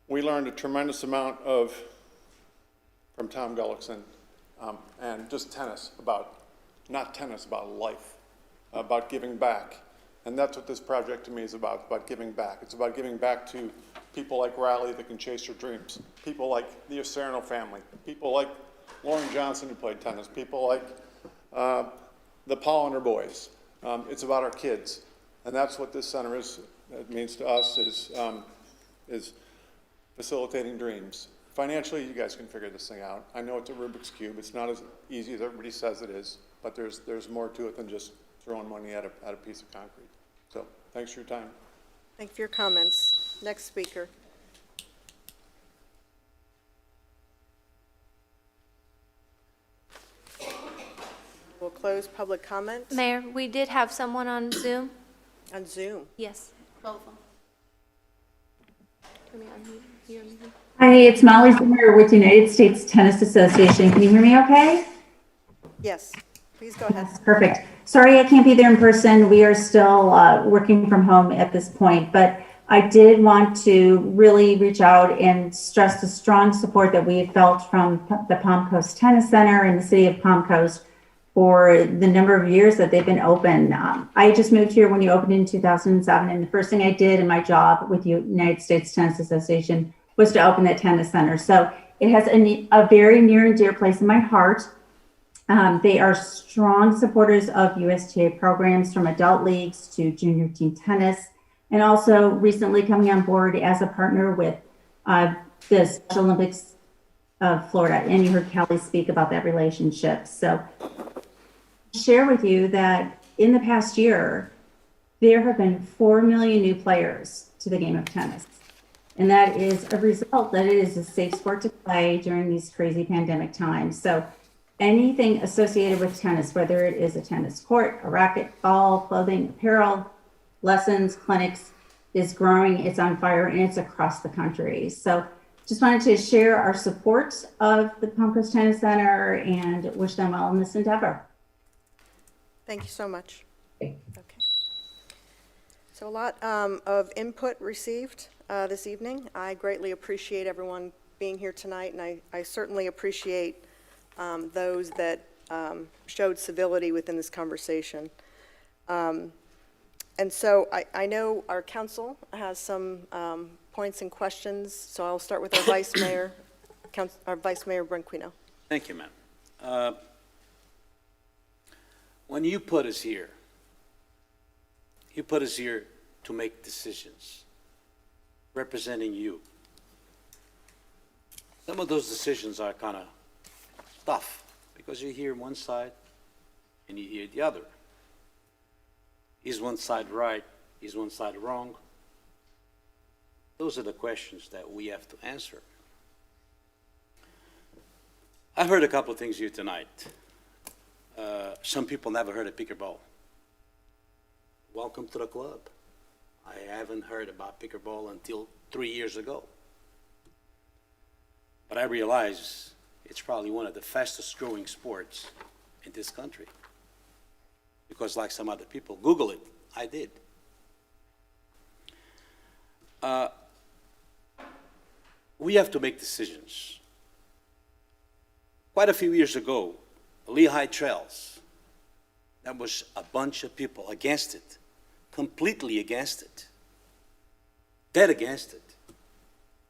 we learned a tremendous amount from Tom Gullickson and just not tennis, about life, about giving back. And that's what this project to me is about giving back. It's about giving back to people like Riley that can chase their dreams, people like the Oserno family, people like Lauren Johnson who played tennis, people like the Polliner boys. It's about our kids, and that's what this center is. It means to us is facilitating dreams. Financially, you guys can figure this thing out. I know it's a Rubik's Cube. It's not as easy as everybody says it is, but there's more to it than just throwing money at a piece of concrete. So thanks for your time. Thank you for your comments. Next speaker. We'll close public comment. Mayor, we did have someone on Zoom. On Zoom? Yes. Hi, it's Molly Zimmer with United States Tennis Association. Can you hear me okay? Yes, please go ahead. Perfect. Sorry I can't be there in person. We are still working from home at this point, but I did want to really reach out and stress the strong support that we have felt from the Palm Coast Tennis Center and the city of Palm Coast for the number of years that they've been open. I just moved here when you opened in 2007, and the first thing I did in my job with the United States Tennis Association was to open that tennis center. So it has a very near and dear place in my heart. They are strong supporters of USTA programs from adult leagues to junior team tennis, and also recently coming on board as a partner with the Special Olympics of Florida. And you heard Kelly speak about that relationship. So share with you that in the past year, there have been 4 million new players to the game of tennis. And that is a result that it is a safe sport to play during these crazy pandemic times. So anything associated with tennis, whether it is a tennis court, a racket, ball, clothing, apparel, lessons, clinics, is growing, it's on fire, and it's across the country. So just wanted to share our support of the Palm Coast Tennis Center and wish them well in this endeavor. Thank you so much. Okay. So a lot of input received this evening. I greatly appreciate everyone being here tonight, and I certainly appreciate those that showed civility within this conversation. And so I know our council has some points and questions, so I'll start with our Vice Mayor, our Vice Mayor Branquinho. Thank you, ma'am. When you put us here to make decisions, representing you. Some of those decisions are kind of tough because you hear one side and you hear the other. Is one side right? Is one side wrong? Those are the questions that we have to answer. I've heard a couple of things here tonight. Some people never heard of pickleball. Welcome to the club. I haven't heard about pickleball until 3 years ago. But I realize it's probably one of the fastest growing sports in this country. Because like some other people, Google it. I did. We have to make decisions. Quite a few years ago, Lehigh Trails, there was a bunch of people against it, completely against it, dead against it.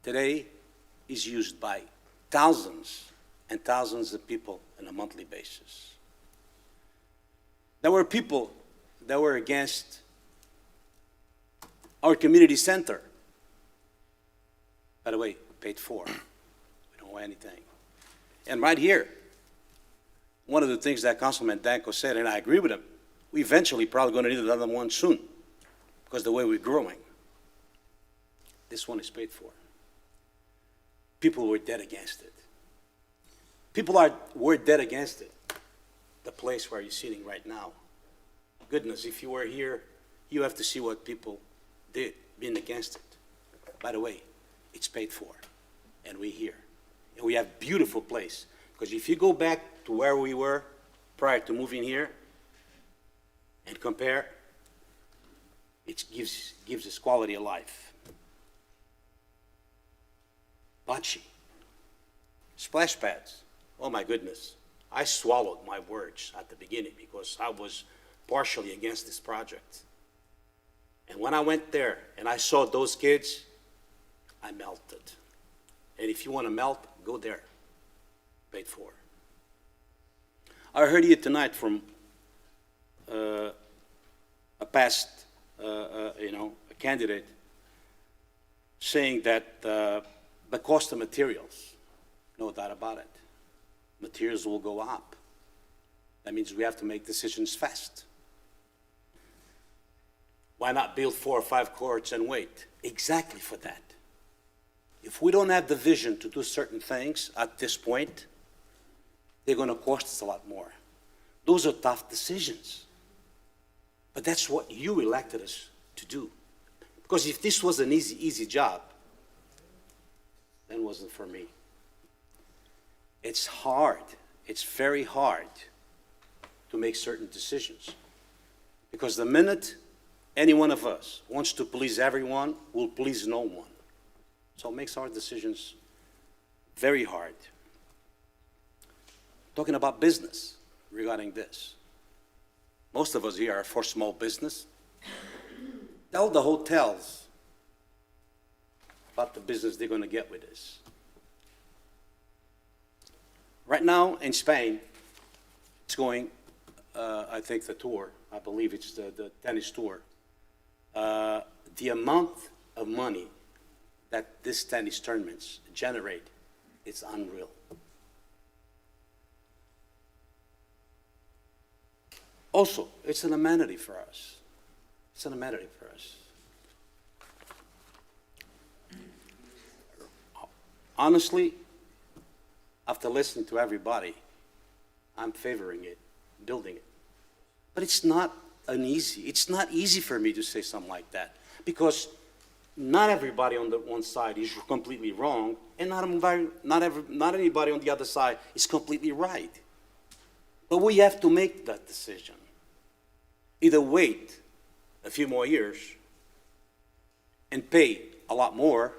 Today is used by thousands and thousands of people on a monthly basis. There were people that were against our community center. By the way, paid for. We don't owe anything. And right here, one of the things that Councilman Danko said, and I agree with him, we eventually probably going to need another one soon because the way we're growing. This one is paid for. People were dead against it. Were dead against it. The place where you're sitting right now. Goodness, if you were here, you have to see what people did being against it. By the way, it's paid for, and we're here. And we have a beautiful place, because if you go back to where we were prior to moving here and compare, it gives us quality of life. Bocce, splash pads, oh my goodness. I swallowed my words at the beginning because I was partially against this project. And when I went there and I saw those kids, I melted. And if you want to melt, go there. Paid for. I heard here tonight from a past, a candidate saying that the cost of materials, no doubt about it, materials will go up. That means we have to make decisions fast. Why not build 4 or 5 courts and wait? Exactly for that. If we don't have the vision to do certain things at this point, they're going to cost us a lot more. Those are tough decisions. But that's what you elected us to do. Because if this was an easy job, then it wasn't for me. It's hard. It's very hard to make certain decisions. Because the minute any one of us wants to please everyone, will please no one. So it makes our decisions very hard. Talking about business regarding this. Most of us here are for small business. Tell the hotels about the business they're going to get with this. Right now in Spain, it's going, I think the tour, I believe it's the tennis tour. The amount of money that this tennis tournaments generate, it's unreal. Also, it's an amenity for us. It's an amenity for us. Honestly, after listening to everybody, I'm favoring it, building it. But it's not easy for me to say something like that, because not everybody on the one side is completely wrong, and not anybody on the other side is completely right. But we have to make that decision. Either wait a few more years and pay a lot more,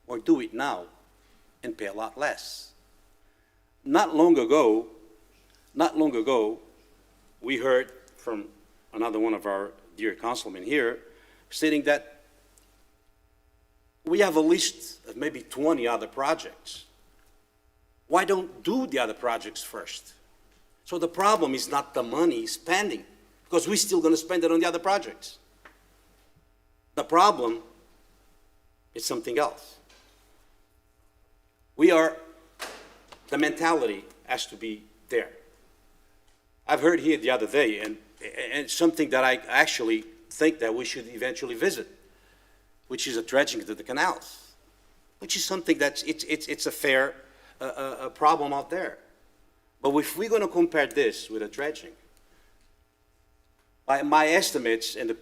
or do it now and pay a lot less. Not long ago, we heard from another one of our dear councilmen here stating that we have a list of maybe 20 other projects. Why don't do the other projects first? So the problem is not the money spending, because we're still going to spend it on the other projects. The problem is something else. The mentality has to be there. I've heard here the other day, and something that I actually think that we should eventually visit, which is a dredging of the canals, which is something that's, it's a fair problem out there. But if we're going to compare this with a dredging, by my estimates and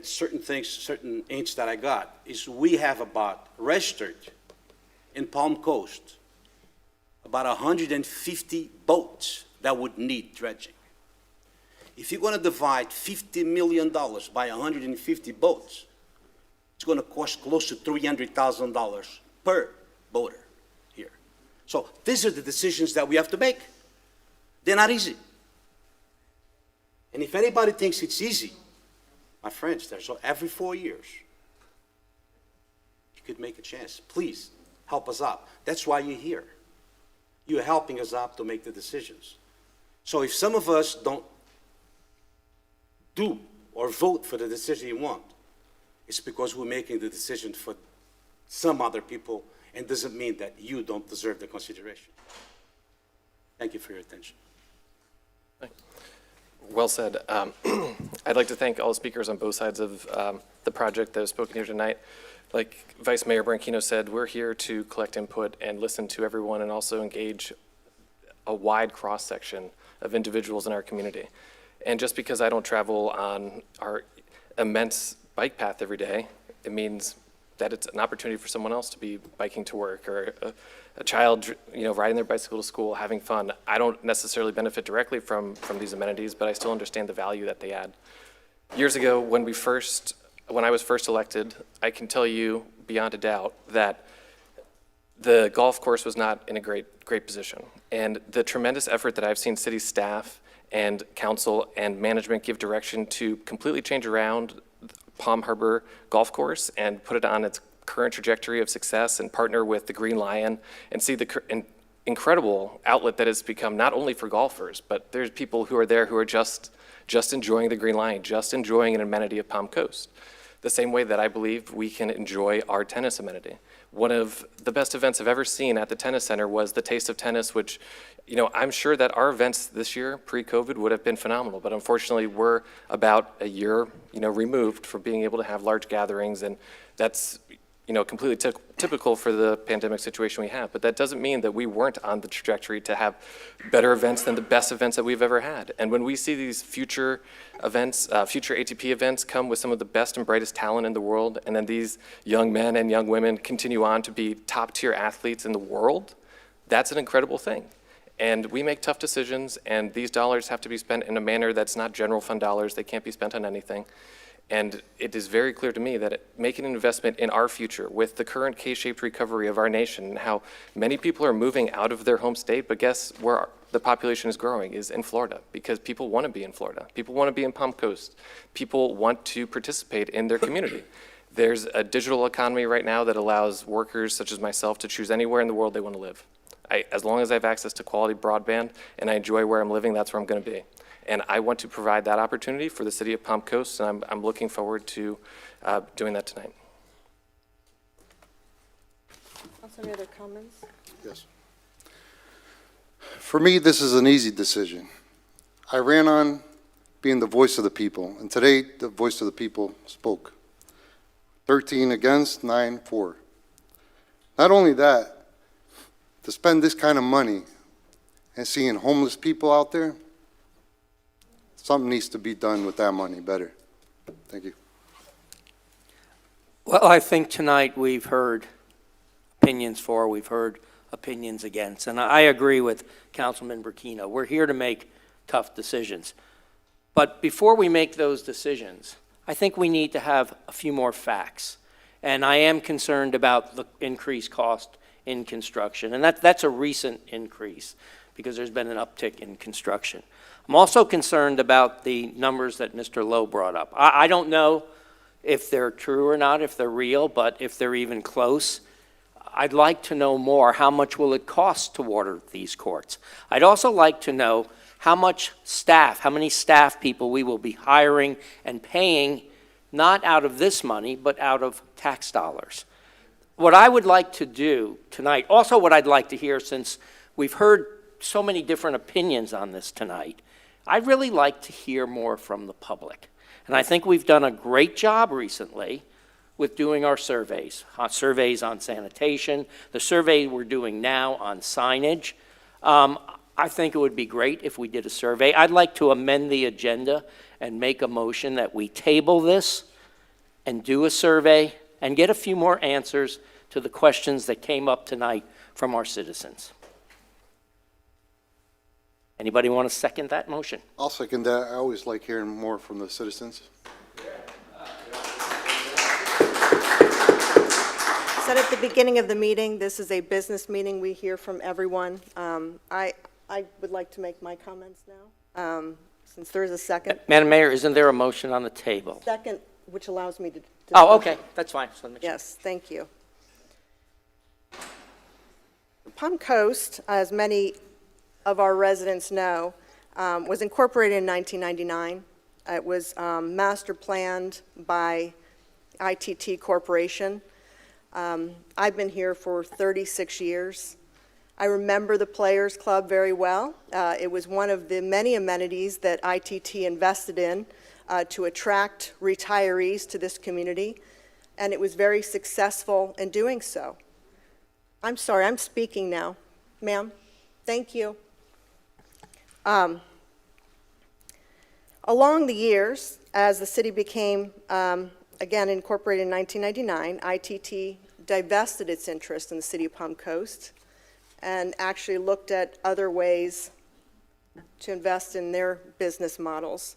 certain things, certain inch that I got, is we have about registered in Palm Coast about 150 boats that would need dredging. If you're going to divide $50 million by 150 boats, it's going to cost close to $300,000 per boater here. So these are the decisions that we have to make. They're not easy. And if anybody thinks it's easy, my friends, so every 4 years, you could make a chance. Please help us out. That's why you're here. You're helping us out to make the decisions. So if some of us don't do or vote for the decision you want, it's because we're making the decision for some other people, and doesn't mean that you don't deserve the consideration. Thank you for your attention. Well said. I'd like to thank all speakers on both sides of the project that have spoken here tonight. Like Vice Mayor Branchino said, we're here to collect input and listen to everyone and also engage a wide cross-section of individuals in our community. And just because I don't travel on our immense bike path every day, it means that it's an opportunity for someone else to be biking to work, or a child, riding their bicycle to school, having fun. I don't necessarily benefit directly from these amenities, but I still understand the value that they add. Years ago, when I was first elected, I can tell you beyond a doubt that the golf course was not in a great position. And the tremendous effort that I've seen city staff and council and management give direction to completely change around Palm Harbor Golf Course and put it on its current trajectory of success, and partner with the Green Lion and see incredible outlet that it's become, not only for golfers, but there's people who are there who are just enjoying the Green Line, just enjoying an amenity of Palm Coast. The same way that I believe we can enjoy our tennis amenity. One of the best events I've ever seen at the tennis center was the Taste of Tennis, which, you know, I'm sure that our events this year, pre-COVID, would have been phenomenal, but unfortunately we're about a year, removed from being able to have large gatherings, and that's, completely typical for the pandemic situation we have. But that doesn't mean that we weren't on the trajectory to have better events than the best events that we've ever had. And when we see these future events, future ATP events come with some of the best and brightest talent in the world, and then these young men and young women continue on to be top-tier athletes in the world, that's an incredible thing. And we make tough decisions, and these dollars have to be spent in a manner that's not general fund dollars. They can't be spent on anything. And it is very clear to me that making an investment in our future with the current K-shaped recovery of our nation and how many people are moving out of their home state, but guess where the population is growing is in Florida, because people want to be in Florida. People want to be in Palm Coast. People want to participate in their community. There's a digital economy right now that allows workers such as myself to choose anywhere in the world they want to live. As long as I have access to quality broadband and I enjoy where I'm living, that's where I'm going to be. And I want to provide that opportunity for the city of Palm Coast, and I'm looking forward to doing that tonight. Any other comments? Yes. For me, this is an easy decision. I ran on being the voice of the people, and today the voice of the people spoke. 13 against, 9 for. Not only that, to spend this kind of money and seeing homeless people out there, something needs to be done with that money better. Thank you. Well, I think tonight we've heard opinions for, we've heard opinions against, and I agree with Councilman Burkino. We're here to make tough decisions. But before we make those decisions, I think we need to have a few more facts. And I am concerned about the increased cost in construction, and that's a recent increase because there's been an uptick in construction. I'm also concerned about the numbers that Mr. Lowe brought up. I don't know if they're true or not, if they're real, but if they're even close, I'd like to know more. How much will it cost to water these courts? I'd also like to know how much staff, how many staff people we will be hiring and paying, not out of this money, but out of tax dollars. What I would like to do tonight, also what I'd like to hear, since we've heard so many different opinions on this tonight, I'd really like to hear more from the public. And I think we've done a great job recently with doing our surveys on sanitation, the survey we're doing now on signage. I think it would be great if we did a survey. I'd like to amend the agenda and make a motion that we table this and do a survey and get a few more answers to the questions that came up tonight from our citizens. Anybody want to second that motion? I'll second that. I always like hearing more from the citizens. Said at the beginning of the meeting, this is a business meeting. We hear from everyone. I would like to make my comments now, since there is a second. Madam Mayor, isn't there a motion on the table? Second, which allows me to. Oh, okay, that's fine. Yes, thank you. Palm Coast, as many of our residents know, was incorporated in 1999. It was master planned by ITT Corporation. I've been here for 36 years. I remember the Players Club very well. It was one of the many amenities that ITT invested in to attract retirees to this community, and it was very successful in doing so. I'm sorry, I'm speaking now. Ma'am, thank you. Along the years, as the city became, again, incorporated in 1999, ITT divested its interest in the city of Palm Coast and actually looked at other ways to invest in their business models.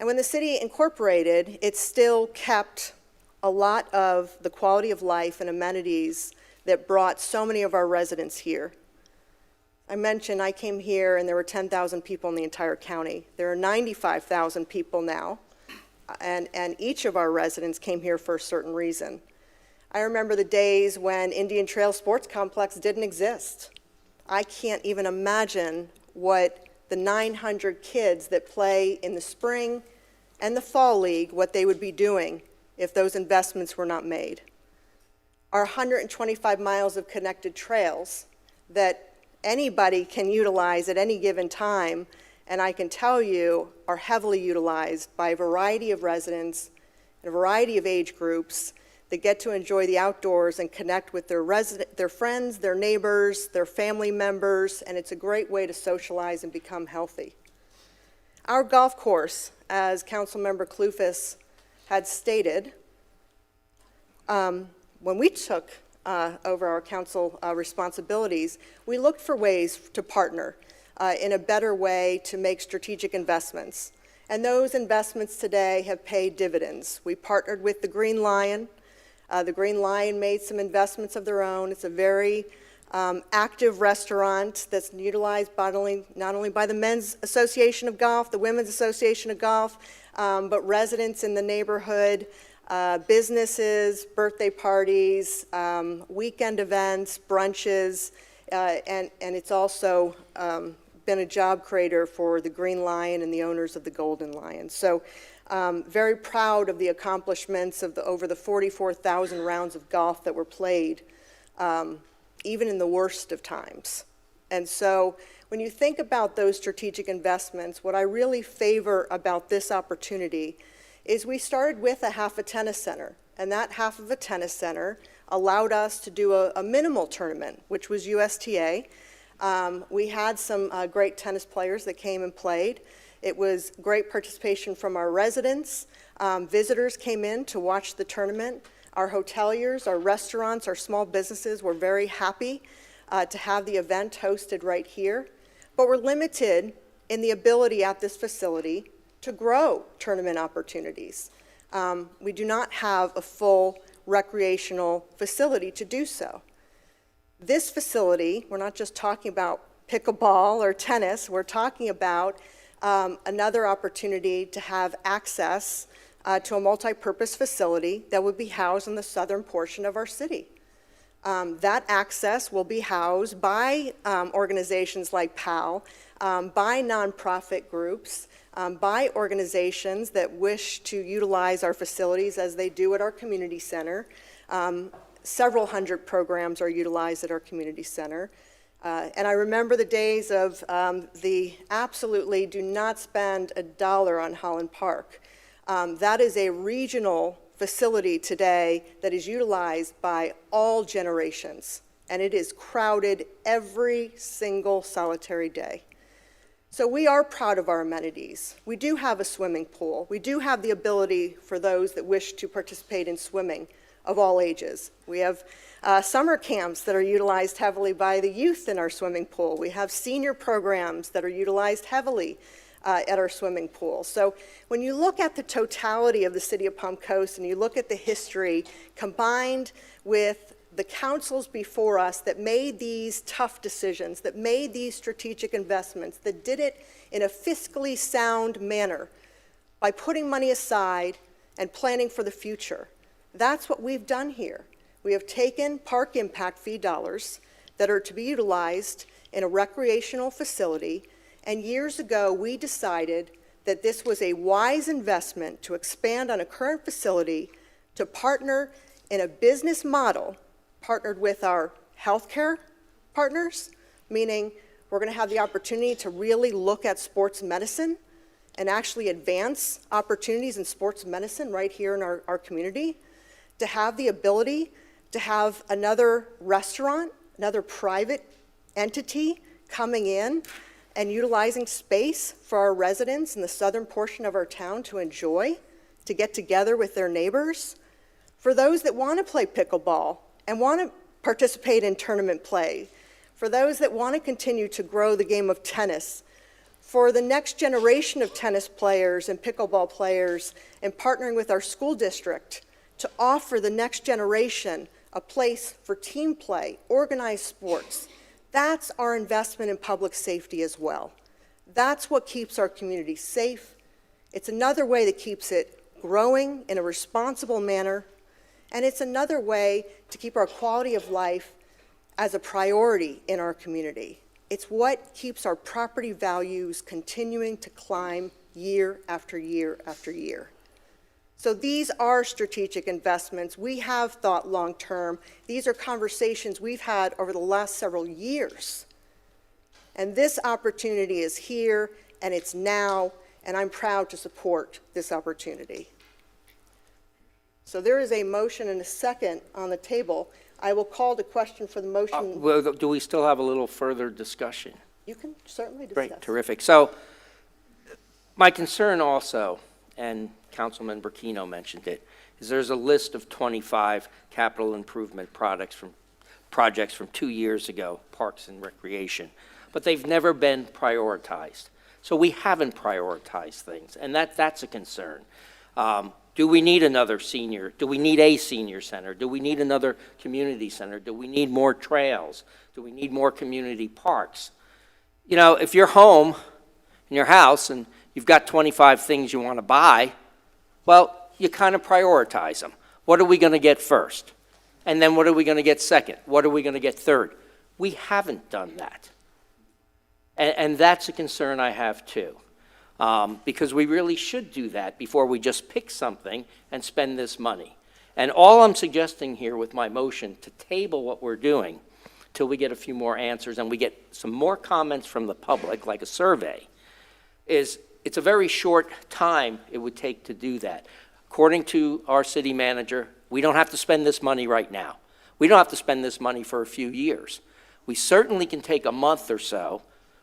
And when the city incorporated, it still kept a lot of the quality of life and amenities that brought so many of our residents here. I mentioned I came here and there were 10,000 people in the entire county. There are 95,000 people now, and each of our residents came here for a certain reason. I remember the days when Indian Trail Sports Complex didn't exist. I can't even imagine what the 900 kids that play in the spring and the fall league, what they would be doing if those investments were not made. Our 125 miles of connected trails that anybody can utilize at any given time, and I can tell you are heavily utilized by a variety of residents and a variety of age groups that get to enjoy the outdoors and connect with their friends, their neighbors, their family members, and it's a great way to socialize and become healthy. Our golf course, as Councilmember Kloufis had stated, when we took over our council responsibilities, we looked for ways to partner in a better way to make strategic investments. And those investments today have paid dividends. We partnered with the Green Lion. The Green Lion made some investments of their own. It's a very active restaurant that's utilized not only by the Men's Association of Golf, the Women's Association of Golf, but residents in the neighborhood, businesses, birthday parties, weekend events, brunches, and it's also been a job creator for the Green Lion and the owners of the Golden Lion. So very proud of the accomplishments of over the 44,000 rounds of golf that were played, even in the worst of times. And so when you think about those strategic investments, what I really favor about this opportunity is we started with a half a tennis center, and that half of a tennis center allowed us to do a minimal tournament, which was USTA. We had some great tennis players that came and played. It was great participation from our residents. Visitors came in to watch the tournament. Our hoteliers, our restaurants, our small businesses were very happy to have the event hosted right here. But we're limited in the ability at this facility to grow tournament opportunities. We do not have a full recreational facility to do so. This facility, we're not just talking about pickleball or tennis, we're talking about another opportunity to have access to a multi-purpose facility that would be housed in the southern portion of our city. That access will be housed by organizations like PAL, by nonprofit groups, by organizations that wish to utilize our facilities as they do at our community center. Several hundred programs are utilized at our community center. And I remember the days of the absolutely do not spend a dollar on Holland Park. That is a regional facility today that is utilized by all generations, and it is crowded every single solitary day. So we are proud of our amenities. We do have a swimming pool. We do have the ability for those that wish to participate in swimming of all ages. We have summer camps that are utilized heavily by the youth in our swimming pool. We have senior programs that are utilized heavily at our swimming pool. So when you look at the totality of the city of Palm Coast and you look at the history combined with the councils before us that made these tough decisions, that made these strategic investments, that did it in a fiscally sound manner by putting money aside and planning for the future, that's what we've done here. We have taken park impact fee dollars that are to be utilized in a recreational facility, and years ago we decided that this was a wise investment to expand on a current facility, to partner in a business model, partnered with our healthcare partners, meaning we're going to have the opportunity to really look at sports medicine and actually advance opportunities in sports medicine right here in our community, to have the ability to have another restaurant, another private entity coming in and utilizing space for our residents in the southern portion of our town to enjoy, to get together with their neighbors. For those that want to play pickleball and want to participate in tournament play, for those that want to continue to grow the game of tennis, for the next generation of tennis players and pickleball players, and partnering with our school district to offer the next generation a place for team play, organized sports. That's our investment in public safety as well. That's what keeps our community safe. It's another way that keeps it growing in a responsible manner, And it's another way to keep our quality of life as a priority in our community. It's what keeps our property values continuing to climb year after year after year. So these are strategic investments. We have thought long-term. These are conversations we've had over the last several years. And this opportunity is here, and it's now, and I'm proud to support this opportunity. So there is a motion and a second on the table. I will call the question for the motion. Well, do we still have a little further discussion? You can certainly discuss. Great, terrific. So my concern also, and Councilman Burkino mentioned it, is there's a list of 25 capital improvement projects from 2 years ago, Parks and Recreation, but they've never been prioritized. So we haven't prioritized things, and that's a concern. Do we need another senior? Do we need a senior center? Do we need another community center? Do we need more trails? Do we need more community parks? You know, if you're home in your house and you've got 25 things you want to buy, well, you kind of prioritize them. What are we going to get first? And then what are we going to get second? What are we going to get third? We haven't done that. And that's a concern I have too. Because we really should do that before we just pick something and spend this money. And all I'm suggesting here with my motion to table what we're doing till we get a few more answers and we get some more comments from the public, like a survey, is it's a very short time it would take to do that. According to our city manager, we don't have to spend this money right now. We don't have to spend this money for a few years. We certainly can take a month or so,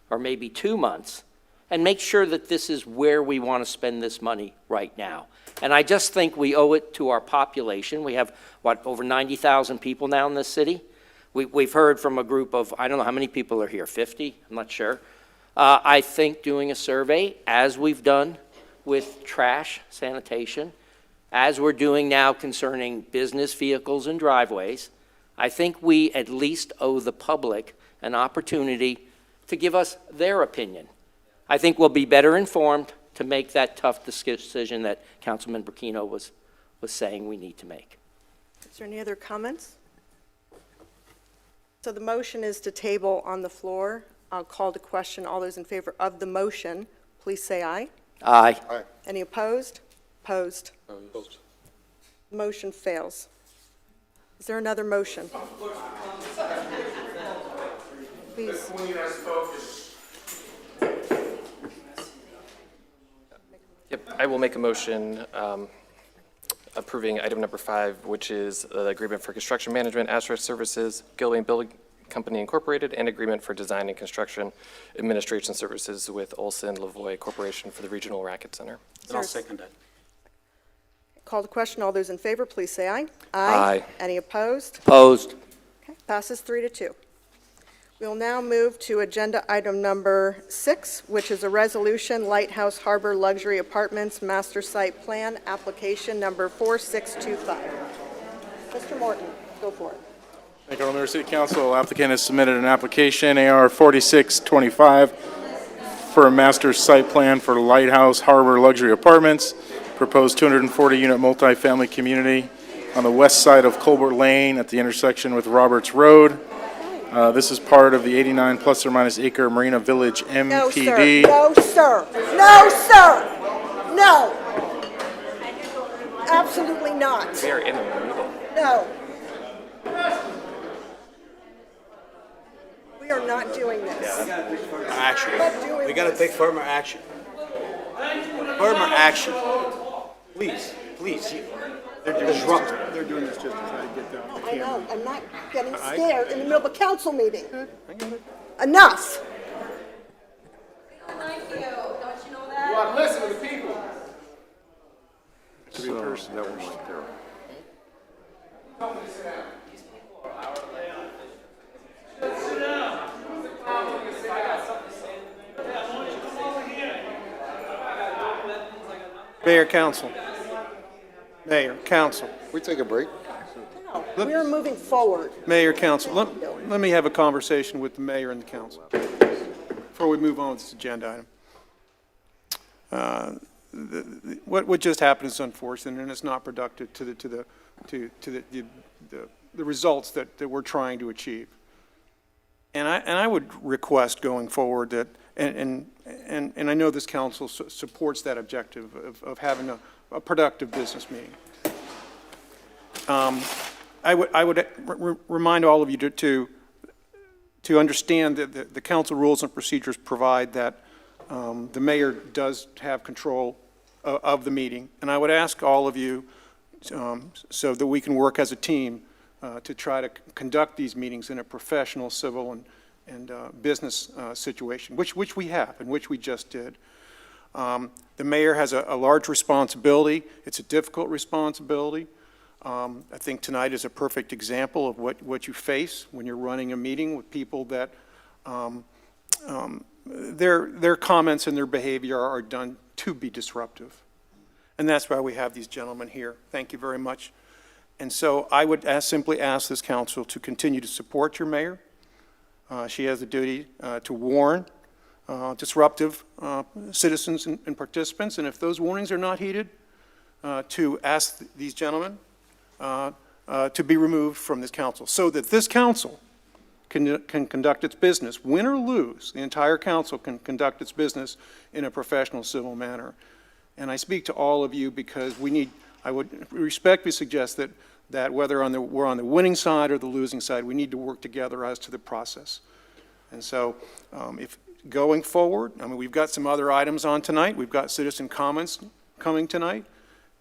or maybe 2 months, and make sure that this is where we want to spend this money right now. And I just think we owe it to our population. We have, over 90,000 people now in this city? We've heard from a group of, I don't know how many people are here, 50? I'm not sure. I think doing a survey, as we've done with trash sanitation, as we're doing now concerning business vehicles and driveways, I think we at least owe the public an opportunity to give us their opinion. I think we'll be better informed to make that tough decision that Councilman Burkino was saying we need to make. Is there any other comments? So the motion is to table on the floor. I'll call the question. All those in favor of the motion, please say aye. Aye. Aye. Any opposed? Opposed. Motion fails. Is there another motion? Please. Yep, I will make a motion approving item number 5, which is the agreement for construction management, asphalt services, Gilway Building Company Incorporated, and agreement for design and construction administration services with Olson Lavoie Corporation for the Regional Racket Center. I'll second that. Call the question. All those in favor, please say aye. Aye. Any opposed? Opposed. Okay, passes 3-2. We'll now move to agenda item number 6, which is a resolution, Lighthouse Harbor Luxury Apartments Master Site Plan, application number 4625. Mr. Morton, go for it. Thank you, Mayor, City Council. Applicant has submitted an application, AR 4625, for a master site plan for Lighthouse Harbor Luxury Apartments, proposed 240-unit multifamily community on the west side of Colbert Lane at the intersection with Roberts Road. This is part of the 89 plus or minus acre Marina Village MPD. No, sir. No, sir. No. Absolutely not. They're in the middle. No. We are not doing this. Action. Not doing We got to this. take firmer action. Firmer action. Please, please. Disrupt. They're doing this just to try to get the I know. I'm not getting scared in the middle of a council meeting. Enough. Thank you. Don't you know that? You ought to listen to the people. To be a person that was there. Mayor, council. Mayor, council. We take a break? We are moving forward. Mayor, council, let me have a conversation with the mayor and the council before we move on with this agenda item. what just happened is unfortunate, and it's not productive to the results that we're trying to achieve. And I would request going forward that, and I know this council supports that objective of having a productive business meeting. I would remind all of you to understand that the council rules and procedures provide that the mayor does have control of the meeting. And I would ask all of you, so that we can work as a team, to try to conduct these meetings in a professional, civil, and business situation, which we have, and which we just did. The mayor has a large responsibility. It's a difficult responsibility. I think tonight is a perfect example of what you face when you're running a meeting with people that their comments and their behavior are done to be disruptive. And that's why we have these gentlemen here. Thank you very much. And so I would simply ask this council to continue to support your mayor. She has the duty to warn disruptive citizens and participants, and if those warnings are not heeded, to ask these gentlemen to be removed from this council, so that this council can conduct its business, win or lose. The entire council can conduct its business in a professional, civil manner. And I speak to all of you because I would respectfully suggest that whether we're on the winning side or the losing side, we need to work together as to the process. And so if going forward, we've got some other items on tonight. We've got citizen comments coming tonight.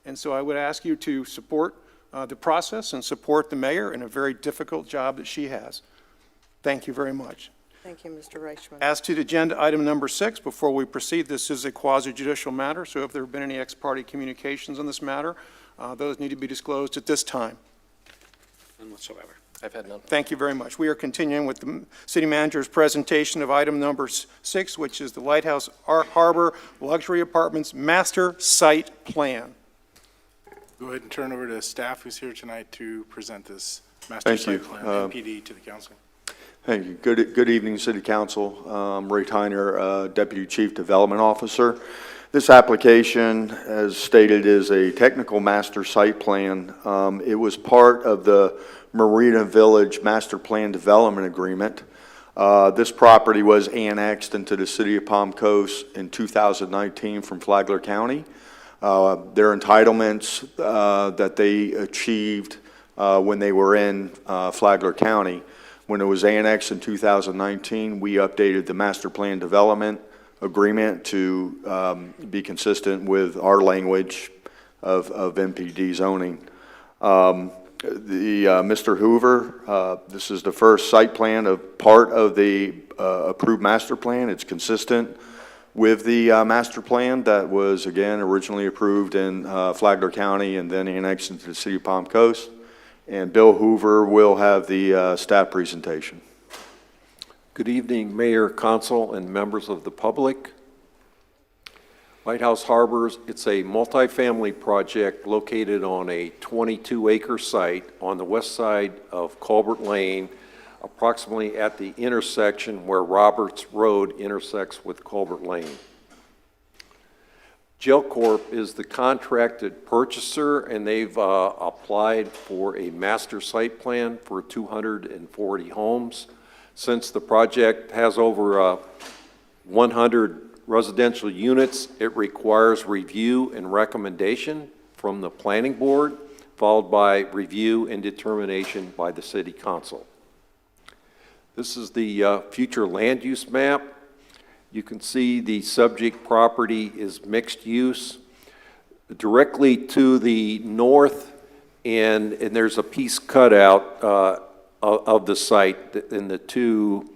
And so I would ask you to support the process and support the mayor in a very difficult job that she has. Thank you very much. Thank you, Mr. Reichman. As to agenda item number 6, before we proceed, this is a quasi-judicial matter, so if there have been any ex-parte communications on this matter, those need to be disclosed at this time. None whatsoever. I've had none. Thank you very much. We are continuing with the city manager's presentation of item number 6, which is the Lighthouse Harbor Luxury Apartments Master Site Plan. Go ahead and turn over to staff who's here tonight to present this master site plan, MPD, to the council. Thank you. Good evening, City Council. Ray Tyner, Deputy Chief Development Officer. This application, as stated, is a technical master site plan. It was part of the Marina Village Master Plan Development Agreement. This property was annexed into the City of Palm Coast in 2019 from Flagler County. Their entitlements that they achieved when they were in Flagler County. When it was annexed in 2019, we updated the Master Plan Development Agreement to be consistent with our language of MPD zoning. Mr. Hoover, this is the first site plan of part of the approved master plan. It's consistent with the master plan that was, again, originally approved in Flagler County and then annexed into the City of Palm Coast. And Bill Hoover will have the staff presentation. Good evening, Mayor, Council, and members of the public. Lighthouse Harbors, it's a multifamily project located on a 22-acre site on the west side of Colbert Lane, approximately at the intersection where Roberts Road intersects with Colbert Lane. Gel Corp is the contracted purchaser, and they've applied for a master site plan for 240 homes. Since the project has over 100 residential units, it requires review and recommendation from the planning board, followed by review and determination by the city council. This is the future land use map. You can see the subject property is mixed use. Directly to the north, and there's a piece cut out of the site in the two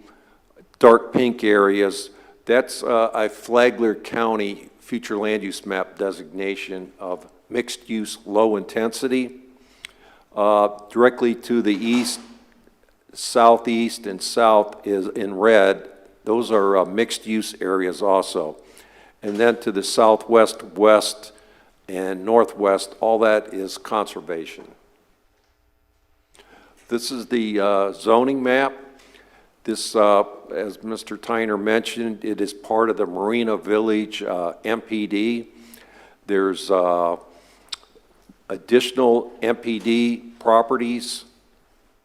dark pink areas. That's a Flagler County future land use map designation of mixed use low intensity. Directly to the east, southeast, and south is in red. Those are mixed use areas also. And then to the southwest, west, and northwest, all that is conservation. This is the zoning map. This, as Mr. Tyner mentioned, it is part of the Marina Village MPD. There's additional MPD properties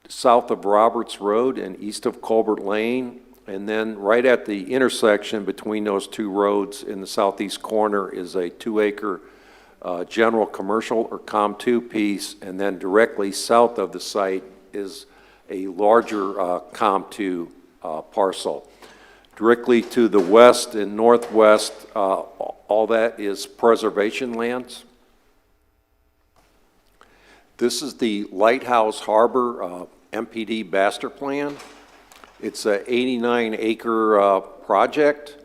south of Roberts Road and east of Colbert Lane. And then right at the intersection between those two roads in the southeast corner is a 2-acre general commercial or COM2 piece. And then directly south of the site is a larger COM2 parcel. Directly to the west and northwest, all that is preservation lands. This is the Lighthouse Harbor MPD master plan. It's a 89-acre project,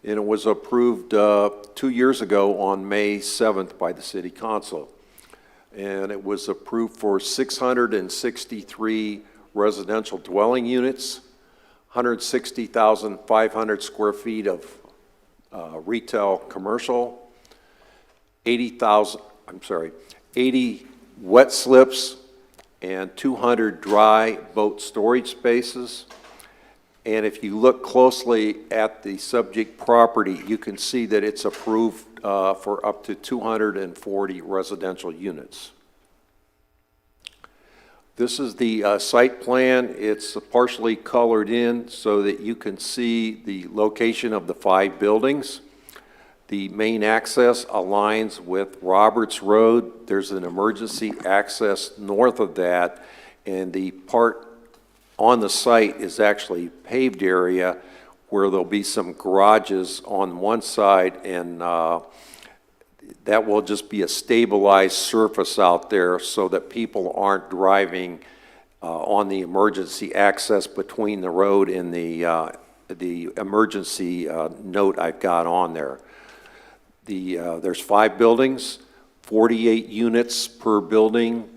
and it was approved 2 years ago on May 7th by the City Council. And it was approved for 663 residential dwelling units, 160,500 square feet of retail commercial, 80 wet slips, and 200 dry boat storage spaces. And if you look closely at the subject property, you can see that it's approved for up to 240 residential units. This is the site plan. It's partially colored in so that you can see the location of the 5 buildings. The main access aligns with Roberts Road. There's an emergency access north of that, and the part on the site is actually paved area where there'll be some garages on one side, and that will just be a stabilized surface out there so that people aren't driving on the emergency access between the road and the emergency note I've got on there. There's 5 buildings, 48 units per building,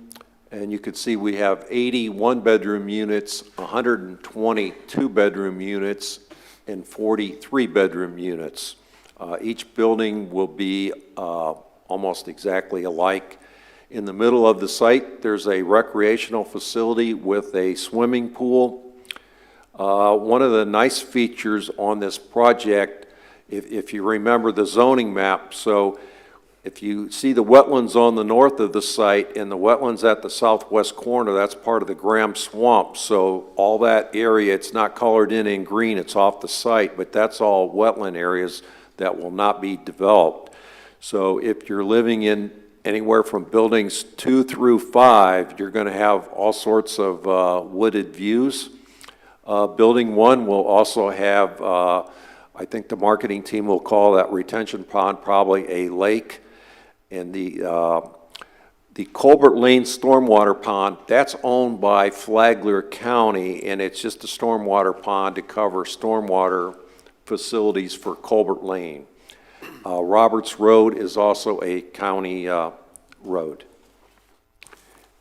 and you can see we have 80 one-bedroom units, 120 two-bedroom units, and 40 three-bedroom units. Each building will be almost exactly alike. In the middle of the site, there's a recreational facility with a swimming pool. One of the nice features on this project, if you remember the zoning map, so if you see the wetlands on the north of the site and the wetlands at the southwest corner, that's part of the Graham Swamp. So all that area, it's not colored in green, it's off the site, but that's all wetland areas that will not be developed. So if you're living in anywhere from buildings 2 through 5, you're going to have all sorts of wooded views. Building 1 will also have, I think the marketing team will call that retention pond probably a lake. And the Colbert Lane Stormwater Pond, that's owned by Flagler County, and it's just a stormwater pond to cover stormwater facilities for Colbert Lane. Roberts Road is also a county road.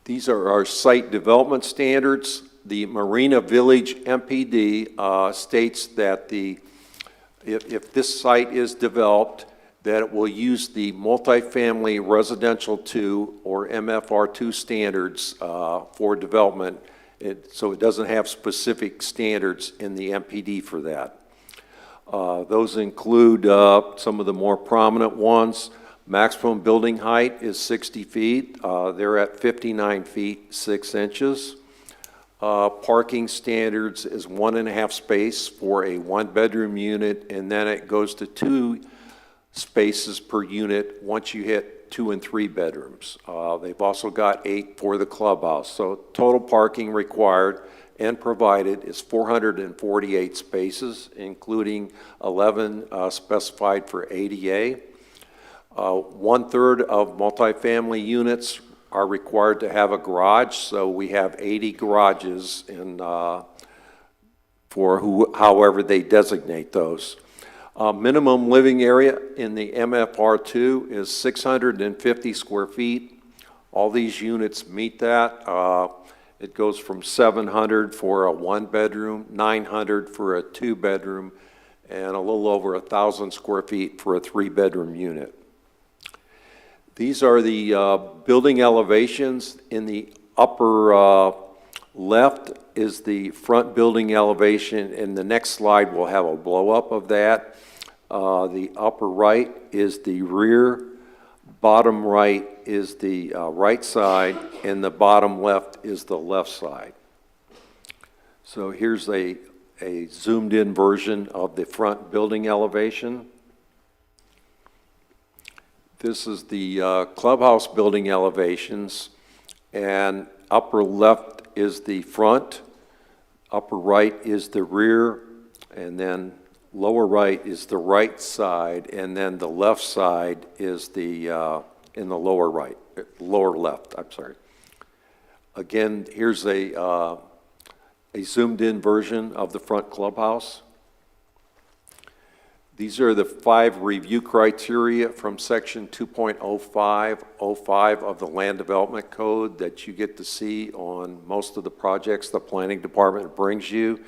These are our site development standards. The Marina Village MPD states that if this site is developed, that it will use the multifamily residential 2 or MFR2 standards for development. So it doesn't have specific standards in the MPD for that. Those include some of the more prominent ones. Maximum building height is 60 feet. They're at 59 feet, 6 inches. Parking standards is 1.5 space for a 1-bedroom unit, and then it goes to 2 spaces per unit once you hit 2 and 3 bedrooms. They've also got 8 for the clubhouse. So total parking required and provided is 448 spaces, including 11 specified for ADA. 1/3 of multifamily units are required to have a garage, so we have 80 garages for however they designate those. Minimum living area in the MFR2 is 650 square feet. All these units meet that. It goes from 700 for a 1-bedroom, 900 for a 2-bedroom, and a little over 1,000 square feet for a 3-bedroom unit. These are the building elevations. In the upper left is the front building elevation, and the next slide will have a blow-up of that. The upper right is the rear bottom right is the right side, and the bottom left is the left side. So here's a zoomed-in version of the front building elevation. This is the clubhouse building elevations, and upper left is the front, upper right is the rear, and then lower right is the right side, and then the left side is the in the lower right, lower left, I'm sorry. Again, here's a zoomed-in version of the front clubhouse. These are the 5 review criteria from Section 2.0505 of the Land Development Code that you get to see on most of the projects the Planning Department brings you.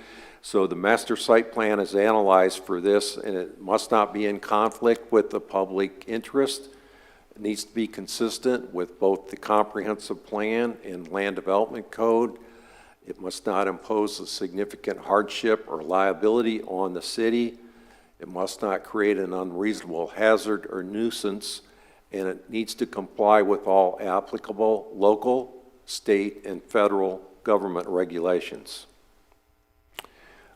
So the master site plan is analyzed for this, and it must not be in conflict with the public interest. It needs to be consistent with both the comprehensive plan and land development code. It must not impose a significant hardship or liability on the city. It must not create an unreasonable hazard or nuisance, and it needs to comply with all applicable local, state, and federal government regulations.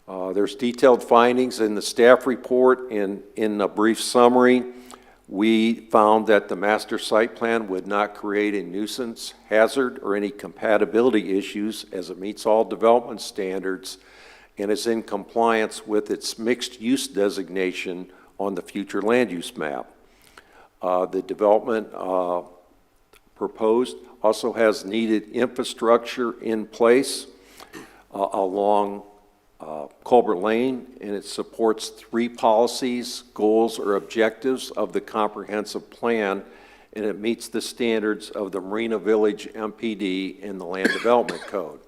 There's detailed findings in the staff report. In a brief summary, we found that the master site plan would not create a nuisance, hazard, or any compatibility issues as it meets all development standards and is in compliance with its mixed-use designation on the future land use map. The development proposed also has needed infrastructure in place along Culbert Lane, and it supports 3 policies, goals, or objectives of the comprehensive plan, and it meets the standards of the Marina Village MPD and the Land Development Code.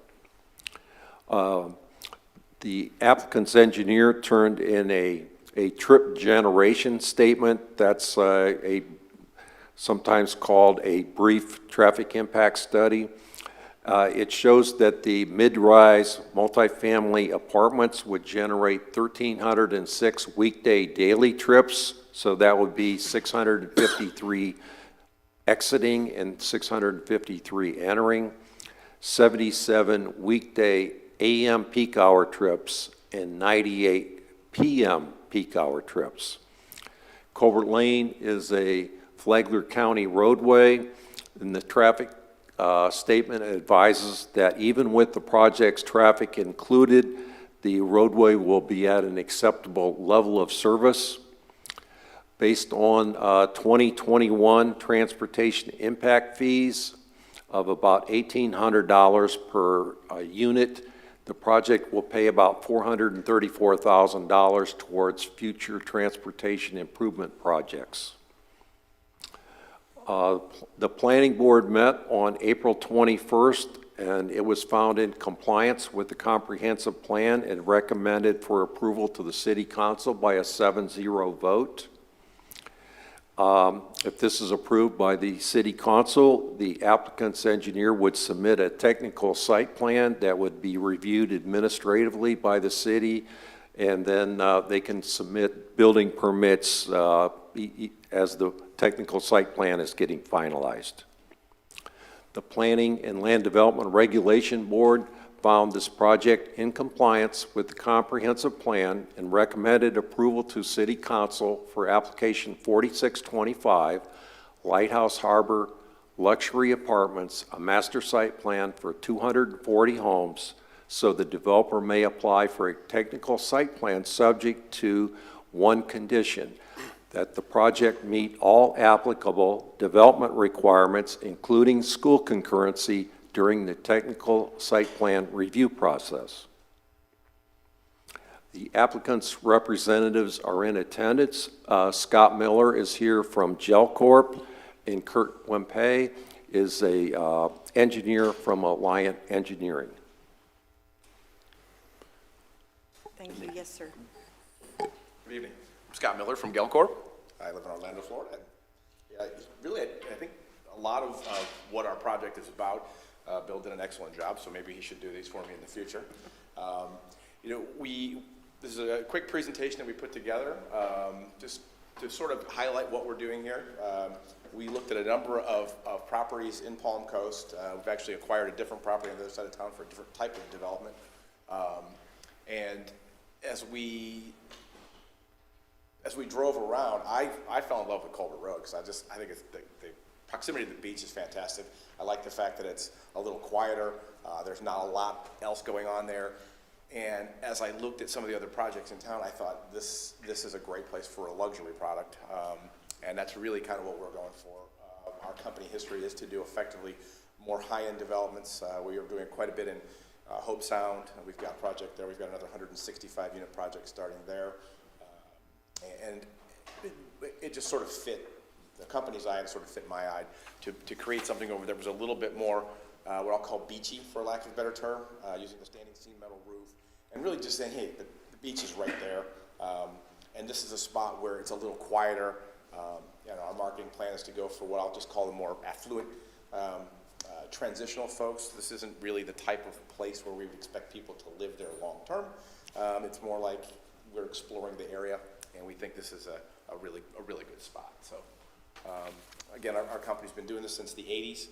The applicant's engineer turned in a trip generation statement. That's sometimes called a brief traffic impact study. It shows that the mid-rise multifamily apartments would generate 1,306 weekday daily trips, so that would be 653 exiting and 653 entering, 77 weekday AM peak hour trips, and 98 PM peak hour trips. Culbert Lane is a Flagler County roadway, and the traffic statement advises that even with the project's traffic included, the roadway will be at an acceptable level of service. Based on 2021 transportation impact fees of about $1,800 per unit, the project will pay about $434,000 towards future transportation improvement projects. The planning board met on April 21st, and it was found in compliance with the comprehensive plan and recommended for approval to the city council by a 7-0 vote. If this is approved by the city council, the applicant's engineer would submit a technical site plan that would be reviewed administratively by the city, and then they can submit building permits as the technical site plan is getting finalized. The Planning and Land Development Regulation Board found this project in compliance with the comprehensive plan and recommended approval to City Council for application 4625, Lighthouse Harbor Luxury Apartments, a master site plan for 240 homes, so the developer may apply for a technical site plan subject to one condition, that the project meet all applicable development requirements, including school concurrency, during the technical site plan review process. The applicant's representatives are in attendance. Scott Miller is here from Gel Corp, and Kurt Wempe is a engineer from Alliant Engineering. Thank you. Yes, sir. Good evening. I'm Scott Miller from Gel Corp. I live in Orlando, Florida. Yeah, really, I think a lot of what our project is about, Bill did an excellent job, so maybe he should do these for me in the future. You know, this is a quick presentation that we put together, just to sort of highlight what we're doing here, we looked at a number of properties in Palm Coast. We've actually acquired a different property on the other side of town for a different type of development. And as we drove around, I fell in love with Colbert Road because I think it's the proximity to the beach is fantastic. I like the fact that it's a little quieter. There's not a lot else going on there. And as I looked at some of the other projects in town, I thought this is a great place for a luxury product. And that's really kind of what we're going for. Our company history is to do effectively more high-end developments. We are doing quite a bit in Hope Sound. We've got a project there. We've got another 165 unit project starting there. And it just sort of fit the company's eye and sort of fit my eye to create something over there that was a little bit more what I'll call beachy, for lack of a better term, using the standing seam metal roof, and really just saying, hey, the beach is right there, and this is a spot where it's a little quieter. Our marketing plan is to go for what I'll just call the more affluent, transitional folks. This isn't really the type of place where we would expect people to live there long term. It's more like we're exploring the area, and we think this is a really good spot. So, again, our company's been doing this since the 80s.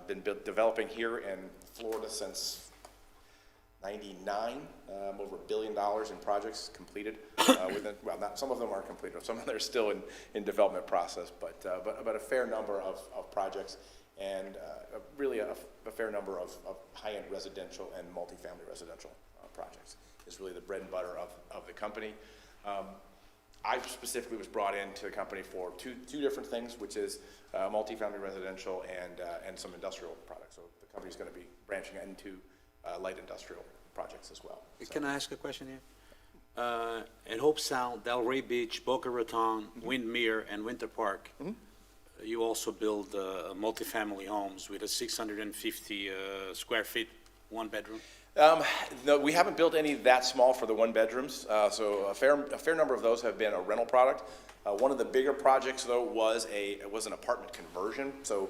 Been developing here in Florida since 99, over $1 billion in projects completed. Not some of them are completed, some of them are still in development process, but a fair number of projects, and really a fair number of high-end residential and multifamily residential projects is really the bread and butter of the company. I specifically was brought into the company for two different things, which is multifamily residential and some industrial products. So the company's going to be branching into light industrial projects as well. Can I ask a question here? At Hope Sound, Delray Beach, Boca Raton, Windmere, and Winter Park, you also build multifamily homes with a 650 square feet, one bedroom? No, we haven't built any that small for the one bedrooms. So a fair number of those have been a rental product. One of the bigger projects, though, was an apartment conversion. So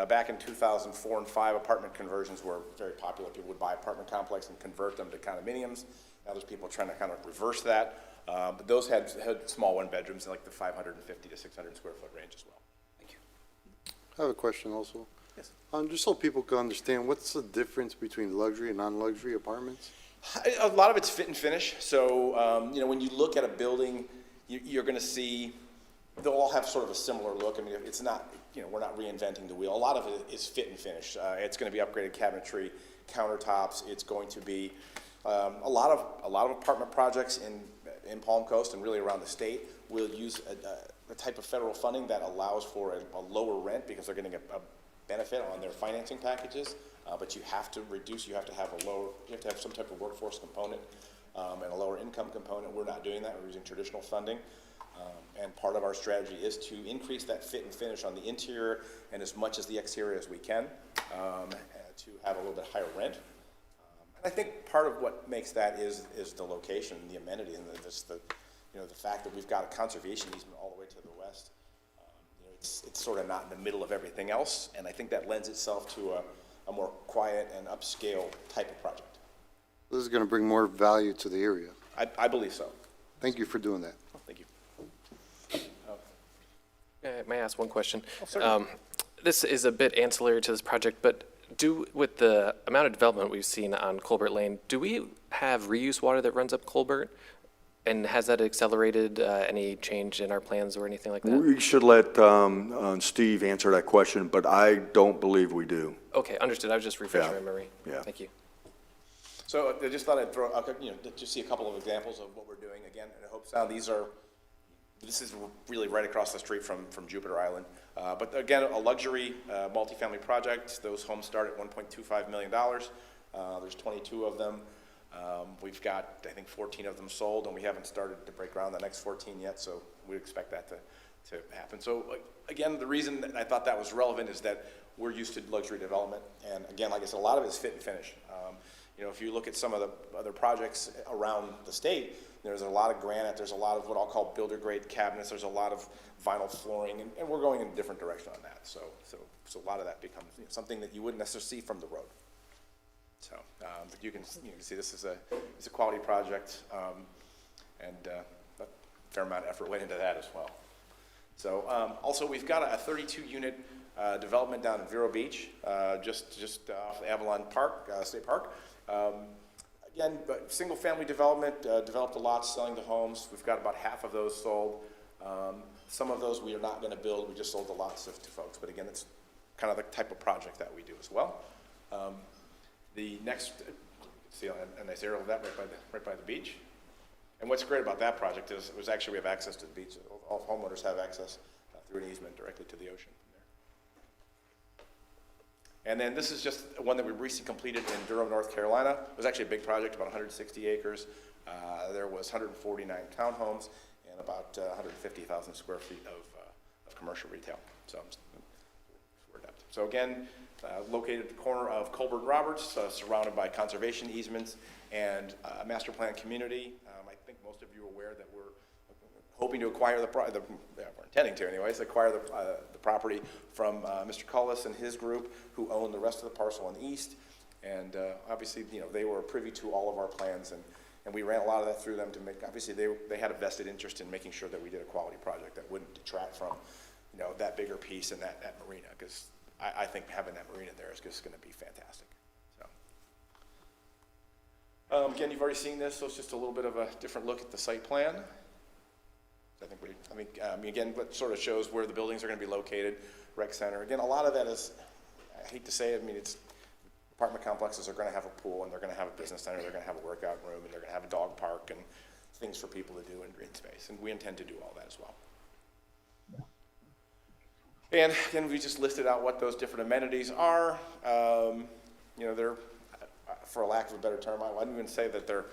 back in 2004 and 5, apartment conversions were very popular. People would buy apartment complex and convert them to condominiums. Now there's people trying to kind of reverse that. But those had small one bedrooms in like the 550 to 600 square foot range as well. Thank you. I have a question also. Yes. Just so people can understand, what's the difference between luxury and non-luxury apartments? A lot of it's fit and finish. So, when you look at a building, you're going to see they'll all have sort of a similar look. I mean, it's not, we're not reinventing the wheel. A lot of it is fit and finish. It's going to be upgraded cabinetry, countertops. It's going to be a lot of apartment projects in Palm Coast and really around the state will use a type of federal funding that allows for a lower rent because they're getting a benefit on their financing packages, but you have to have some type of workforce component and a lower income component. We're not doing that. We're using traditional funding. And part of our strategy is to increase that fit and finish on the interior and as much as the exterior as we can to have a little bit higher rent. And I think part of what makes that is the location, the amenity, and the fact that we've got a conservation easement all the way to the west. It's sort of not in the middle of everything else, and I think that lends itself to a more quiet and upscale type of project. This is going to bring more value to the area. I believe so. Thank you for doing that. Thank you. May I ask one question? Oh, certainly. This is a bit ancillary to this project, but with the amount of development we've seen on Colbert Lane, do we have reuse water that runs up Colbert? And has that accelerated any change in our plans or anything like that? We should let Steve answer that question, but I don't believe we do. Okay, understood. I was just refreshing my memory. Yeah. Thank you. So I just thought I'd throw, just see a couple of examples of what we're doing. Again, in Hope Sound, this is really right across the street from Jupiter Island. But again, a luxury multifamily project. Those homes start at $1.25 million. There's 22 of them. We've got, I think, 14 of them sold, and we haven't started to break ground the next 14 yet, so we expect that to happen. So again, the reason that I thought that was relevant is that we're used to luxury development, and again, like I said, a lot of it is fit and finish. If you look at some of the other projects around the state, there's a lot of granite, there's a lot of what I'll call builder-grade cabinets, there's a lot of vinyl flooring, and we're going in a different direction on that. So a lot of that becomes something that you wouldn't necessarily see from the road. So you can see this is a quality project, and a fair amount of effort went into that as well. So also, we've got a 32-unit development down in Vero Beach, just off Avalon Park, State Park. Again, single-family development, developed the lots, selling the homes. We've got about half of those sold. Some of those we are not going to build. We just sold the lots to folks. But again, it's kind of the type of project that we do as well. The next, see a nice aerial of that right by the beach. And what's great about that project is we have access to the beach. All homeowners have access through an easement directly to the ocean from there. And then this is just one that we recently completed in Durham, North Carolina. It was actually a big project, about 160 acres. There was 149 townhomes and about 150,000 square feet of commercial retail. So again, located at the corner of Colbert and Roberts, surrounded by conservation easements and a master plan community. I think most of you are aware that we're hoping to acquire we're intending to anyways, acquire the property from Mr. Cullis and his group, who own the rest of the parcel on the east. And obviously, they were privy to all of our plans, and we ran a lot of that through them to make, obviously they had a vested interest in making sure that we did a quality project that wouldn't detract from, that bigger piece and that marina, because I think having that marina there is just going to be fantastic. So, again, you've already seen this, so it's just a little bit of a different look at the site plan. Again, what sort of shows where the buildings are going to be located, rec center. Again, a lot of that is, I hate to say it, it's apartment complexes are going to have a pool, and they're going to have a business center, they're going to have a workout room, and they're going to have a dog park and things for people to do in green space, and we intend to do all that as well. And again, we just listed out what those different amenities are. They're, for a lack of a better term, I wouldn't even say that they're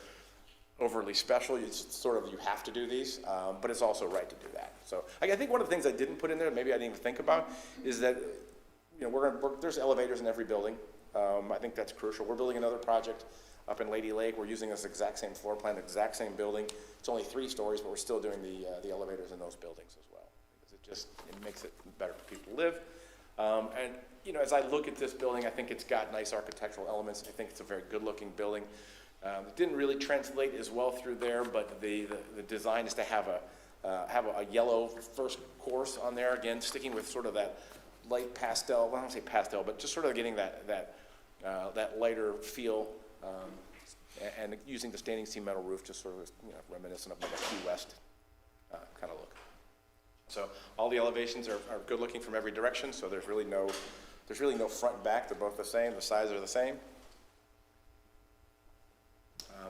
overly special. It's sort of, you have to do these, but it's also right to do that. So I think one of the things I didn't put in there, maybe I didn't even think about, is that there's elevators in every building. I think that's crucial. We're building another project up in Lady Lake. We're using this exact same floor plan, exact same building. It's only 3 stories, but we're still doing the elevators in those buildings as well, because it makes it better for people to live. As I look at this building, I think it's got nice architectural elements. I think it's a very good-looking building. It didn't really translate as well through there, but the design is to have a yellow first course on there. Again, sticking with sort of that light pastel. Well, I don't say pastel, but just sort of getting that lighter feel, and using the standing seam metal roof, just sort of reminiscent of like a Key West kind of look. So all the elevations are good looking from every direction. So there's really no front and back. They're both the same. The sides are the same.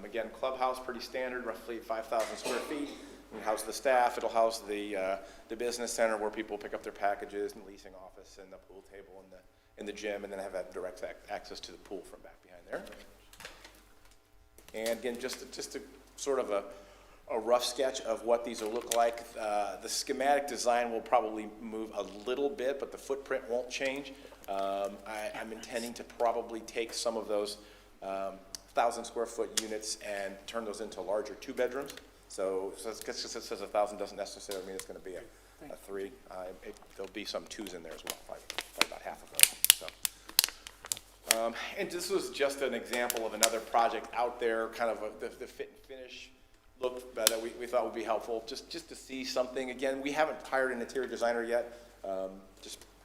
Again, clubhouse, pretty standard, roughly 5,000 square feet. It'll house the staff. It'll house the business center where people pick up their packages, and the leasing office, and the pool table, and the gym, and then have that direct access to the pool from back behind there. And again, just a sort of a rough sketch of what these will look like. The schematic design will probably move a little bit, but the footprint won't change. I'm intending to probably take some of those 1,000 square foot units and turn those into larger 2 bedrooms. So just because it says 1,000 doesn't necessarily mean it's going to be a 3. There'll be some 2s in there as well, probably about half of those. So, and this was just an example of another project out there, kind of the fit and finish look that we thought would be helpful, just to see something. Again, we haven't hired an interior designer yet.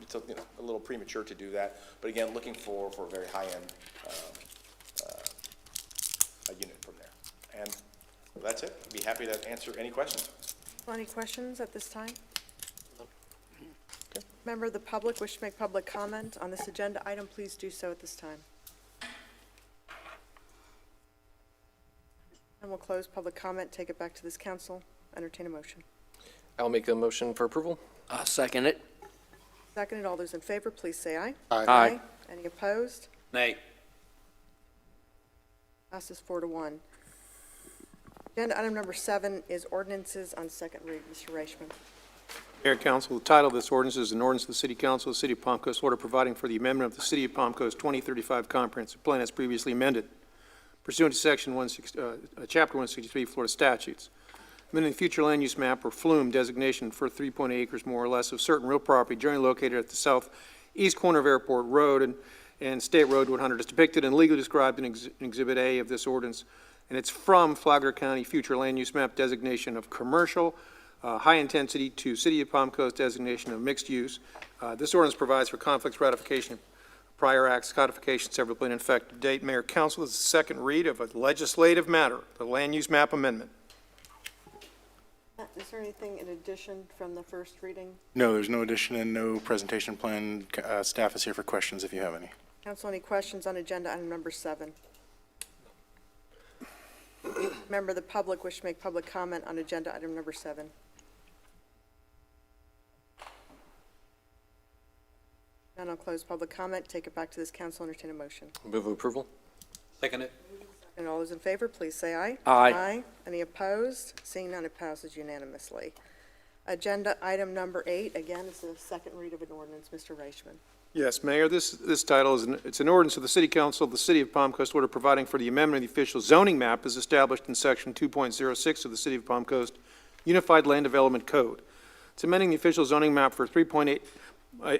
It's a little premature to do that. But again, looking for a very high-end unit from there. And that's it. I'd be happy to answer any questions. Any questions at this time? Okay. Member of the public wish to make public comment on this agenda item, please do so at this time. And we'll close public comment, take it back to this council, entertain a motion. I'll make a motion for approval. I'll second it. Seconded, all those in favor, please say aye. Aye. Aye. Any opposed? Nay. Passes 4-1. Agenda item number 7 is ordinances on second read. Mr. Reichman. Mayor and Council, the title of this ordinance is an ordinance of the City Council of the City of Palm Coast, order providing for the amendment of the City of Palm Coast 2035 Comprehensive Plan as previously amended, pursuant to Section Chapter 163 Florida statutes. Amending the future land use map or Flume designation for 3.8 acres more or less of certain real property generally located at the southeast corner of Airport Road and State Road 100 is depicted and legally described in Exhibit A of this ordinance, and it's from Flagler County future land use map designation of commercial high-intensity to City of Palm Coast designation of mixed use. This ordinance provides for conflicts ratification, prior acts, codification, severability, and effective date. Mayor, Council, this is the second read of a legislative matter, the land use map amendment. Is there anything in addition from the first reading? No, there's no addition and no presentation plan. Staff is here for questions if you have any. Council, any questions on agenda item number 7? Member of the public wish to make public comment on agenda item number 7. None, I'll close public comment, take it back to this council, entertain a motion. Move approval. Second it. And all those in favor, please say aye. Aye. Any opposed? Seeing none, it passes unanimously. Agenda item number 8, again, is the second read of an ordinance. Mr. Reichman. Yes, Mayor, this title is, it's an ordinance of the City Council of the City of Palm Coast Order providing for the amendment of the official zoning map as established in Section 2.06 of the City of Palm Coast Unified Land Development Code. It's amending the official zoning map for 3.8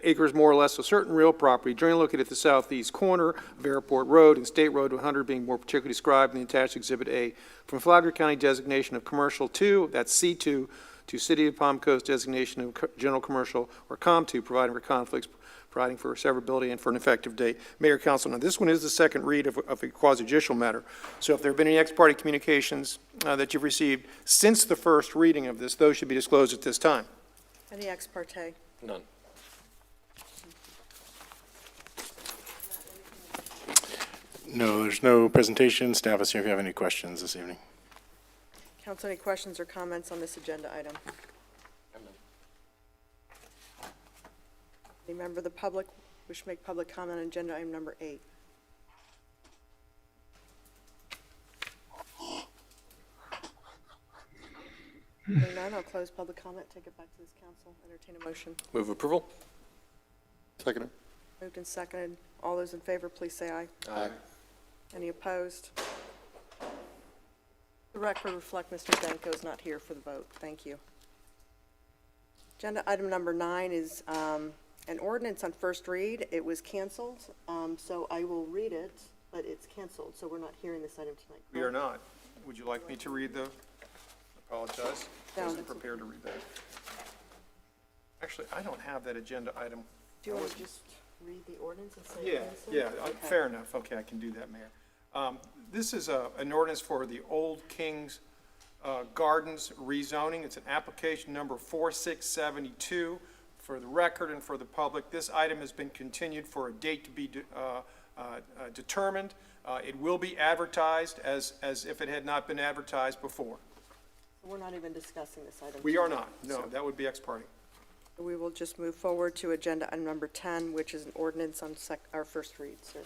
acres more or less of certain real property generally located at the southeast corner of Airport Road and State Road 100 being more particularly described in the attached Exhibit A from Flagler County designation of Commercial 2, that's C2, to City of Palm Coast designation of General Commercial or COM2, providing for conflicts, providing for severability and for an effective date. Mayor, Council, now this one is the second read of a quasi-judicial matter. So if there have been any ex-parte communications that you've received since the first reading of this, those should be disclosed at this time. Any ex parte? None. No, there's no presentation. Staff is here if you have any questions this evening. Council, any questions or comments on this agenda item? Any member of the public wish to make public comment on agenda item number 8? Hearing none, I'll close public comment, take it back to this council, entertain a motion. Move approval. Second. Moved and seconded. All those in favor, please say aye. Aye. Any opposed? The record reflect Mr. Danko is not here for the vote. Thank you. Agenda item number 9 is an ordinance on first read. It was canceled, so I will read it, but it's canceled, so we're not hearing this item tonight. We are not. Would you like me to read the, apologize, No, I wasn't that's prepared to read that. Actually, I don't have that agenda item. Do you want to just read the ordinance and say Yeah, cancel? yeah, Okay. fair enough. Okay, I can do that, Mayor. This is an ordinance for the Old Kings Gardens rezoning. It's an application number 4672. For the record and for the public, this item has been continued for a date to be determined. It will be advertised as if it had not been advertised before. We're not even discussing this item. We are tonight, not. No, so that would be ex parte. We will just move forward to agenda item number 10, which is an ordinance on our first read, sir.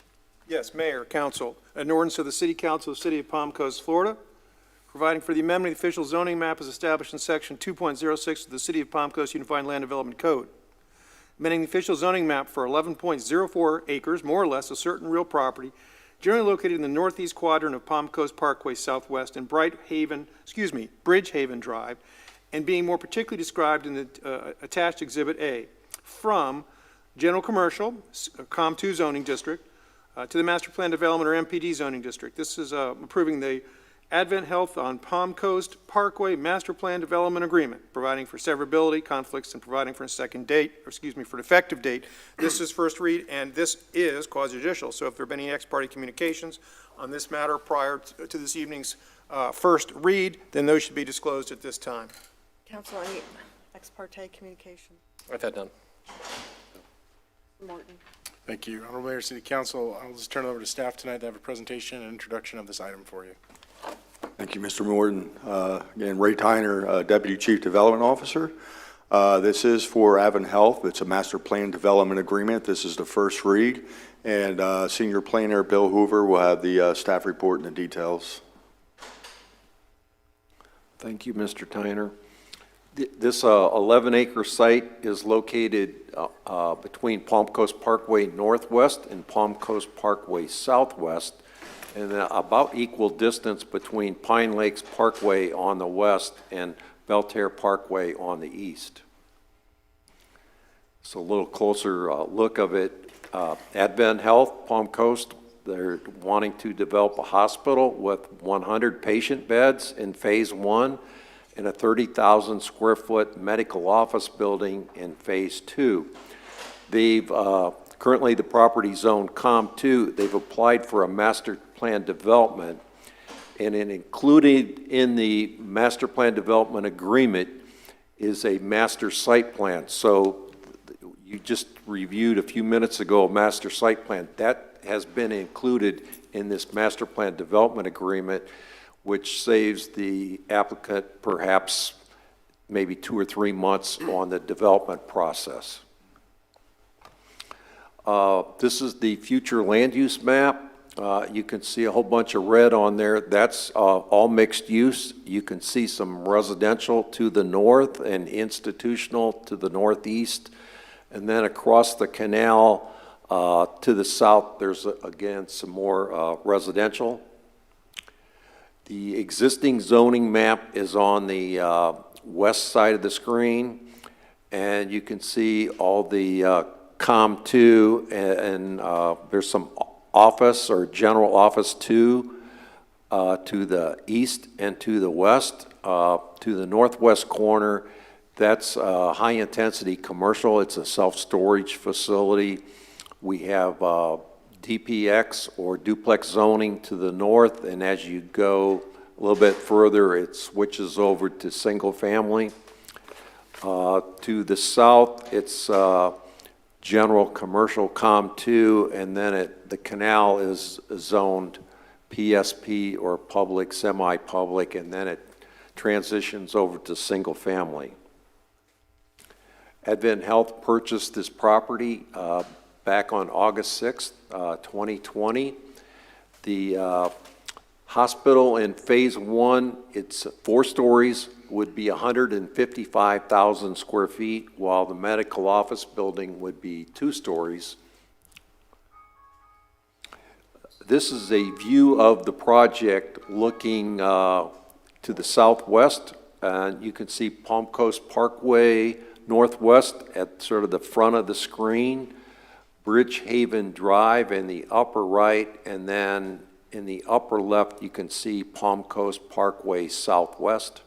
Yes, Mayor, Council, an ordinance of the City Council of the City of Palm Coast, Florida, providing for the amendment of the official zoning map as established in Section 2.06 of the City of Palm Coast Unified Land Development Code. Amending the official zoning map for 11.04 acres, more or less, of certain real property generally located in the northeast quadrant of Palm Coast Parkway Southwest and Bridge Haven Drive, and being more particularly described in the attached Exhibit A, from General Commercial, COM2 zoning district, to the Master Plan Development or MPD zoning district. This is approving the Advent Health on Palm Coast Parkway Master Plan Development Agreement, providing for severability, conflicts, and providing for a second date, or excuse me, for an effective date. This is first read, and this is quasi-judicial. So if there have been any ex-parte communications on this matter prior to this evening's first read, then those should be disclosed at this time. Council, any ex parte communication? I've had none. Morton. Thank you. Honorable Mayor, City Council, I'll just turn it over to staff tonight to have a presentation and introduction of this item for you. Thank you, Mr. Morton. Again, Ray Tyner, Deputy Chief Development Officer. This is for Advent Health. It's a master plan development agreement. This is the first read. And Senior Planner Bill Hoover will have the staff report and the details. Thank you, Mr. Tyner. This 11-acre site is located between Palm Coast Parkway Northwest and Palm Coast Parkway Southwest, and about equal distance between Pine Lakes Parkway on the west and Belterre Parkway on the east. So a little closer look of it. Advent Health, Palm Coast, they're wanting to develop a hospital with 100 patient beds in phase 1 and a 30,000 square foot medical office building in Phase 2. They've, currently the property zone COM2, they've applied for a master plan development, and included in the master plan development agreement is a master site plan. So you just reviewed a few minutes ago a master site plan. That has been included in this master plan development agreement, which saves the applicant perhaps maybe 2 or 3 months on the development process. This is the future land use map. You can see a whole bunch of red on there. That's all mixed use. You can see some residential to the north and institutional to the northeast. And then across the canal to the south, there's again some more residential. The existing zoning map is on the west side of the screen, and you can see all the COM2 and there's some office or general office 2 to the east and to the west. To the northwest corner, that's high-intensity commercial. It's a self-storage facility. We have DPX or duplex zoning to the north, and as you go a little bit further, it switches over to single-family. To the south, it's general commercial COM2, and then the canal is zoned PSP or public, semi-public, and then it transitions over to single family. Advent Health purchased this property back on August 6th, 2020. The hospital in Phase 1, it's 4 stories, would be 155,000 square feet, while the medical office building would be 2 stories. This is a view of the project looking to the southwest, and you can see Palm Coast Parkway northwest at sort of the front of the screen, Bridgehaven Drive in the upper right, and then in the upper left you can see Palm Coast Parkway southwest.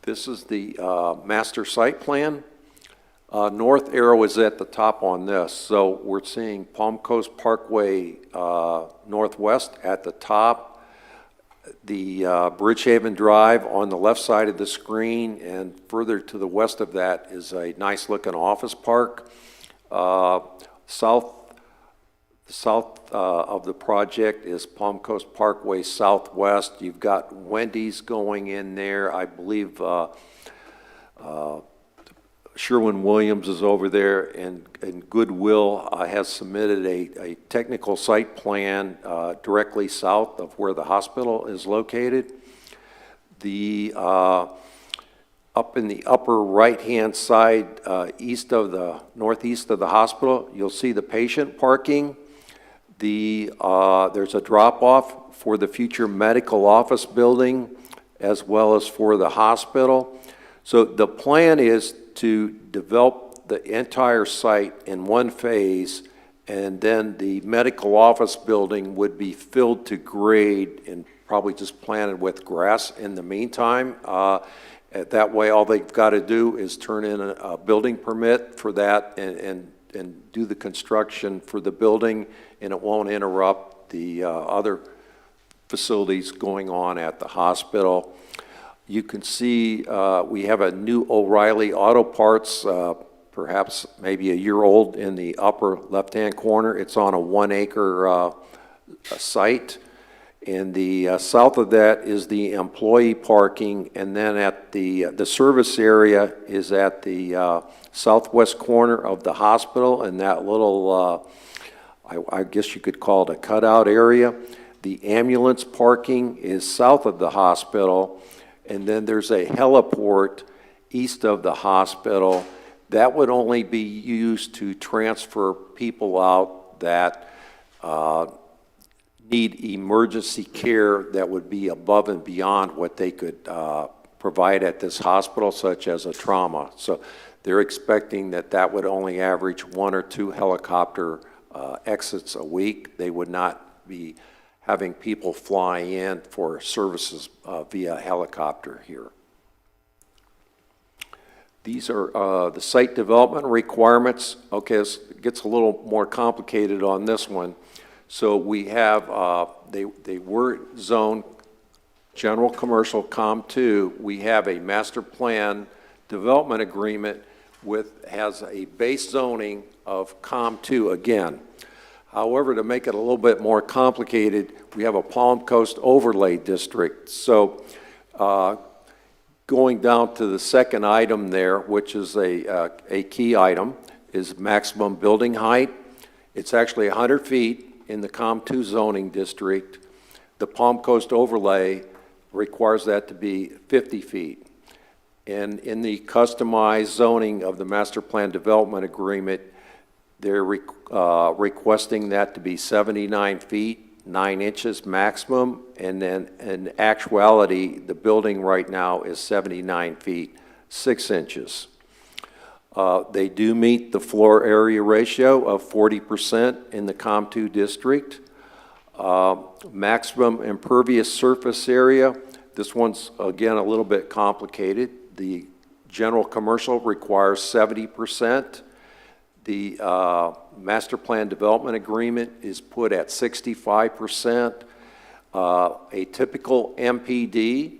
This is the master site plan. North arrow is at the top on this. So we're seeing Palm Coast Parkway northwest at the top. The Bridgehaven Drive on the left side of the screen, and further to the west of that is a nice looking office park. South of the project is Palm Coast Parkway Southwest. You've got Wendy's going in there. I believe Sherwin-Williams is over there, and Goodwill has submitted a technical site plan directly south of where the hospital is located. The up in the upper right-hand side, northeast of the hospital, you'll see the patient parking. There's a drop-off for the future medical office building as well as for the hospital. So the plan is to develop the entire site in one phase, and then the medical office building would be filled to grade and probably just planted with grass in the meantime. That way, all they've got to do is turn in a building permit for that and do the construction for the building, and it won't interrupt the other facilities going on at the hospital. You can see we have a new O'Reilly Auto Parts, perhaps maybe a year old, in the upper left-hand corner. It's on a 1 acre site. And the south of that is the employee parking, and then at the service area is at the southwest corner of the hospital, and that little, I guess you could call it a cutout area. The ambulance parking is south of the hospital, and then there's a heliport east of the hospital. That would only be used to transfer people out that need emergency care that would be above and beyond what they could provide at this hospital, such as a trauma. So they're expecting that would only average 1 or 2 helicopter exits a week. They would not be having people fly in for services via helicopter here. These are the site development requirements. Okay, it gets a little more complicated on this one. So we have, they were zoned general commercial COM2. We have a master plan development agreement has a base zoning of COM2 again. However, to make it a little bit more complicated, we have a Palm Coast overlay district. So going down to the second item there, which is a key item, is maximum building height. It's actually 100 feet in the COM2 zoning district. The Palm Coast overlay requires that to be 50 feet. And in the customized zoning of the master plan development agreement, they're requesting that to be 79 feet, 9 inches maximum, and then in actuality, the building right now is 79 feet, 6 inches. They do meet the floor area ratio of 40% in the COM2 district. Maximum impervious surface area, this one's again a little bit complicated. The general commercial requires 70%. The master plan development agreement is put at 65%. A typical MPD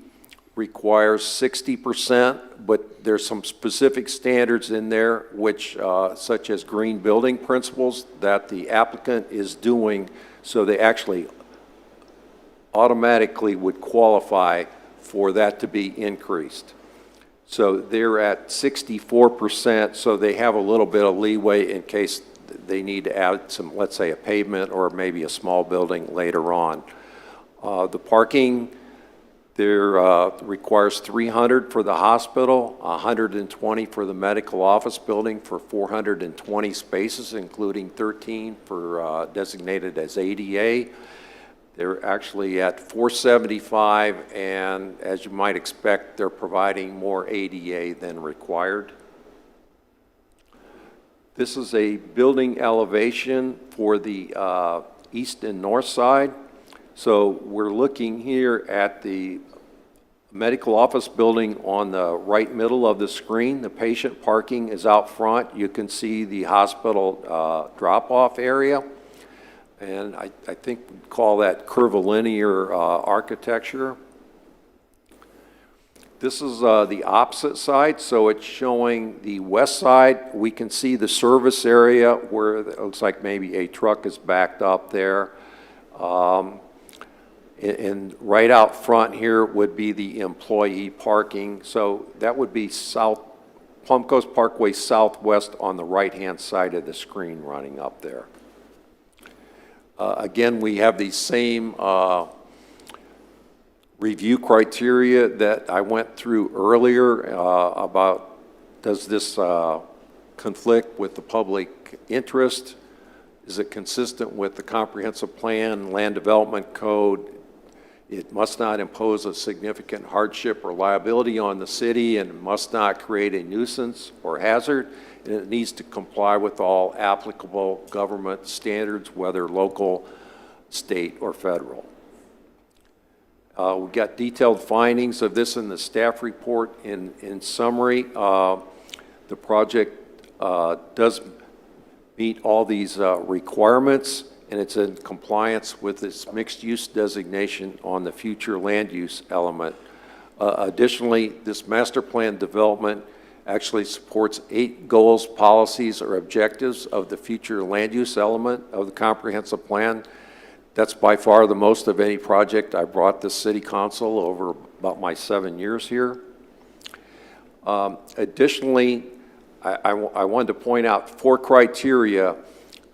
requires 60%, but there's some specific standards in there which, such as green building principles, that the applicant is doing, so they actually automatically would qualify for that to be increased. So they're at 64%, so they have a little bit of leeway in case they need to add some, let's say, a pavement or maybe a small building later on. The parking there requires 300 for the hospital, 120 for the medical office building for 420 spaces, including 13 for designated as ADA. They're actually at 475, and as you might expect, they're providing more ADA than required. This is a building elevation for the east and north side. So we're looking here at the medical office building on the right middle of the screen. The patient parking is out front. You can see the hospital drop-off area. And I think we call that curvilinear architecture. This is the opposite side, so it's showing the west side. We can see the service area where it looks like maybe a truck is backed up there. And right out front here would be the employee parking. So that would be Palm Coast Parkway Southwest on the right-hand side of the screen running up there. Again, we have the same review criteria that I went through earlier about does this conflict with the public interest? Is it consistent with the comprehensive plan, land development code? It must not impose a significant hardship or liability on the city and must not create a nuisance or hazard. And it needs to comply with all applicable government standards, whether local, state, or federal. We've got detailed findings of this in the staff report. In summary, the project does meet all these requirements, and it's in compliance with its mixed-use designation on the future land use element. Additionally, this master plan development actually supports 8 goals, policies, or objectives of the future land use element of the comprehensive plan. That's by far the most of any project I brought to City Council over about my 7 years here. Additionally, I wanted to point out 4 criteria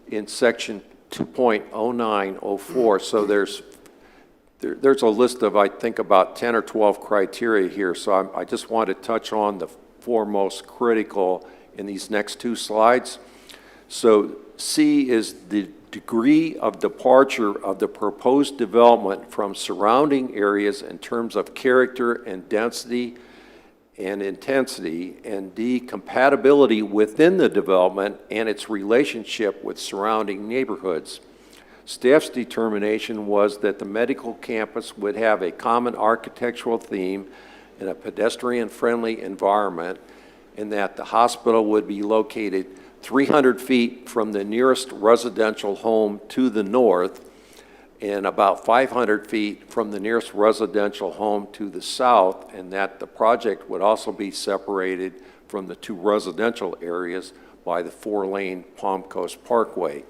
in section 2.0904. So there's a list of, I think, about 10 or 12 criteria here. So I just want to touch on the 4 most critical in these next 2 slides. So C is the degree of departure of the proposed development from surrounding areas in terms of character and density and intensity, and D, compatibility within the development and its relationship with surrounding neighborhoods. Staff's determination was that the medical campus would have a common architectural theme and a pedestrian-friendly environment, and that the hospital would be located 300 feet from the nearest residential home to the north and about 500 feet from the nearest residential home to the south, and that the project would also be separated from the two residential areas by the 4-lane Palm Coast Parkway.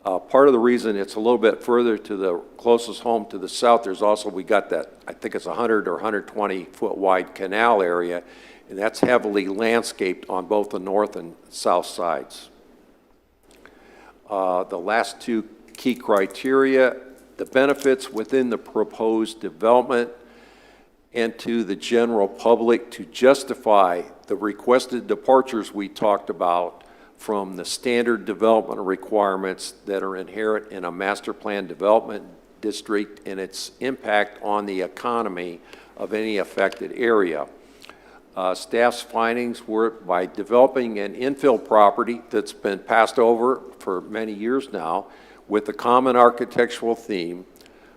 Part of the reason it's a little bit further to the closest home to the south, we got that, I think it's 100 or 120 foot wide canal area, and that's heavily landscaped on both the north and south sides. The last two key criteria, the benefits within the proposed development and to the general public to justify the requested departures we talked about from the standard development requirements that are inherent in a master plan development district and its impact on the economy of any affected area. Staff's findings were by developing an infill property that's been passed over for many years now with a common architectural theme,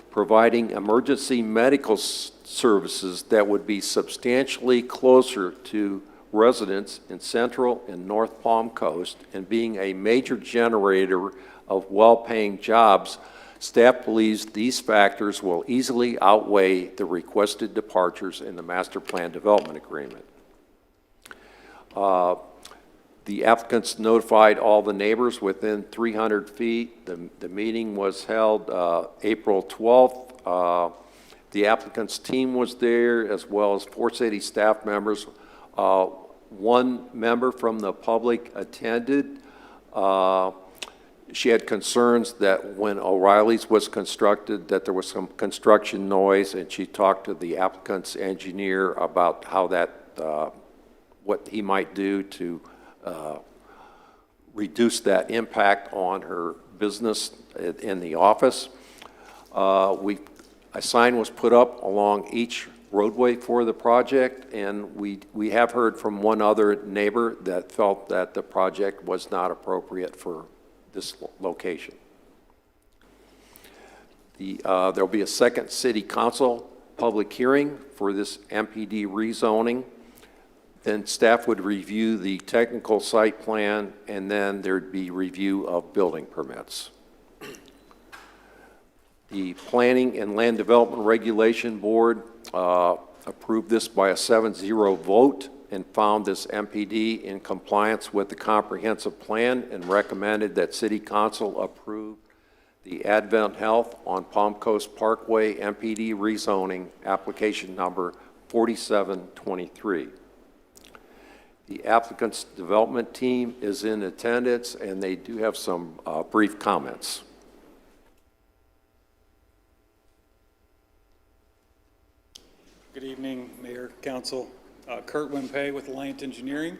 providing emergency medical services that would be substantially closer to residents in Central and North Palm Coast, and being a major generator of well-paying jobs. Staff believes these factors will easily outweigh the requested departures in the Master Plan Development Agreement. The applicants notified all the neighbors within 300 feet. The meeting was held April 12th. The applicant's team was there, as well as 4 city staff members. One member from the public attended. She had concerns that when O'Reilly's was constructed, that there was some construction noise, and she talked to the applicant's engineer about how that, what he might do to reduce that impact on her business in the office. A sign was put up along each roadway for the project, and we have heard from one other neighbor that felt that the project was not appropriate for this location. There'll be a second city council public hearing for this MPD rezoning. Then staff would review the technical site plan, and then there'd be review of building permits. The Planning and Land Development Regulation Board approved this by a 7-0 vote and found this MPD in compliance with the comprehensive plan and recommended that City Council approve the Advent Health on Palm Coast Parkway MPD rezoning application number 4723. The applicant's development team is in attendance, and they do have some brief comments. Good evening, Mayor, Council. Kurt Wimpey with Alliant Engineering.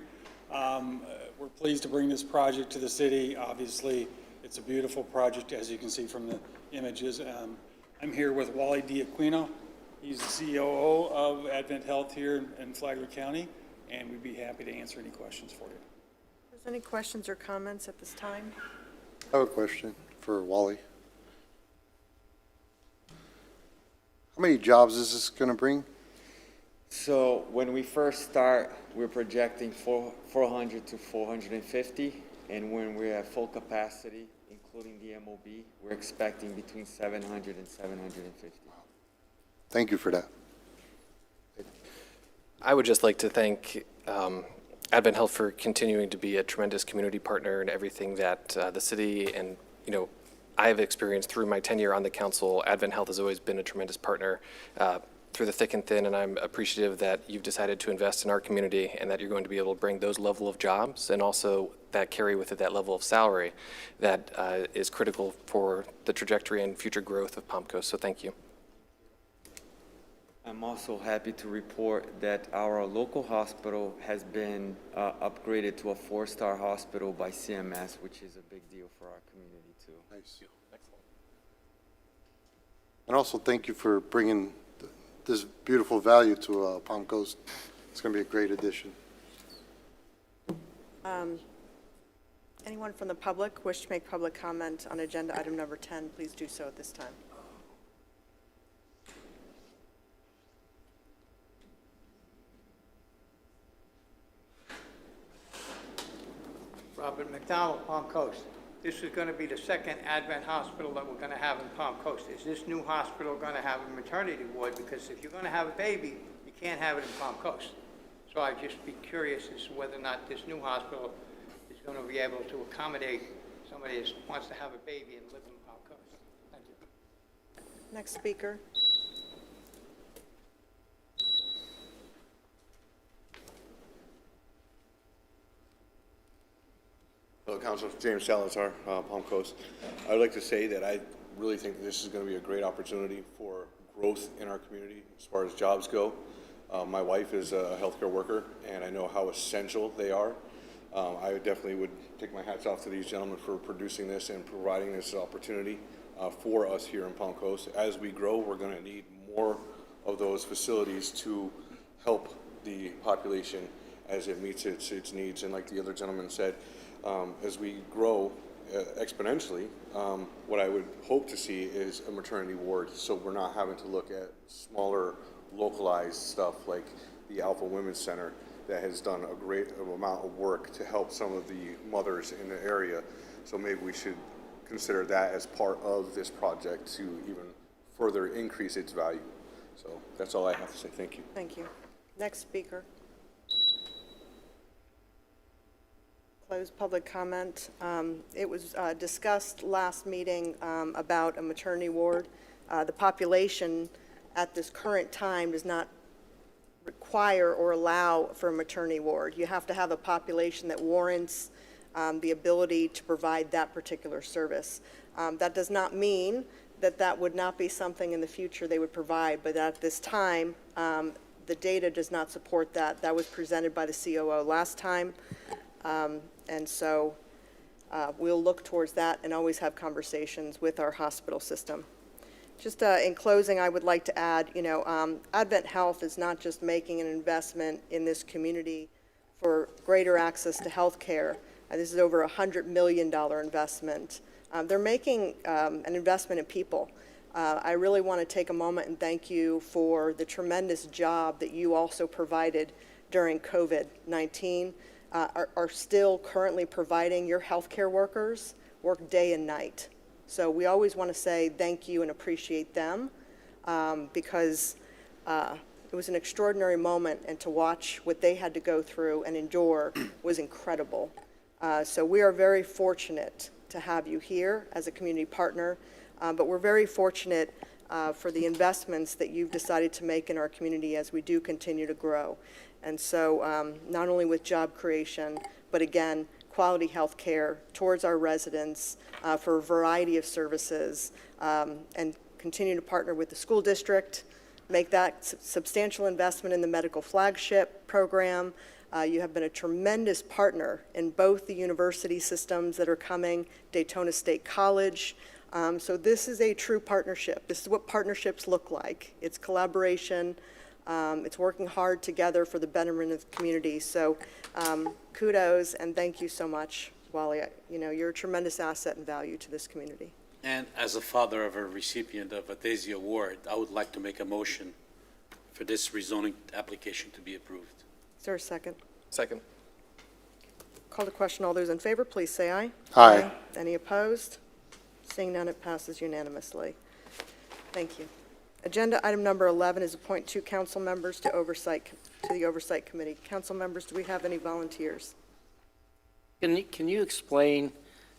We're pleased to bring this project to the city. Obviously, it's a beautiful project, as you can see from the images. I'm here with Wally D'Aquino. He's the COO of Advent Health here in Flagler County, and we'd be happy to answer any questions for you. Is there any questions or comments at this time? I have a question for Wally. How many jobs is this going to bring? So when we first start, we're projecting 400 to 450, and when we're at full capacity, including the MOB, we're expecting between 700 and 750. Thank you for that. I would just like to thank Advent Health for continuing to be a tremendous community partner in everything that the city and, I have experienced through my tenure on the council. Advent Health has always been a tremendous partner through the thick and thin, and I'm appreciative that you've decided to invest in our community and that you're going to be able to bring those level of jobs and also that carry with it that level of salary that is critical for the trajectory and future growth of Palm Coast. So thank you. I'm also happy to report that our local hospital has been upgraded to a 4-star hospital by CMS, which is a big deal for our community too. Nice. Excellent. And also thank you for bringing this beautiful value to Palm Coast. It's going to be a great addition. Anyone from the public wish to make public comment on agenda item number 10, please do so at this time. Robert McDonald, Palm Coast. This is going to be the second Advent hospital that we're going to have in Palm Coast. Is this new hospital going to have a maternity ward? Because if you're going to have a baby, you can't have it in Palm Coast. So I'd just be curious as to whether or not this new hospital is going to be able to accommodate somebody that wants to have a baby and live in Palm Coast. Thank you. Next speaker. Hello, Council. James Salazar, Palm Coast. I would like to say that I really think this is going to be a great opportunity for growth in our community as far as jobs go. My wife is a healthcare worker, and I know how essential they are. I definitely would take my hats off to these gentlemen for producing this and providing this opportunity for us here in Palm Coast. As we grow, we're going to need more of those facilities to help the population as it meets its needs. And like the other gentleman said, as we grow exponentially, what I would hope to see is a maternity ward, so we're not having to look at smaller localized stuff like the Alpha Women's Center that has done a great amount of work to help some of the mothers in the area. So maybe we should consider that as part of this project to even further increase its value. So that's all I have to say. Thank you. Thank you. Next speaker. Closed public comment. It was discussed last meeting about a maternity ward. The population at this current time does not require or allow for a maternity ward. You have to have a population that warrants the ability to provide that particular service. That does not mean that that would not be something in the future they would provide, but at this time, the data does not support that. That was presented by the COO last time. And so we'll look towards that and always have conversations with our hospital system. Just in closing, I would like to add, Advent Health is not just making an investment in this community for greater access to health care. This is over a $100 million investment. They're making an investment in people. I really want to take a moment and thank you for the tremendous job that you also provided during COVID-19. Are still currently providing. Your healthcare workers work day and night. So we always want to say thank you and appreciate them because it was an extraordinary moment, and to watch what they had to go through and endure was incredible. So we are very fortunate to have you here as a community partner, but we're very fortunate for the investments that you've decided to make in our community as we do continue to grow. And so not only with job creation, but again, quality health care towards our residents for a variety of services, and continue to partner with the school district, make that substantial investment in the medical flagship program. You have been a tremendous partner in both the university systems that are coming, Daytona State College. So this is a true partnership. This is what partnerships look like. It's collaboration. It's working hard together for the betterment of the community. So kudos and thank you so much, Wally. You're a tremendous asset and value to this community. And as a father of a recipient of a Daisy Award, I would like to make a motion for this rezoning application to be approved. Is there a second? Second. Call the question. All those in favor, please say aye. Aye. Any opposed? Seeing none, it passes unanimously. Thank you. Agenda item number 11 is appoint 2 council members to the Oversight Committee. Council members, do we have any volunteers? Can you explain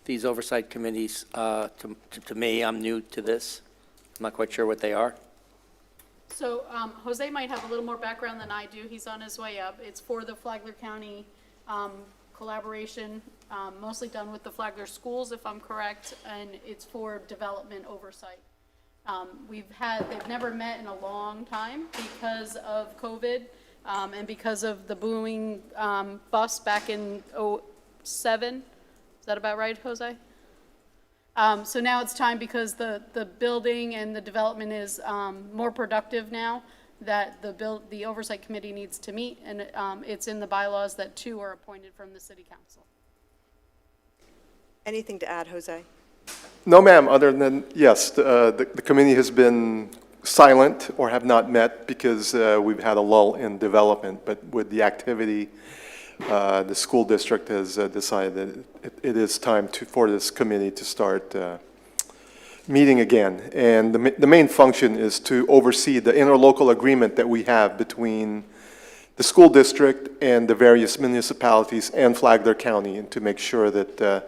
these oversight committees to me? I'm new to this. I'm not quite sure what they are. So Jose might have a little more background than I do. He's on his way up. It's for the Flagler County collaboration, mostly done with the Flagler schools, if I'm correct, and it's for development oversight. They've never met in a long time because of COVID and because of the booming bust back in 2007. Is that about right, Jose? So now it's time because the building and the development is more productive now that the Oversight Committee needs to meet, and it's in the bylaws that 2 are appointed from the City Council. Anything to add, Jose? No, ma'am, other than, yes, the committee has been silent or have not met because we've had a lull in development, but with the activity, the school district has decided that it is time for this committee to start meeting again. And the main function is to oversee the interlocal agreement that we have between the school district and the various municipalities and Flagler County, and to make sure that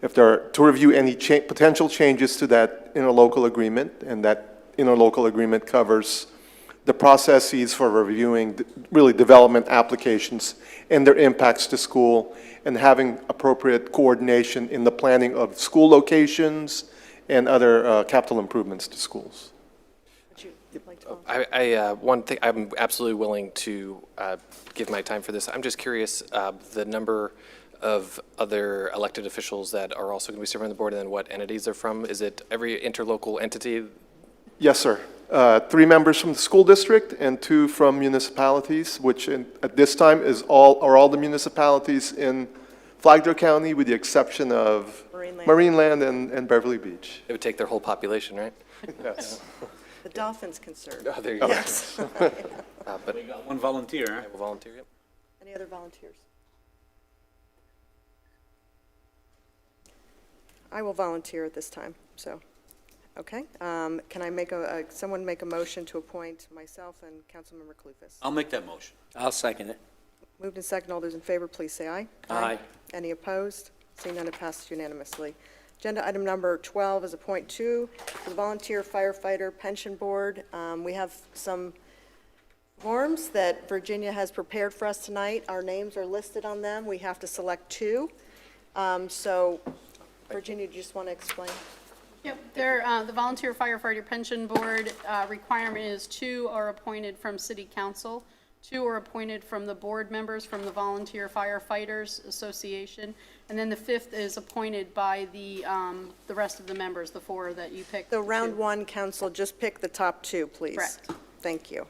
if there are, to review any potential changes to that interlocal agreement, and that interlocal agreement covers the processes for reviewing really development applications and their impacts to school, and having appropriate coordination in the planning of school locations and other capital improvements to schools. Would you like to? One thing, I'm absolutely willing to give my time for this. I'm just curious, the number of other elected officials that are also going to be serving on the board, and then what entities they're from? Is it every interlocal entity? Yes, sir. 3 members from the school district and 2 from municipalities, which at this time are all the municipalities in Flagler County, with the exception of Marineland and Beverly Beach. It would take their whole population, right? Yes. The Dolphins can serve. Oh, there you go. Yes. But We got one volunteer, huh? I will volunteer, yep. Any other volunteers? I will volunteer at this time, so, okay. Can I make someone make a motion to appoint myself and Councilmember Clufus? I'll make that motion. I'll second it. Moved and second, all those in favor, please say aye. Aye. Any opposed? Seeing none, it passes unanimously. Agenda item number 12 is appoint 2 for the Volunteer Firefighter Pension Board. We have some forms that Virginia has prepared for us tonight. Our names are listed on them. We have to select 2. So, Virginia, do you just want to explain? Yep, they're, the Volunteer Firefighter Pension Board requirement is 2 are appointed from City Council, 2 are appointed from the board members from the Volunteer Firefighters Association, and then the 5th is appointed by the rest of the members, the 4 that you picked. So round 1, council, just pick the top 2, please. Correct. Thank you.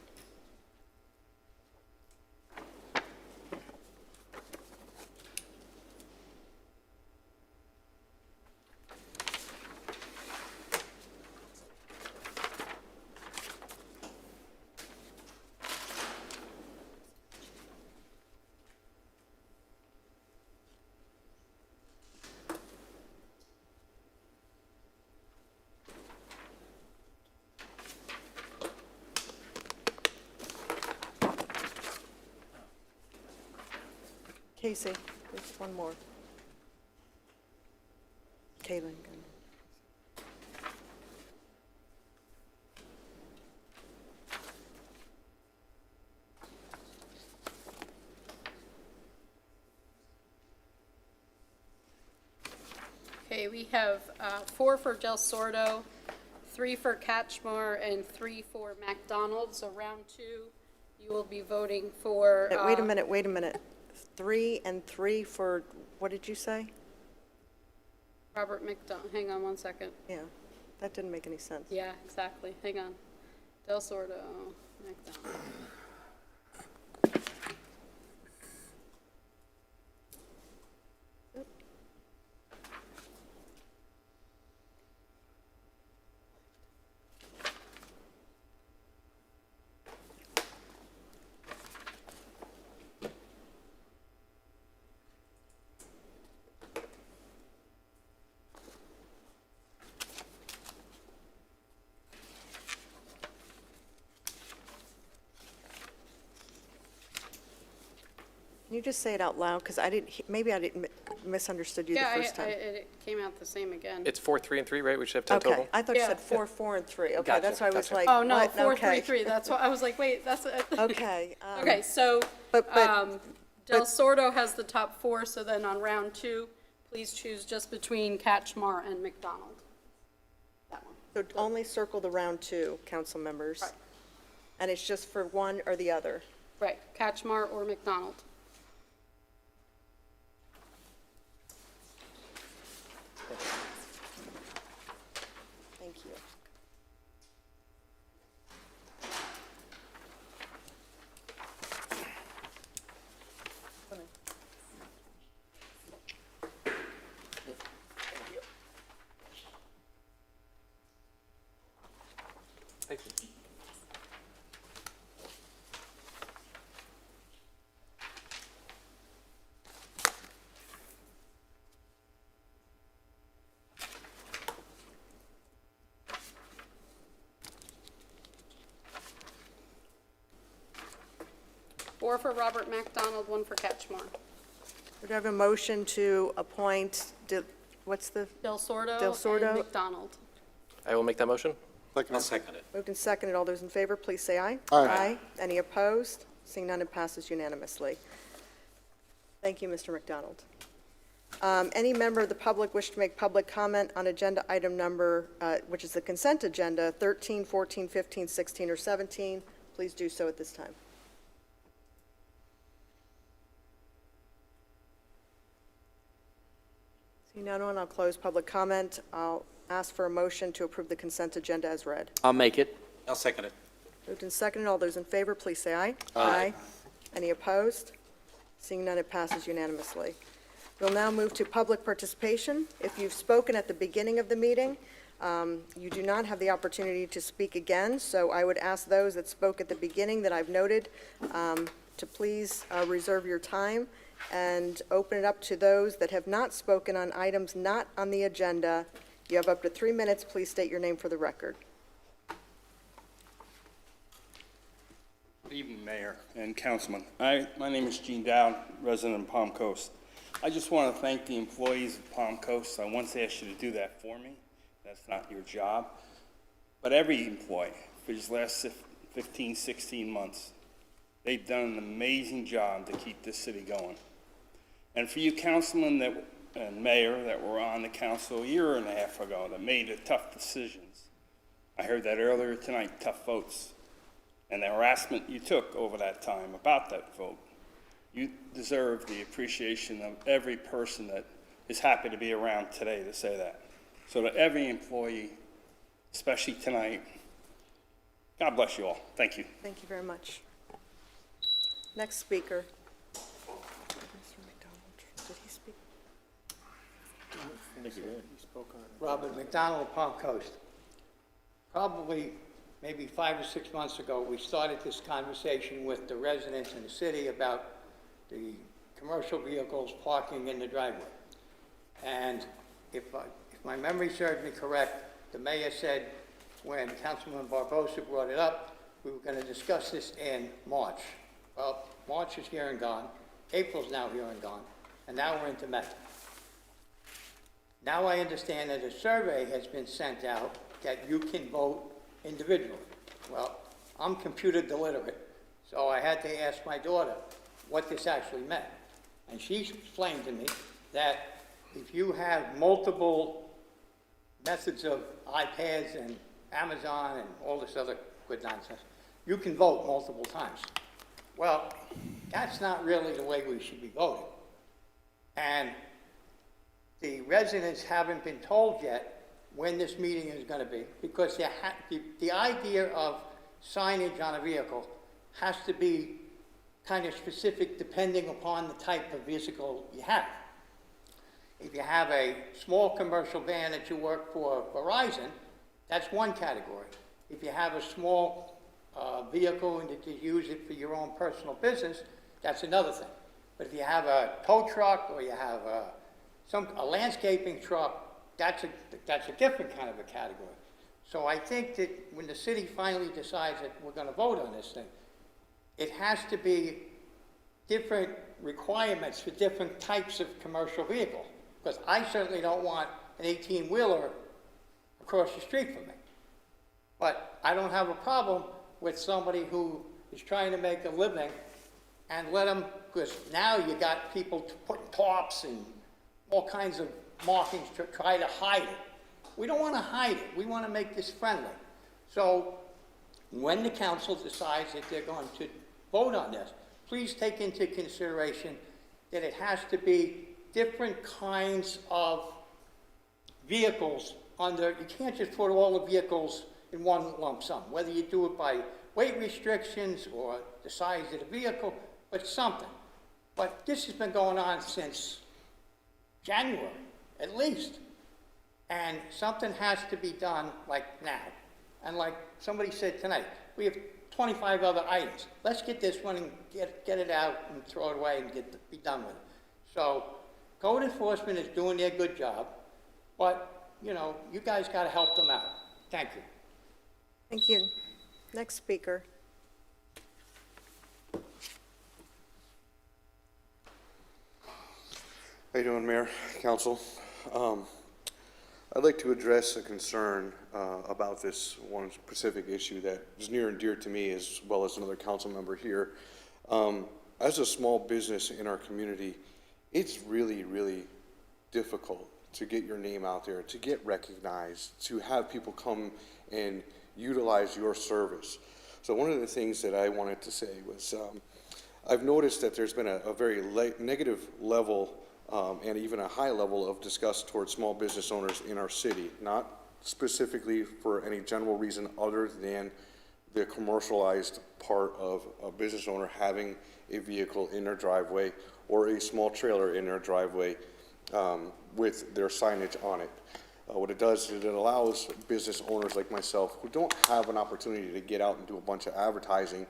Casey, there's one more. Kaylin. Okay, we have 4 for Del Sordo, 3 for Catchmore, and 3 for McDonald. So round 2, you will be voting for. Wait a minute. 3 and 3 for, what did you say? Robert McDonald. Hang on one second. Yeah, that didn't make any sense. Yeah, exactly. Hang on. Del Sordo, McDonald. Can you just say it out loud? Because maybe I didn't misunderstood you the first time. It came out the same again. It's 4, 3, and 3, right? We should have 10 total? Okay, I thought you Yeah. said 4, 4, and 3. Okay, Gotcha, that's why I was gotcha. like, Oh, no, what? 4, 3, Okay. 3. That's why I was like, wait, that's it. Okay. Okay, so but- Del Sordo has the top 4, so then on round 2, please choose just between Catchmar and McDonald. That one. So only circle the round 2, council members. Right. And it's just for one or the other. Right, Catchmar or McDonald. Thank you. 4 for Robert MacDonald, 1 for Catchmore. Would I have a motion to appoint, what's the? Del Sordo Del Sordo. and McDonald. I will make that motion. I'll second it. Moved and seconded. All those in favor, please say aye. Aye. Any opposed? Seeing none, it passes unanimously. Thank you, Mr. McDonald. Any member of the public wish to make public comment on agenda item number, which is the consent agenda, 13, 14, 15, 16, or 17, please do so at this time. Seeing none, I'll close public comment. I'll ask for a motion to approve the consent agenda as read. I'll make it. I'll second it. Moved and seconded. All those in favor, please say aye. Aye. Any opposed? Seeing none, it passes unanimously. We'll now move to public participation. If you've spoken at the beginning of the meeting, you do not have the opportunity to speak again, so I would ask those that spoke at the beginning that I've noted to please reserve your time and open it up to those that have not spoken on items not on the agenda. You have up to 3 minutes. Please state your name for the record. Good evening, Mayor and Councilman. My name is Gene Dowd, resident of Palm Coast. I just want to thank the employees of Palm Coast. I once asked you to do that for me. That's not your job. But every employee for these last 15, 16 months, they've done an amazing job to keep this city going. And for you councilmen and mayor that were on the council a year and a half ago that made the tough decisions, I heard that earlier tonight, tough votes, and the harassment you took over that time about that vote. You deserve the appreciation of every person that is happy to be around today to say that. So to every employee, especially tonight, God bless you all. Thank you. Thank you very much. Next speaker. Mr. McDonald, did he speak? I think he did. He spoke on it. Robert McDonald, Palm Coast. Probably maybe 5 or 6 months ago, we started this conversation with the residents in the city about the commercial vehicles parking in the driveway. And if my memory serves me correct, the mayor said when Councilman Barbosa brought it up, we were going to discuss this in March. Well, March is here and gone, April's now here and gone, and now we're into May. Now I understand that a survey has been sent out that you can vote individually. Well, I'm computer illiterate, so I had to ask my daughter what this actually meant. And she explained to me that if you have multiple methods of iPads and Amazon and all this other good nonsense, you can vote multiple times. Well, that's not really the way we should be voting. And the residents haven't been told yet when this meeting is going to be, because the idea of signage on a vehicle has to be kind of specific depending upon the type of vehicle you have. If you have a small commercial van that you work for Verizon, that's one category. If you have a small vehicle and that you use it for your own personal business, that's another thing. But if you have a tow truck or you have a landscaping truck, that's a different kind of a category. So I think that when the city finally decides that we're going to vote on this thing, it has to be different requirements for different types of commercial vehicle. Because I certainly don't want an 18-wheeler across the street from me. But I don't have a problem with somebody who is trying to make a living and let them, because now you got people putting tarps and all kinds of markings to try to hide it. We don't want to hide it. We want to make this friendly. So when the council decides that they're going to vote on this, please take into consideration that it has to be different kinds of vehicles under, you can't just put all the vehicles in one lump sum, whether you do it by weight restrictions or the size of the vehicle, but something. But this has been going on since January, at least. And something has to be done like now. And like somebody said tonight, we have 25 other items. Let's get this one and get it out and throw it away and be done with it. So code enforcement is doing their good job, but, you know, you guys got to help them out. Thank you. Thank you. Next speaker. How you doing, Mayor, Council? I'd like to address a concern about this one specific issue that is near and dear to me as well as another council member here. As a small business in our community, it's really, really difficult to get your name out there, to get recognized, to have people come and utilize your service. So one of the things that I wanted to say was I've noticed that there's been a very negative level and even a high level of disgust towards small business owners in our city, not specifically for any general reason other than the commercialized part of a business owner having a vehicle in their driveway or a small trailer in their driveway with their signage on it. What it does is it allows business owners like myself who don't have an opportunity to get out and do a bunch of advertising,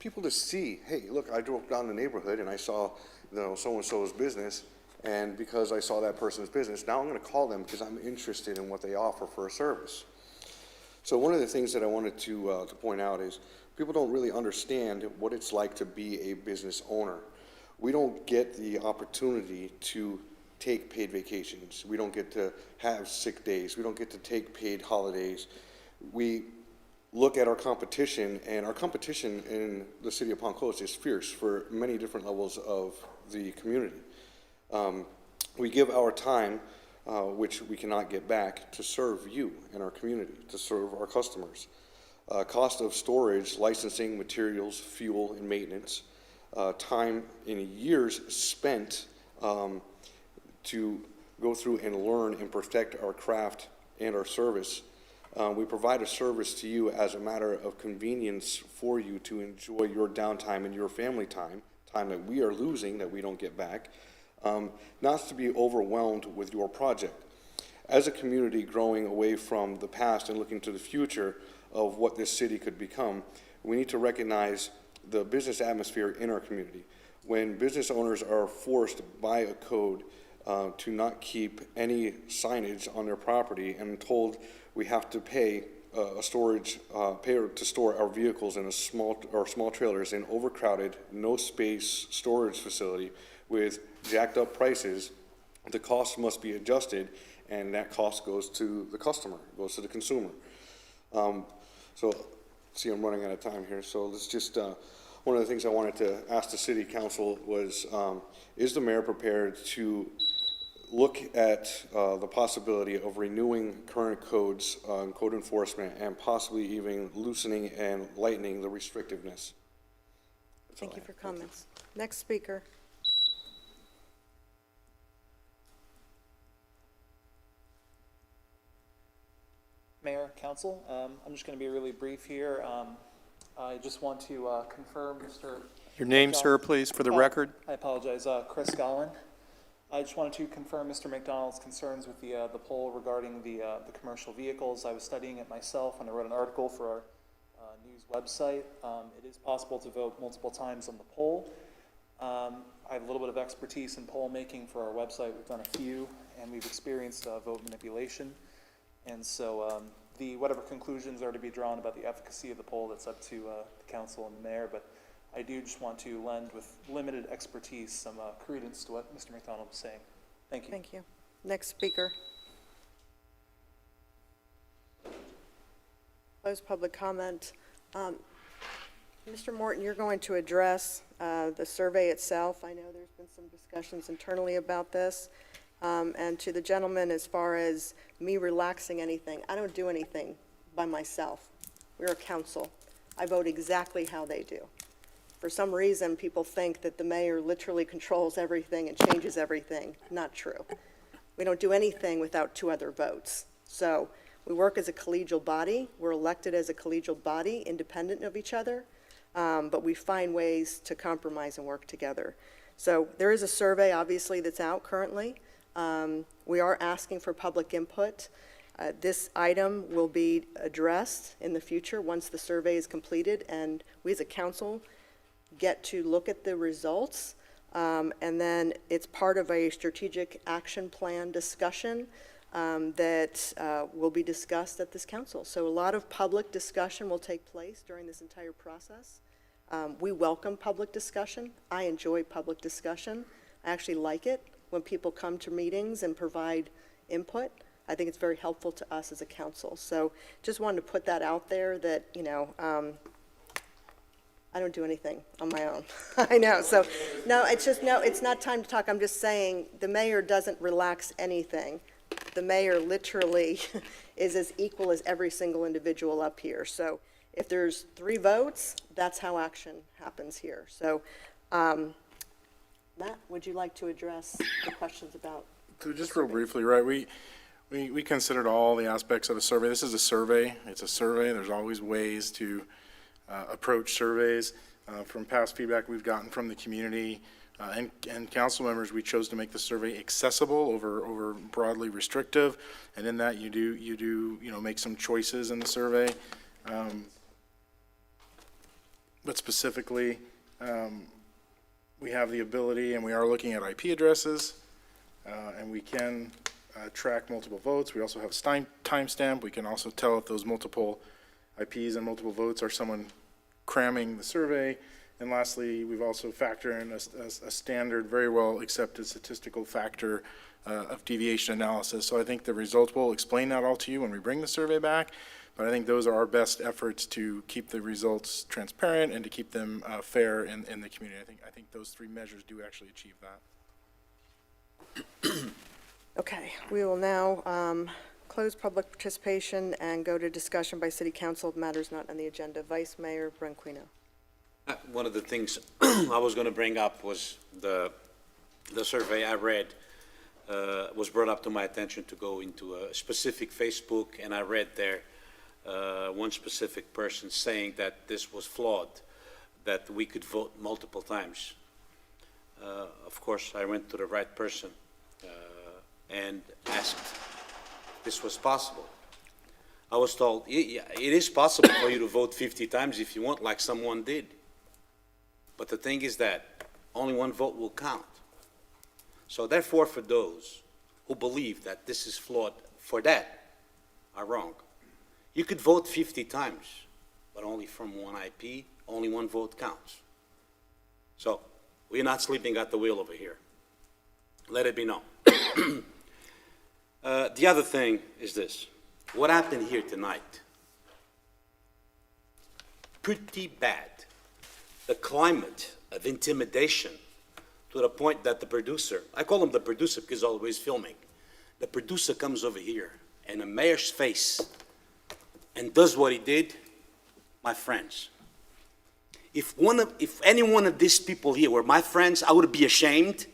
people to see, hey, look, I drove down the neighborhood and I saw, you know, so-and-so's business, and because I saw that person's business, now I'm going to call them because I'm interested in what they offer for a service. So one of the things that I wanted to point out is people don't really understand what it's like to be a business owner. We don't get the opportunity to take paid vacations. We don't get to have sick days. We don't get to take paid holidays. We look at our competition, and our competition in the city of Palm Coast is fierce for many different levels of the community. We give our time, which we cannot get back, to serve you in our community, to serve our customers. Cost of storage, licensing, materials, fuel, and maintenance, time in years spent to go through and learn and perfect our craft and our service. We provide a service to you as a matter of convenience for you to enjoy your downtime and your family time, time that we are losing that we don't get back, not to be overwhelmed with your project. As a community growing away from the past and looking to the future of what this city could become, we need to recognize the business atmosphere in our community. When business owners are forced by a code to not keep any signage on their property and told we have to pay a storage, to store our vehicles in a small trailers in overcrowded, no space storage facility with jacked up prices, the cost must be adjusted, and that cost goes to the customer, goes to the consumer. So, see, I'm running out of time here, so let's just, one of the things I wanted to ask the city council was, is the mayor prepared to look at the possibility of renewing current codes, code enforcement, and possibly even loosening and lightening the restrictiveness? Thank you for comments. Next speaker. Mayor, Council, I'm just going to be really brief here. I just want to confirm, Mr. Your name, sir, please, for the record. I apologize, Chris Gollin. I just wanted to confirm Mr. McDonald's concerns with the poll regarding the commercial vehicles. I was studying it myself when I wrote an article for our news website. It is possible to vote multiple times on the poll. I have a little bit of expertise in poll making for our website. We've done a few, and we've experienced vote manipulation. And so whatever conclusions are to be drawn about the efficacy of the poll, that's up to the council and the mayor. But I do just want to lend, with limited expertise, some credence to what Mr. McDonald was saying. Thank you. Thank you. Next speaker. Close public comment. Mr. Morton, you're going to address the survey itself. I know there's been some discussions internally about this. And to the gentleman, as far as me relaxing anything, I don't do anything by myself. We're a council. I vote exactly how they do. For some reason, people think that the mayor literally controls everything and changes everything. Not true. We don't do anything without two other votes. So we work as a collegial body. We're elected as a collegial body, independent of each other, but we find ways to compromise and work together. So there is a survey, obviously, that's out currently. We are asking for public input. This item will be addressed in the future once the survey is completed, and we as a council get to look at the results, and then it's part of a strategic action plan discussion that will be discussed at this council. So a lot of public discussion will take place during this entire process. We welcome public discussion. I enjoy public discussion. I actually like it. when people come to meetings and provide input. I think it's very helpful to us as a council. So just wanted to put that out there that, you know, I don't do anything on my own. I know, so, no, it's just, no, it's not time to talk. I'm just saying, the mayor doesn't relax anything. The mayor literally is as equal as every single individual up here. So if there's 3 votes, that's how action happens here. So, Matt, would you like to address the questions about? So just real briefly, right, we considered all the aspects of a survey. This is a survey. It's a survey. There's always ways to approach surveys. From past feedback we've gotten from the community and council members, we chose to make the survey accessible over broadly restrictive. And in that, you know, make some choices in the survey. But specifically, we have the ability, and we are looking at IP addresses, and we can track multiple votes. We also have a timestamp. We can also tell if those multiple IPs and multiple votes are someone cramming the survey. And lastly, we've also factored in a standard, very well accepted statistical factor of deviation analysis. So I think the results will explain that all to you when we bring the survey back. But I think those are our best efforts to keep the results transparent and to keep them fair in the community. I think those 3 measures do actually achieve that. Okay, we will now close public participation and go to discussion by city council of matters not on the agenda. Vice Mayor Branquinho. One of the things I was going to bring up was the survey I read was brought up to my attention to go into a specific Facebook, and I read there one specific person saying that this was flawed, that we could vote multiple times. Of course, I went to the right person and asked if this was possible. I was told, yeah, it is possible for you to vote 50 times if you want, like someone did. But the thing is that only 1 vote will count. So therefore, for those who believe that this is flawed, for that, are wrong. You could vote 50 times, but only from 1 IP, only 1 vote counts. So we're not sleeping at the wheel over here. Let it be known. The other thing is this. What happened here tonight? Pretty bad. The climate of intimidation to the point that the producer, I call him the producer because he's always filming. The producer comes over here in the mayor's face and does what he did. My friends, if any one of these people here were my friends, I would be ashamed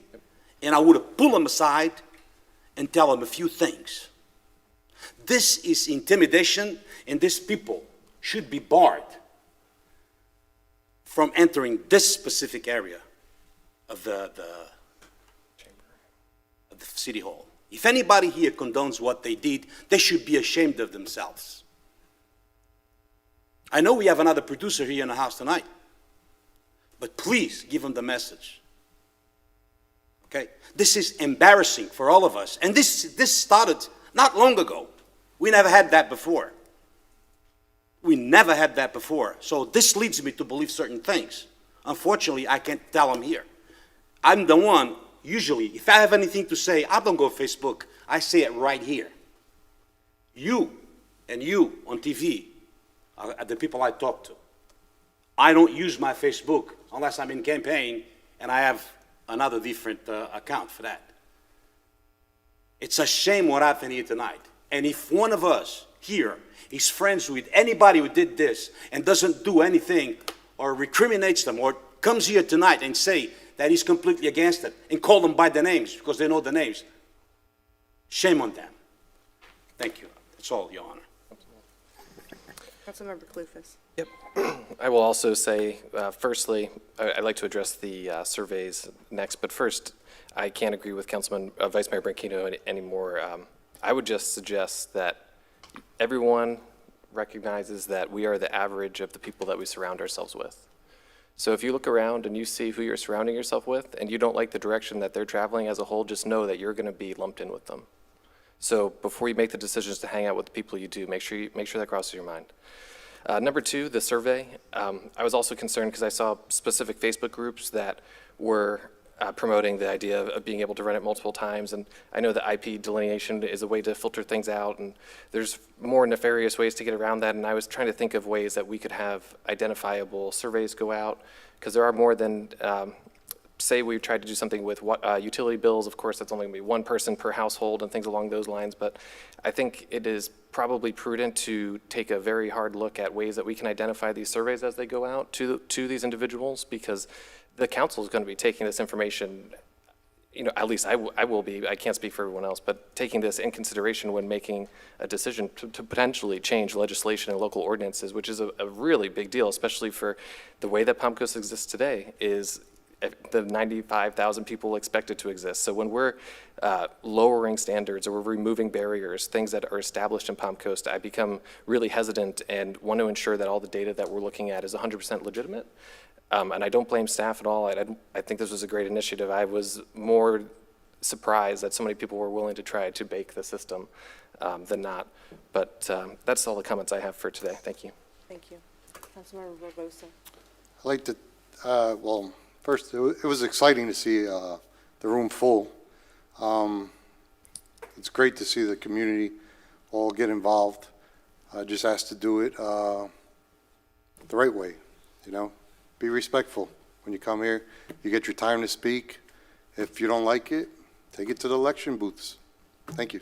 and I would have pulled them aside and tell them a few things. This is intimidation, and these people should be barred from entering this specific area of the city hall. If anybody here condones what they did, they should be ashamed of themselves. I know we have another producer here in the house tonight, but please give them the message. Okay? This is embarrassing for all of us, and this started not long ago. We never had that before. We never had that before. So this leads me to believe certain things. Unfortunately, I can't tell them here. I'm the one, usually, if I have anything to say, I don't go to Facebook. I say it right here. You and you on TV are the people I talk to. I don't use my Facebook unless I'm in campaign and I have another different account for that. It's a shame what happened here tonight. And if one of us here is friends with anybody who did this and doesn't do anything or recriminates them or comes here tonight and say that he's completely against it and call them by the names because they know the names, shame on them. Thank you. That's all, Your Honor. Councilmember Clufus. Yep. I will also say, firstly, I'd like to address the surveys next, but first, I can't agree with Vice Mayor Branquinho anymore. I would just suggest that everyone recognizes that we are the average of the people that we surround ourselves with. So if you look around and you see who you're surrounding yourself with and you don't like the direction that they're traveling as a whole, just know that you're going to be lumped in with them. So before you make the decisions to hang out with the people you do, make sure that crosses your mind. Number 2, the survey. I was also concerned because I saw specific Facebook groups that were promoting the idea of being able to run it multiple times. And I know that IP delineation is a way to filter things out, and there's more nefarious ways to get around that. And I was trying to think of ways that we could have identifiable surveys go out, because there are more than, say we tried to do something with utility bills. Of course, that's only going to be one person per household and things along those lines. But I think it is probably prudent to take a very hard look at ways that we can identify these surveys as they go out to these individuals, because the council is going to be taking this information, at least I will be, I can't speak for everyone else, but taking this in consideration when making a decision to potentially change legislation and local ordinances, which is a really big deal, especially for the way that Palm Coast exists today is the 95,000 people expected to exist. So when we're lowering standards or we're removing barriers, things that are established in Palm Coast, I become really hesitant and want to ensure that all the data that we're looking at is 100% legitimate. And I don't blame staff at all. I think this was a great initiative. I was more surprised that so many people were willing to try to bake the system than not. But that's all the comments I have for today. Thank you. Thank you. Councilmember Barbosa. I'd like to, well, first, it was exciting to see the room full. It's great to see the community all get involved. I just asked to do it the right way, Be respectful. When you come here, you get your time to speak. If you don't like it, take it to the election booths. Thank you.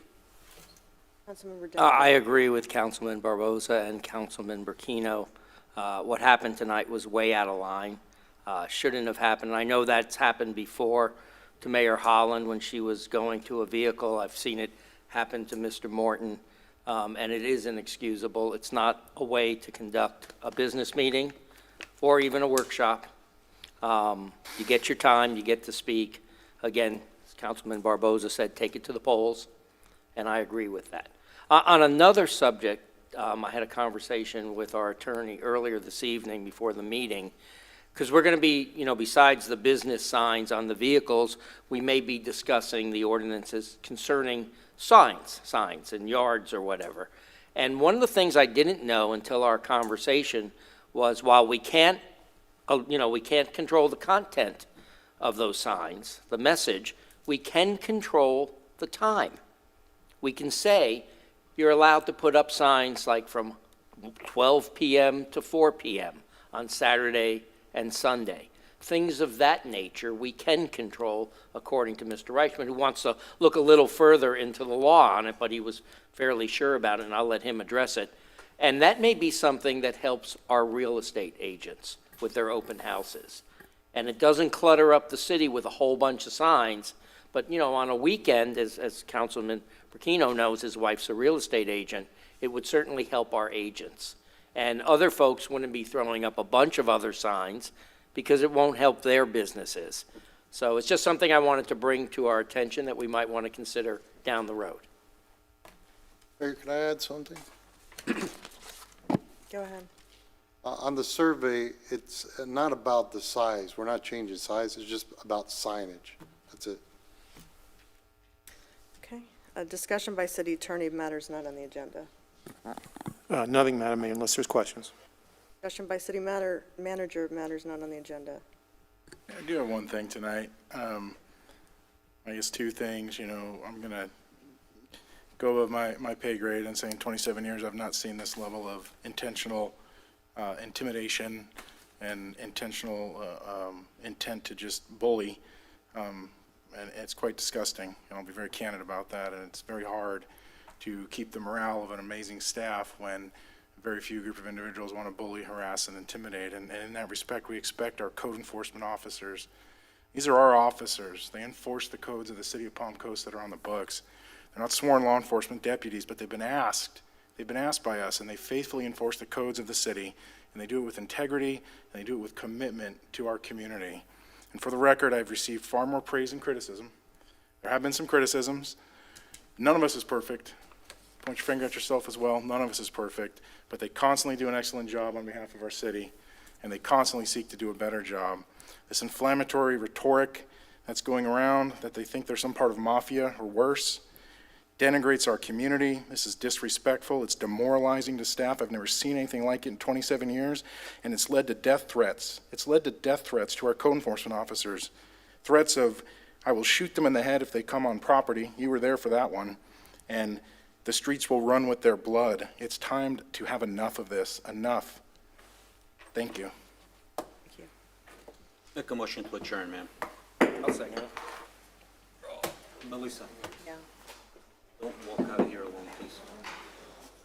Councilmember I agree with Councilman Barbosa and Councilman Burkino. What happened tonight was way out of line. Shouldn't have happened. I know that's happened before to Mayor Holland when she was going to a vehicle. I've seen it happen to Mr. Morton, and it is inexcusable. It's not a way to conduct a business meeting or even a workshop. You get your time, you get to speak. Again, as Councilman Barbosa said, take it to the polls, and I agree with that. On another subject, I had a conversation with our attorney earlier this evening before the meeting, because we're going to be, besides the business signs on the vehicles, we may be discussing the ordinances concerning signs in yards or whatever. And one of the things I didn't know until our conversation was, while we can't control the content of those signs, the message, we can control the time. We can say you're allowed to put up signs like from 12 p.m. to 4 p.m. on Saturday and Sunday. Things of that nature we can control, according to Mr. Reichman, who wants to look a little further into the law on it, but he was fairly sure about it, and I'll let him address it. And that may be something that helps our real estate agents with their open houses. And it doesn't clutter up the city with a whole bunch of signs, but, on a weekend, as Councilman Burkino knows, his wife's a real estate agent, it would certainly help our agents. And other folks wouldn't be throwing up a bunch of other signs because it won't help their businesses. So it's just something I wanted to bring to our attention that we might want to consider down the road. Mayor, can I add something? Go ahead. On the survey, it's not about the size. We're not changing size. It's just about signage. That's it. Okay. A discussion by city attorney of matters not on the agenda. Nothing, Madam Mayor, unless there's questions. Discussion by city manager of matters not on the agenda. I do have one thing tonight. I guess two things. I'm going to go above my pay grade and say in 27 years I've not seen this level of intentional intimidation and intentional intent to just bully. And it's quite disgusting. And I'll be very candid about that. And it's very hard to keep the morale of an amazing staff when very few group of individuals want to bully, harass, and intimidate. And in that respect, we expect our code enforcement officers. These are our officers. They enforce the codes of the city of Palm Coast that are on the books. They're not sworn law enforcement deputies, but they've been asked. They've been asked by us, and they faithfully enforce the codes of the city, and they do it with integrity, and they do it with commitment to our community. And for the record, I've received far more praise and criticism. There have been some criticisms. None of us is perfect. Point your finger at yourself as well. None of us is perfect, but they constantly do an excellent job on behalf of our city, and they constantly seek to do a better job. This inflammatory rhetoric that's going around, that they think they're some part of mafia or worse, denigrates our community. This is disrespectful. It's demoralizing to staff. I've never seen anything like it in 27 years, and it's led to death threats. It's led to death threats to our code enforcement officers. threats of, I will shoot them in the head if they come on property. You were there for that one. And the streets will run with their blood. It's time to have enough of this. Enough. Thank you. Make a motion to adjourn, ma'am. I'll second it. Melissa? Yeah.